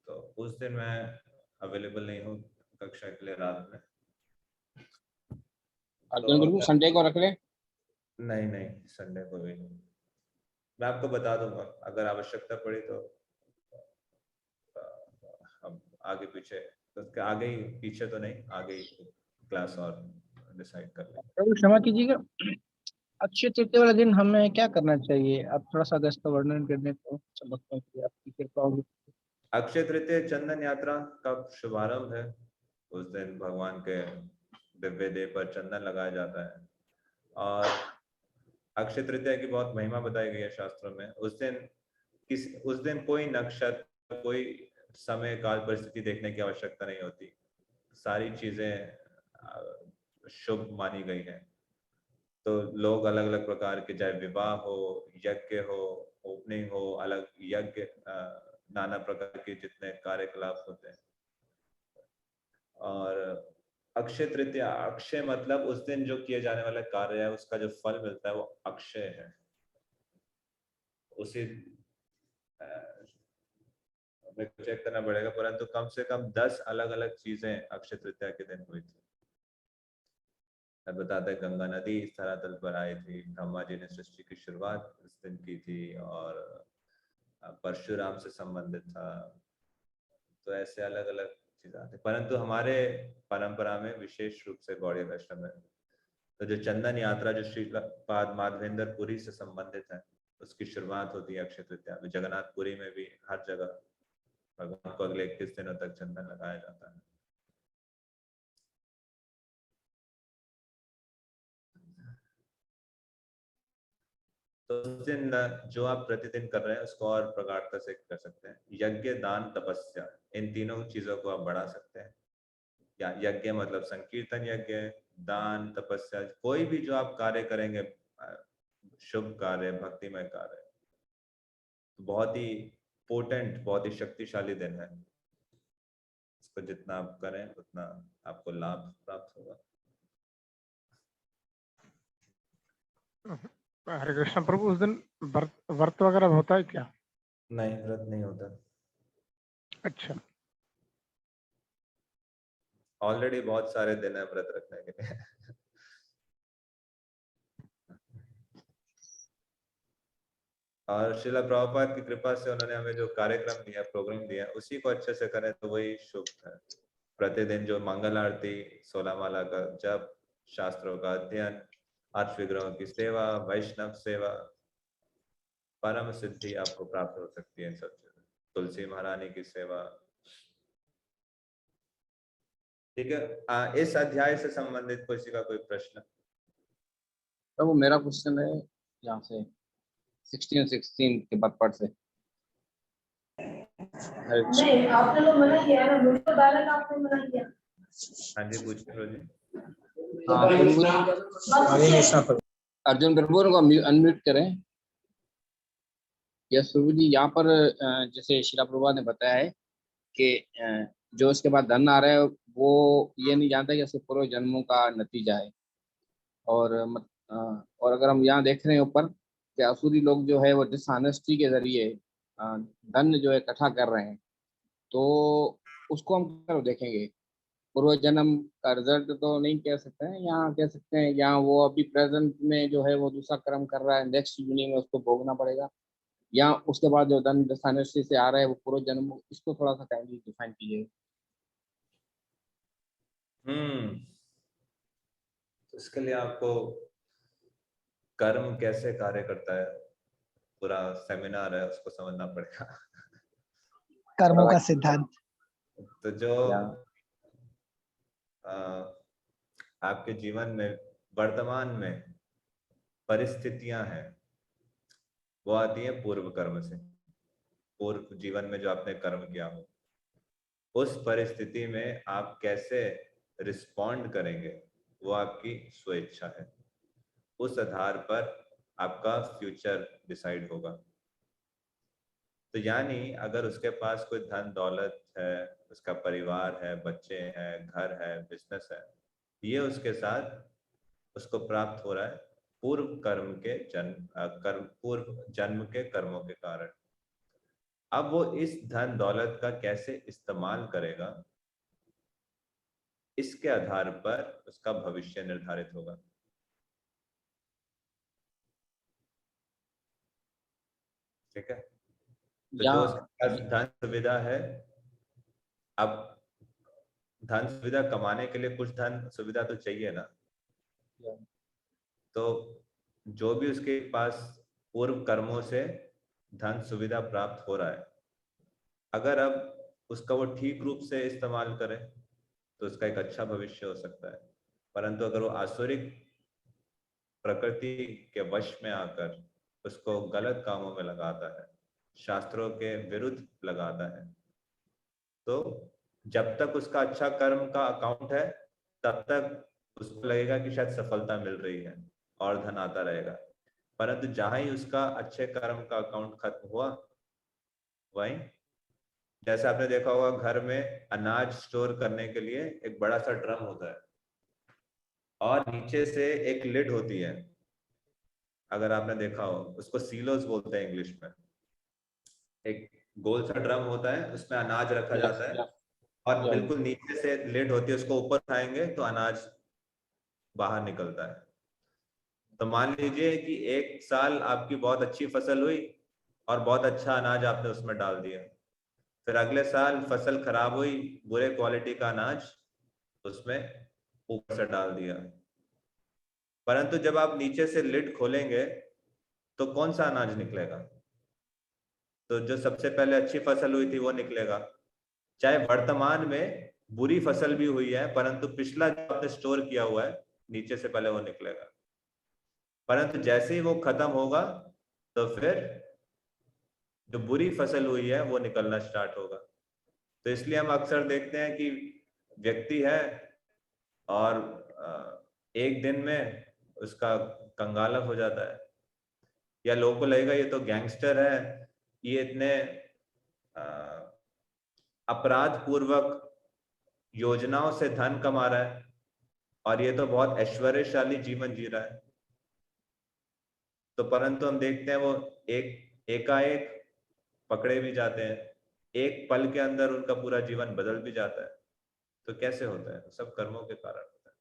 A: तो उस दिन मैं अवेलेबल नहीं हूँ कक्षा के लिए रात में।
C: तो संडे को रख ले।
A: नहीं, संडे को भी नहीं। मैं आपको बता दूंगा, अगर आवश्यकता पड़ी तो हम आगे पीछे, तो आगे ही, पीछे तो नहीं, आगे ही क्लास और डिसाइड कर लेंगे।
G: प्रभु क्षमा कीजिएगा, अक्षय तृतीया वाले दिन हमें क्या करना चाहिए? आप थोड़ा सा इसका वर्णन करने को समझता हूँ, आपकी कृपा होगी।
A: अक्षय तृतीया चंदन यात्रा का शुभारंभ है। उस दिन भगवान के दिव्य देह पर चंदन लगाया जाता है, और अक्षय तृतीया की बहुत महिमा बताई गई है शास्त्रों में। उस दिन उस दिन कोई नक्षत्र, कोई समय काल परिस्थिति देखने की आवश्यकता नहीं होती। सारी चीजें शुभ मानी गई हैं। तो लोग अलग अलग प्रकार के, चाहे विवाह हो, यज्ञ हो, ओपनिंग हो, अलग यज्ञ, नाना प्रकार के जितने कार्यकलाप होते हैं। और अक्षय तृतीया, अक्षय मतलब उस दिन जो किए जाने वाला कार्य है उसका जो फल मिलता है वो अक्षय है। उसी हमें चेक करना पड़ेगा, परंतु कम से कम 10 अलग अलग चीजें अक्षय तृतीया के दिन हुई थी। बताते हैं गंगा नदी इस धरातल पर आई थी, ब्रह्मा जी ने सृष्टि की शुरुआत इस दिन की थी, और परशुराम से संबंधित था। तो ऐसे अलग अलग चीजें आती, परंतु हमारे परंपरा में विशेष रूप से गौड़ीय वैष्णव में तो जो चंदन यात्रा जो श्रीपाद माधवेंद्र पुरी से संबंधित है, उसकी शुरुआत होती है अक्षय तृतीया में। जगन्नाथपुरी में भी हर जगह भगवान को अगले 21 दिनों तक चंदन लगाया जाता है। तो उस दिन जो आप प्रतिदिन कर रहे हैं उसको और प्रगाढ़ता से कर सकते हैं। यज्ञ, दान, तपस्या, इन तीनों चीजों को आप बढ़ा सकते हैं। या यज्ञ मतलब संकीर्तन यज्ञ, दान, तपस्या, कोई भी जो आप कार्य करेंगे, शुभ कार्य, भक्तिमय कार्य, तो बहुत ही पोटेंट, बहुत ही शक्तिशाली दिन है। इसको जितना आप करें उतना आपको लाभ प्राप्त होगा।
H: हरे कृष्ण प्रभु, उस दिन व्रत वगैरह होता है क्या?
A: नहीं, व्रत नहीं होता।
H: अच्छा,
A: ऑलरेडी बहुत सारे दिन है व्रत रखने के लिए। और श्रीला प्रभुपाद की कृपा से उन्होंने हमें जो कार्यक्रम दिया, प्रोग्राम दिया, उसी को अच्छे से करें तो वही शुभ है। प्रतिदिन जो मंगल आरती, 16 माला का जप, शास्त्रों का अध्ययन, 8 विग्रहों की सेवा, वैष्णव सेवा, परम सिद्धि आपको प्राप्त हो सकती है इन सब चीजें। तुलसी महारानी की सेवा। ठीक है, इस अध्याय से संबंधित किसी का कोई प्रश्न?
C: तो वो मेरा क्वेश्चन है यहाँ से 16 के पद से।
I: नहीं, आपने तो मना किया है ना, मुझे तो डायरेक्ट आपने मना किया।
A: हाँ जी, पूछिए जी।
C: अर्जुन प्रभु को अनम्यूट करें। यस प्रभु जी, यहाँ पर जैसे श्रीला प्रभु ने बताया है कि जो उसके बाद धन आ रहा है वो ये नहीं जानता कि उसके पूर्व जन्मों का नतीजा है। और अगर हम यहाँ देख रहे हैं ऊपर कि असुरी लोग जो है वो डिसऑनेस्टी के जरिए धन जो है इकट्ठा कर रहे हैं, तो उसको हम क्या देखेंगे? पूर्व जन्म का रिजल्ट तो नहीं कह सकते हैं, यहाँ कह सकते हैं यहाँ वो अभी प्रेजेंट में जो है वो दूसरा कर्म कर रहा है, नेक्स्ट यूनियन में उसको भोगना पड़ेगा, या उसके बाद जो धन डिसऑनेस्टी से आ रहा है वो पूर्व जन्म, इसको थोड़ा सा काइंडली डिफाइन कीजिए।
A: तो इसके लिए आपको कर्म कैसे कार्य करता है पूरा सेमिनार है, उसको समझना पड़ेगा।
D: कर्मों का सिद्धांत।
A: तो जो आपके जीवन में वर्तमान में परिस्थितियां हैं वो आती है पूर्व कर्म से। पूर्व जीवन में जो आपने कर्म किया हो, उस परिस्थिति में आप कैसे रिस्पॉन्ड करेंगे वो आपकी स्वेच्छा है। उस आधार पर आपका फ्यूचर डिसाइड होगा। तो यानी अगर उसके पास कोई धन दौलत है, उसका परिवार है, बच्चे हैं, घर है, बिजनेस है, ये उसके साथ उसको प्राप्त हो रहा है पूर्व कर्म के पूर्व जन्म के कर्मों के कारण। अब वो इस धन दौलत का कैसे इस्तेमाल करेगा, इसके आधार पर उसका भविष्य निर्धारित होगा। ठीक है, तो जो उसके पास धन सुविधा है, अब धन सुविधा कमाने के लिए कुछ धन सुविधा तो चाहिए ना। तो जो भी उसके पास पूर्व कर्मों से धन सुविधा प्राप्त हो रहा है, अगर अब उसका वो ठीक रूप से इस्तेमाल करे तो उसका एक अच्छा भविष्य हो सकता है। परंतु अगर वो आसुरिक प्रकृति के वश में आकर उसको गलत कामों में लगाता है शास्त्रों के विरुद्ध लगाता है। तो जब तक उसका अच्छा कर्म का अकाउंट है तब तक उसको लगेगा कि शायद सफलता मिल रही है और धन आता रहेगा, परंतु जहां ही उसका अच्छे कर्म का अकाउंट खत्म हुआ, वहीं जैसे आपने देखा होगा घर में अनाज स्टोर करने के लिए एक बड़ा सा ड्रम होता है और नीचे से एक लिड होती है, अगर आपने देखा हो उसको सीलोस बोलते हैं इंग्लिश में। एक गोल सा ड्रम होता है, उसमें अनाज रखा जाता है और बिल्कुल नीचे से लिड होती है, उसको ऊपर उठाएंगे तो अनाज बाहर निकलता है। तो मान लीजिए कि एक साल आपकी बहुत अच्छी फसल हुई और बहुत अच्छा अनाज आपने उसमें डाल दिया, फिर अगले साल फसल खराब हुई, बुरे क्वालिटी का अनाज उसमें ऊपर से डाल दिया, परंतु जब आप नीचे से लिड खोलेंगे तो कौन सा अनाज निकलेगा? तो जो सबसे पहले अच्छी फसल हुई थी वो निकलेगा। चाहे वर्तमान में बुरी फसल भी हुई है, परंतु पिछला जो आपने स्टोर किया हुआ है नीचे से पहले वो निकलेगा, परंतु जैसे ही वो खत्म होगा तो फिर जो बुरी फसल हुई है वो निकलना स्टार्ट होगा। तो इसलिए हम अक्सर देखते हैं कि व्यक्ति है और एक दिन में उसका कंगाला हो जाता है, या लोगों को लगेगा ये तो गैंगस्टर है, ये इतने अपराध पूर्वक योजनाओं से धन कमा रहा है और ये तो बहुत ऐश्वर्यशाली जीवन जी रहा है। तो परंतु हम देखते हैं वो एकाएक पकड़े भी जाते हैं, एक पल के अंदर उनका पूरा जीवन बदल भी जाता है। तो कैसे होता है? सब कर्मों के कारण होता है।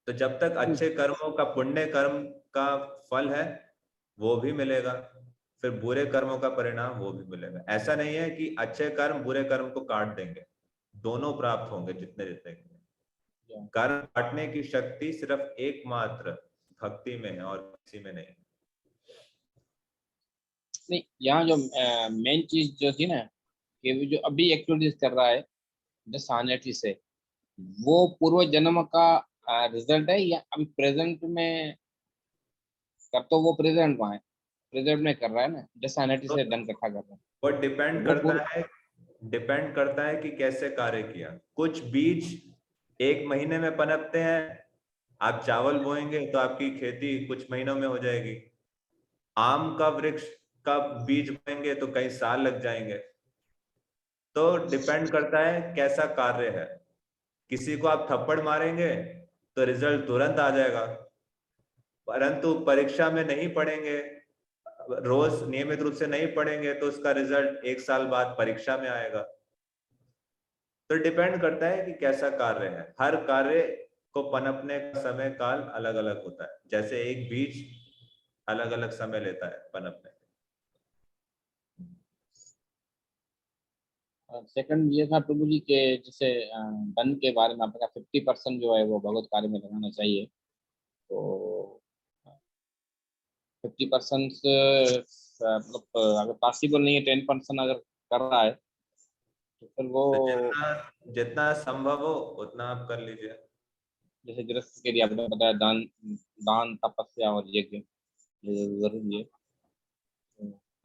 A: तो जब तक अच्छे कर्मों का, पुण्य कर्म का फल है वो भी मिलेगा, फिर बुरे कर्मों का परिणाम वो भी मिलेगा। ऐसा नहीं है कि अच्छे कर्म बुरे कर्म को काट देंगे, दोनों प्राप्त होंगे जितने जितने। कर्म काटने की शक्ति सिर्फ एकमात्र भक्ति में है और किसी में नहीं।
C: नहीं, यहाँ जो मेन चीज जो थी ना कि वो जो अभी एक्टिविटीज कर रहा है दशानेटी से, वो पूर्व जन्म का रिजल्ट है या अभी प्रेजेंट में कर, तो वो प्रेजेंट में है, प्रेजेंट में कर रहा है ना, दशानेटी से धन इकट्ठा कर रहा है।
A: वो डिपेंड करता है कि कैसे कार्य किया। कुछ बीज एक महीने में पनपते हैं, आप चावल बोएंगे तो आपकी खेती कुछ महीनों में हो जाएगी। आम का वृक्ष का बीज बोएंगे तो कई साल लग जाएंगे। तो डिपेंड करता है कैसा कार्य है। किसी को आप थप्पड़ मारेंगे तो रिजल्ट तुरंत आ जाएगा, परंतु परीक्षा में नहीं पढ़ेंगे, रोज नियमित रूप से नहीं पढ़ेंगे तो उसका रिजल्ट एक साल बाद परीक्षा में आएगा। तो डिपेंड करता है कि कैसा कार्य है। हर कार्य को पनपने का समय काल अलग अलग होता है, जैसे एक बीज अलग अलग समय लेता है पनपने।
C: सेकंड ये था प्रभु जी के जैसे धन के बारे में आपने कहा 50% जो है वो भगवत कार्य में लगाना चाहिए, तो 50% मतलब अगर पॉसिबल नहीं है 10% अगर कर रहा है तो फिर वो
A: तो जितना संभव हो उतना आप कर लीजिए।
C: जैसे गृहस्थ के लिए आपने बताया दान, दान तपस्या और यज्ञ ये जरूरी है।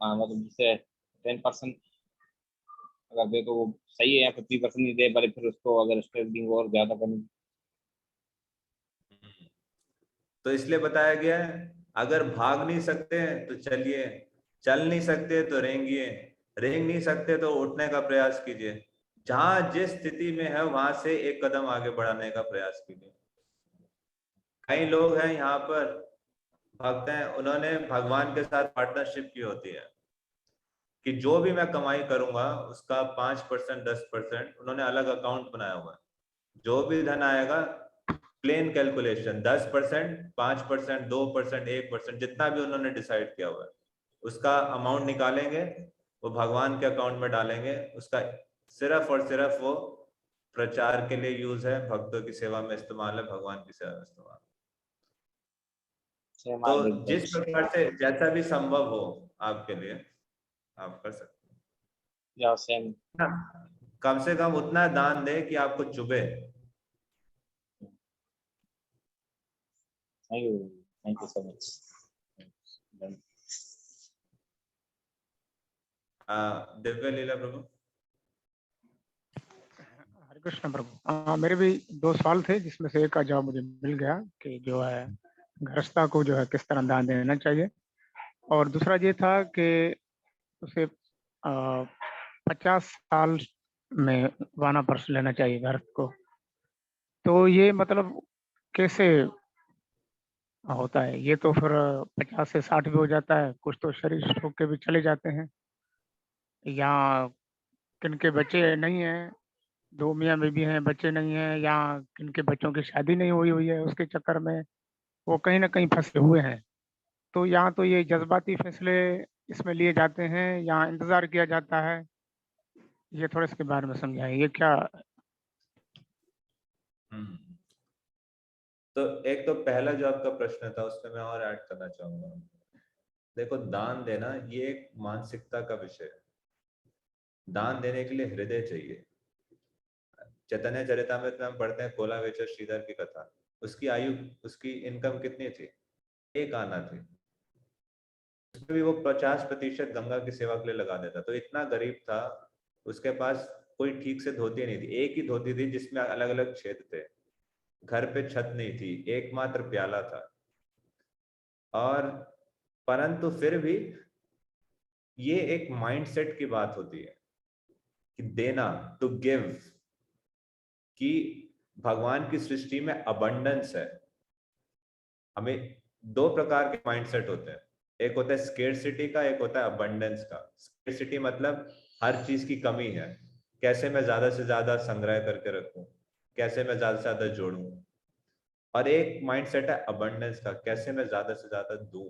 C: हाँ, मतलब जैसे 10% अगर दे तो वो सही है, या 50% ही दे, पर फिर उसको अगर स्ट्रेडिंग और ज्यादा करनी।
A: तो इसलिए बताया गया है, अगर भाग नहीं सकते हैं तो चलिए, चल नहीं सकते तो रेंगिए, रेंग नहीं सकते तो उठने का प्रयास कीजिए। जहां जिस स्थिति में है वहां से एक कदम आगे बढ़ाने का प्रयास कीजिए। कई लोग हैं यहाँ पर भक्त हैं, उन्होंने भगवान के साथ पार्टनरशिप की होती है कि जो भी मैं कमाई करूंगा उसका 5% 10% उन्होंने अलग अकाउंट बनाया हुआ है। जो भी धन आएगा प्लेन कैलकुलेशन 10%, 5%, 2%, 1%, जितना भी उन्होंने डिसाइड किया हुआ है उसका अमाउंट निकालेंगे, वो भगवान के अकाउंट में डालेंगे। उसका सिर्फ और सिर्फ वो प्रचार के लिए यूज है, भक्तों की सेवा में इस्तेमाल है, भगवान की सेवा में इस्तेमाल। तो जिस प्रकार से जैसा भी संभव हो आपके लिए आप कर सकते हैं।
C: या सेम
A: कम से कम उतना दान दे कि आपको चुभे।
C: Thank you so much.
A: Divya Leela प्रभु।
H: हरे कृष्ण प्रभु। मेरे भी 2 सवाल थे, जिसमें से एक का जवाब मुझे मिल गया कि जो है गृहस्था को जो है किस तरह दान देना चाहिए, और दूसरा ये था कि उसे 50 साल में वानप्रस्थ लेना चाहिए गृहस्थ को। तो ये मतलब कैसे होता है? ये तो फिर 50 से 60 भी हो जाता है, कुछ तो शरीर छोड़ के भी चले जाते हैं, या किनके बच्चे नहीं हैं, 2 मियाँ बीवी हैं, बच्चे नहीं हैं, या किनके बच्चों की शादी नहीं हुई हुई है, उसके चक्कर में वो कहीं ना कहीं फंसे हुए हैं। तो यहाँ तो ये जज्बाती फैसले इसमें लिए जाते हैं या इंतजार किया जाता है, ये थोड़ा इसके बारे में समझाइए, ये क्या?
A: तो एक तो पहला जो आपका प्रश्न था उसमें मैं और ऐड करना चाहूंगा। देखो, दान देना ये एक मानसिकता का विषय है। दान देने के लिए हृदय चाहिए। चैतन्य चरितमृत में हम पढ़ते हैं कोलावेचर श्रीधर की कथा। उसकी आयु, उसकी इनकम कितनी थी? 1 आना थी। उसमें भी वो 50% गंगा की सेवा के लिए लगा देता। तो इतना गरीब था, उसके पास कोई ठीक से धोती नहीं थी। एक ही धोती थी जिसमें अलग अलग छेद थे। घर पे छत नहीं थी, एकमात्र प्याला था। और परंतु फिर भी ये एक माइंडसेट की बात होती है कि देना, टू गिव, कि भगवान की सृष्टि में अबंडेंस है। हमें 2 प्रकार के माइंडसेट होते हैं। एक होता है स्केर्सिटी का, एक होता है अबंडेंस का। स्केर्सिटी मतलब हर चीज की कमी है, कैसे मैं ज्यादा से ज्यादा संग्रह करके रखूं, कैसे मैं ज्यादा से ज्यादा जोड़ूं। और एक माइंडसेट है अबंडेंस का, कैसे मैं ज्यादा से ज्यादा दूं।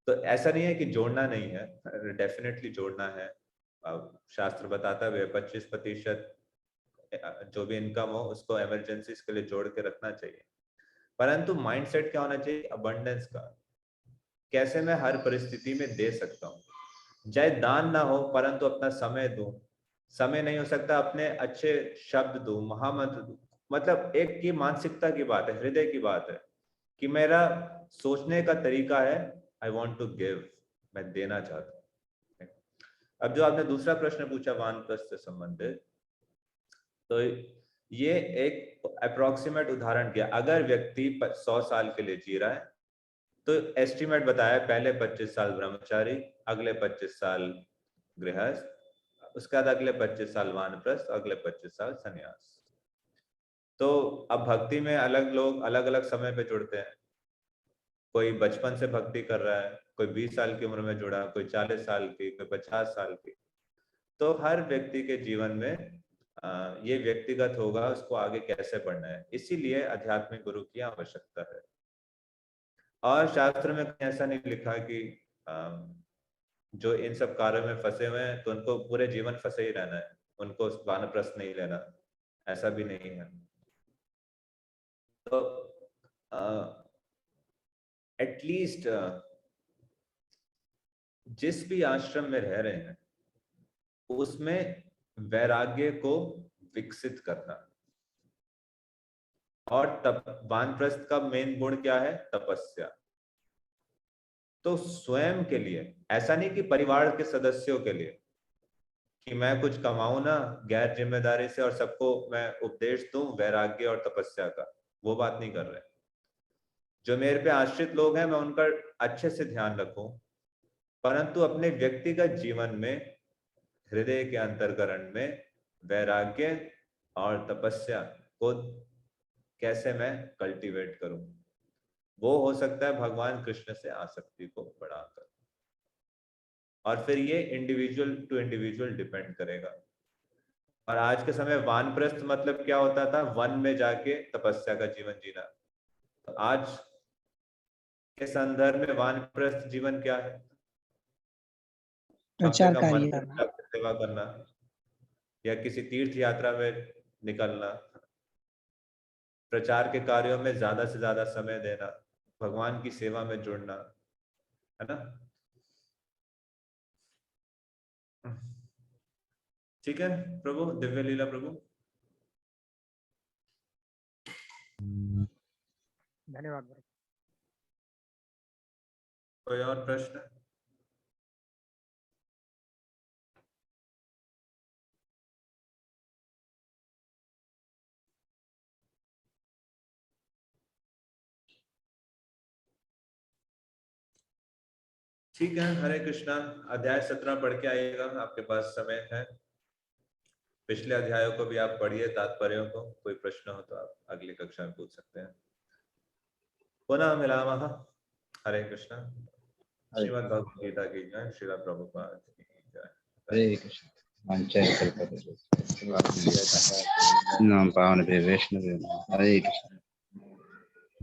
A: तो ऐसा नहीं है कि जोड़ना नहीं है, डेफिनेटली जोड़ना है। शास्त्र बताता है 25% जो भी इनकम हो उसको इमरजेंसीज के लिए जोड़ के रखना चाहिए। परंतु माइंडसेट क्या होना चाहिए? अबंडेंस का। कैसे मैं हर परिस्थिति में दे सकता हूँ, चाहे दान ना हो परंतु अपना समय दूं। समय नहीं हो सकता, अपने अच्छे शब्द दूं, महामंत्र दूं। मतलब एक की मानसिकता की बात है, हृदय की बात है कि मेरा सोचने का तरीका है, आई वॉन्ट टू गिव, मैं देना चाहता हूँ। अब जो आपने दूसरा प्रश्न पूछा वानप्रस्थ से संबंधित, तो ये एक अप्रोक्सीमेट उदाहरण किया। अगर व्यक्ति 100 साल के लिए जी रहा है तो एस्टिमेट बताया, पहले 25 साल ब्रह्मचारी, अगले 25 साल गृहस्थ, उसके बाद अगले 25 साल वानप्रस्थ, अगले 25 साल सन्यास। तो अब भक्ति में अलग लोग अलग अलग समय पे जुड़ते हैं। कोई बचपन से भक्ति कर रहा है, कोई 20 साल की उम्र में जुड़ा, कोई 40 साल की, कोई 50 साल की। तो हर व्यक्ति के जीवन में ये व्यक्तिगत होगा उसको आगे कैसे बढ़ना है। इसीलिए आध्यात्मिक गुरु की आवश्यकता है। और शास्त्र में ऐसा नहीं लिखा कि जो इन सब कार्यों में फंसे हुए हैं तो उनको पूरे जीवन फंसे ही रहना है, उनको वानप्रस्थ नहीं लेना, ऐसा भी नहीं है। तो एटलीस्ट जिस भी आश्रम में रह रहे हैं उसमें वैराग्य को विकसित करना। और तप, वानप्रस्थ का मेन गुण क्या है? तपस्या। तो स्वयं के लिए, ऐसा नहीं कि परिवार के सदस्यों के लिए कि मैं कुछ कमाऊं ना गैर जिम्मेदारी से और सबको मैं उपदेश दूं वैराग्य और तपस्या का, वो बात नहीं कर रहे। जो मेरे पे आश्रित लोग हैं मैं उनका अच्छे से ध्यान रखूं, परंतु अपने व्यक्तिगत जीवन में हृदय के अंतर्करण में वैराग्य और तपस्या को कैसे मैं कल्टीवेट करूं। वो हो सकता है भगवान कृष्ण से आसक्ति को बढ़ाकर। और फिर ये इंडिविजुअल टू इंडिविजुअल डिपेंड करेगा। और आज के समय वानप्रस्थ मतलब क्या होता था? वन में जाके तपस्या का जीवन जीना। तो आज के संदर्भ में वानप्रस्थ जीवन क्या है? कम से
G: प्रचार
A: कम
G: कार्य
A: मंदिर
G: करना।
A: जाकर सेवा करना, या किसी तीर्थ यात्रा में निकलना, प्रचार के कार्यों में ज्यादा से ज्यादा समय देना, भगवान की सेवा में जुड़ना, है ना? ठीक है प्रभु, दिव्य लीला प्रभु।
H: धन्यवाद।
A: कोई और प्रश्न? ठीक है, हरे कृष्णा। अध्याय 17 पढ़ के आइएगा, आपके पास समय है। पिछले अध्यायों को भी आप पढ़िए, तात्पर्यों को। कोई प्रश्न हो तो आप अगली कक्षा में पूछ सकते हैं। पुनः मिलामः। हरे कृष्णा। श्रीमद् भगवद गीता की जय। श्रील प्रभुपाद की जय।
J: हरे कृष्ण। नाम पावन वैष्णव। हरे कृष्ण।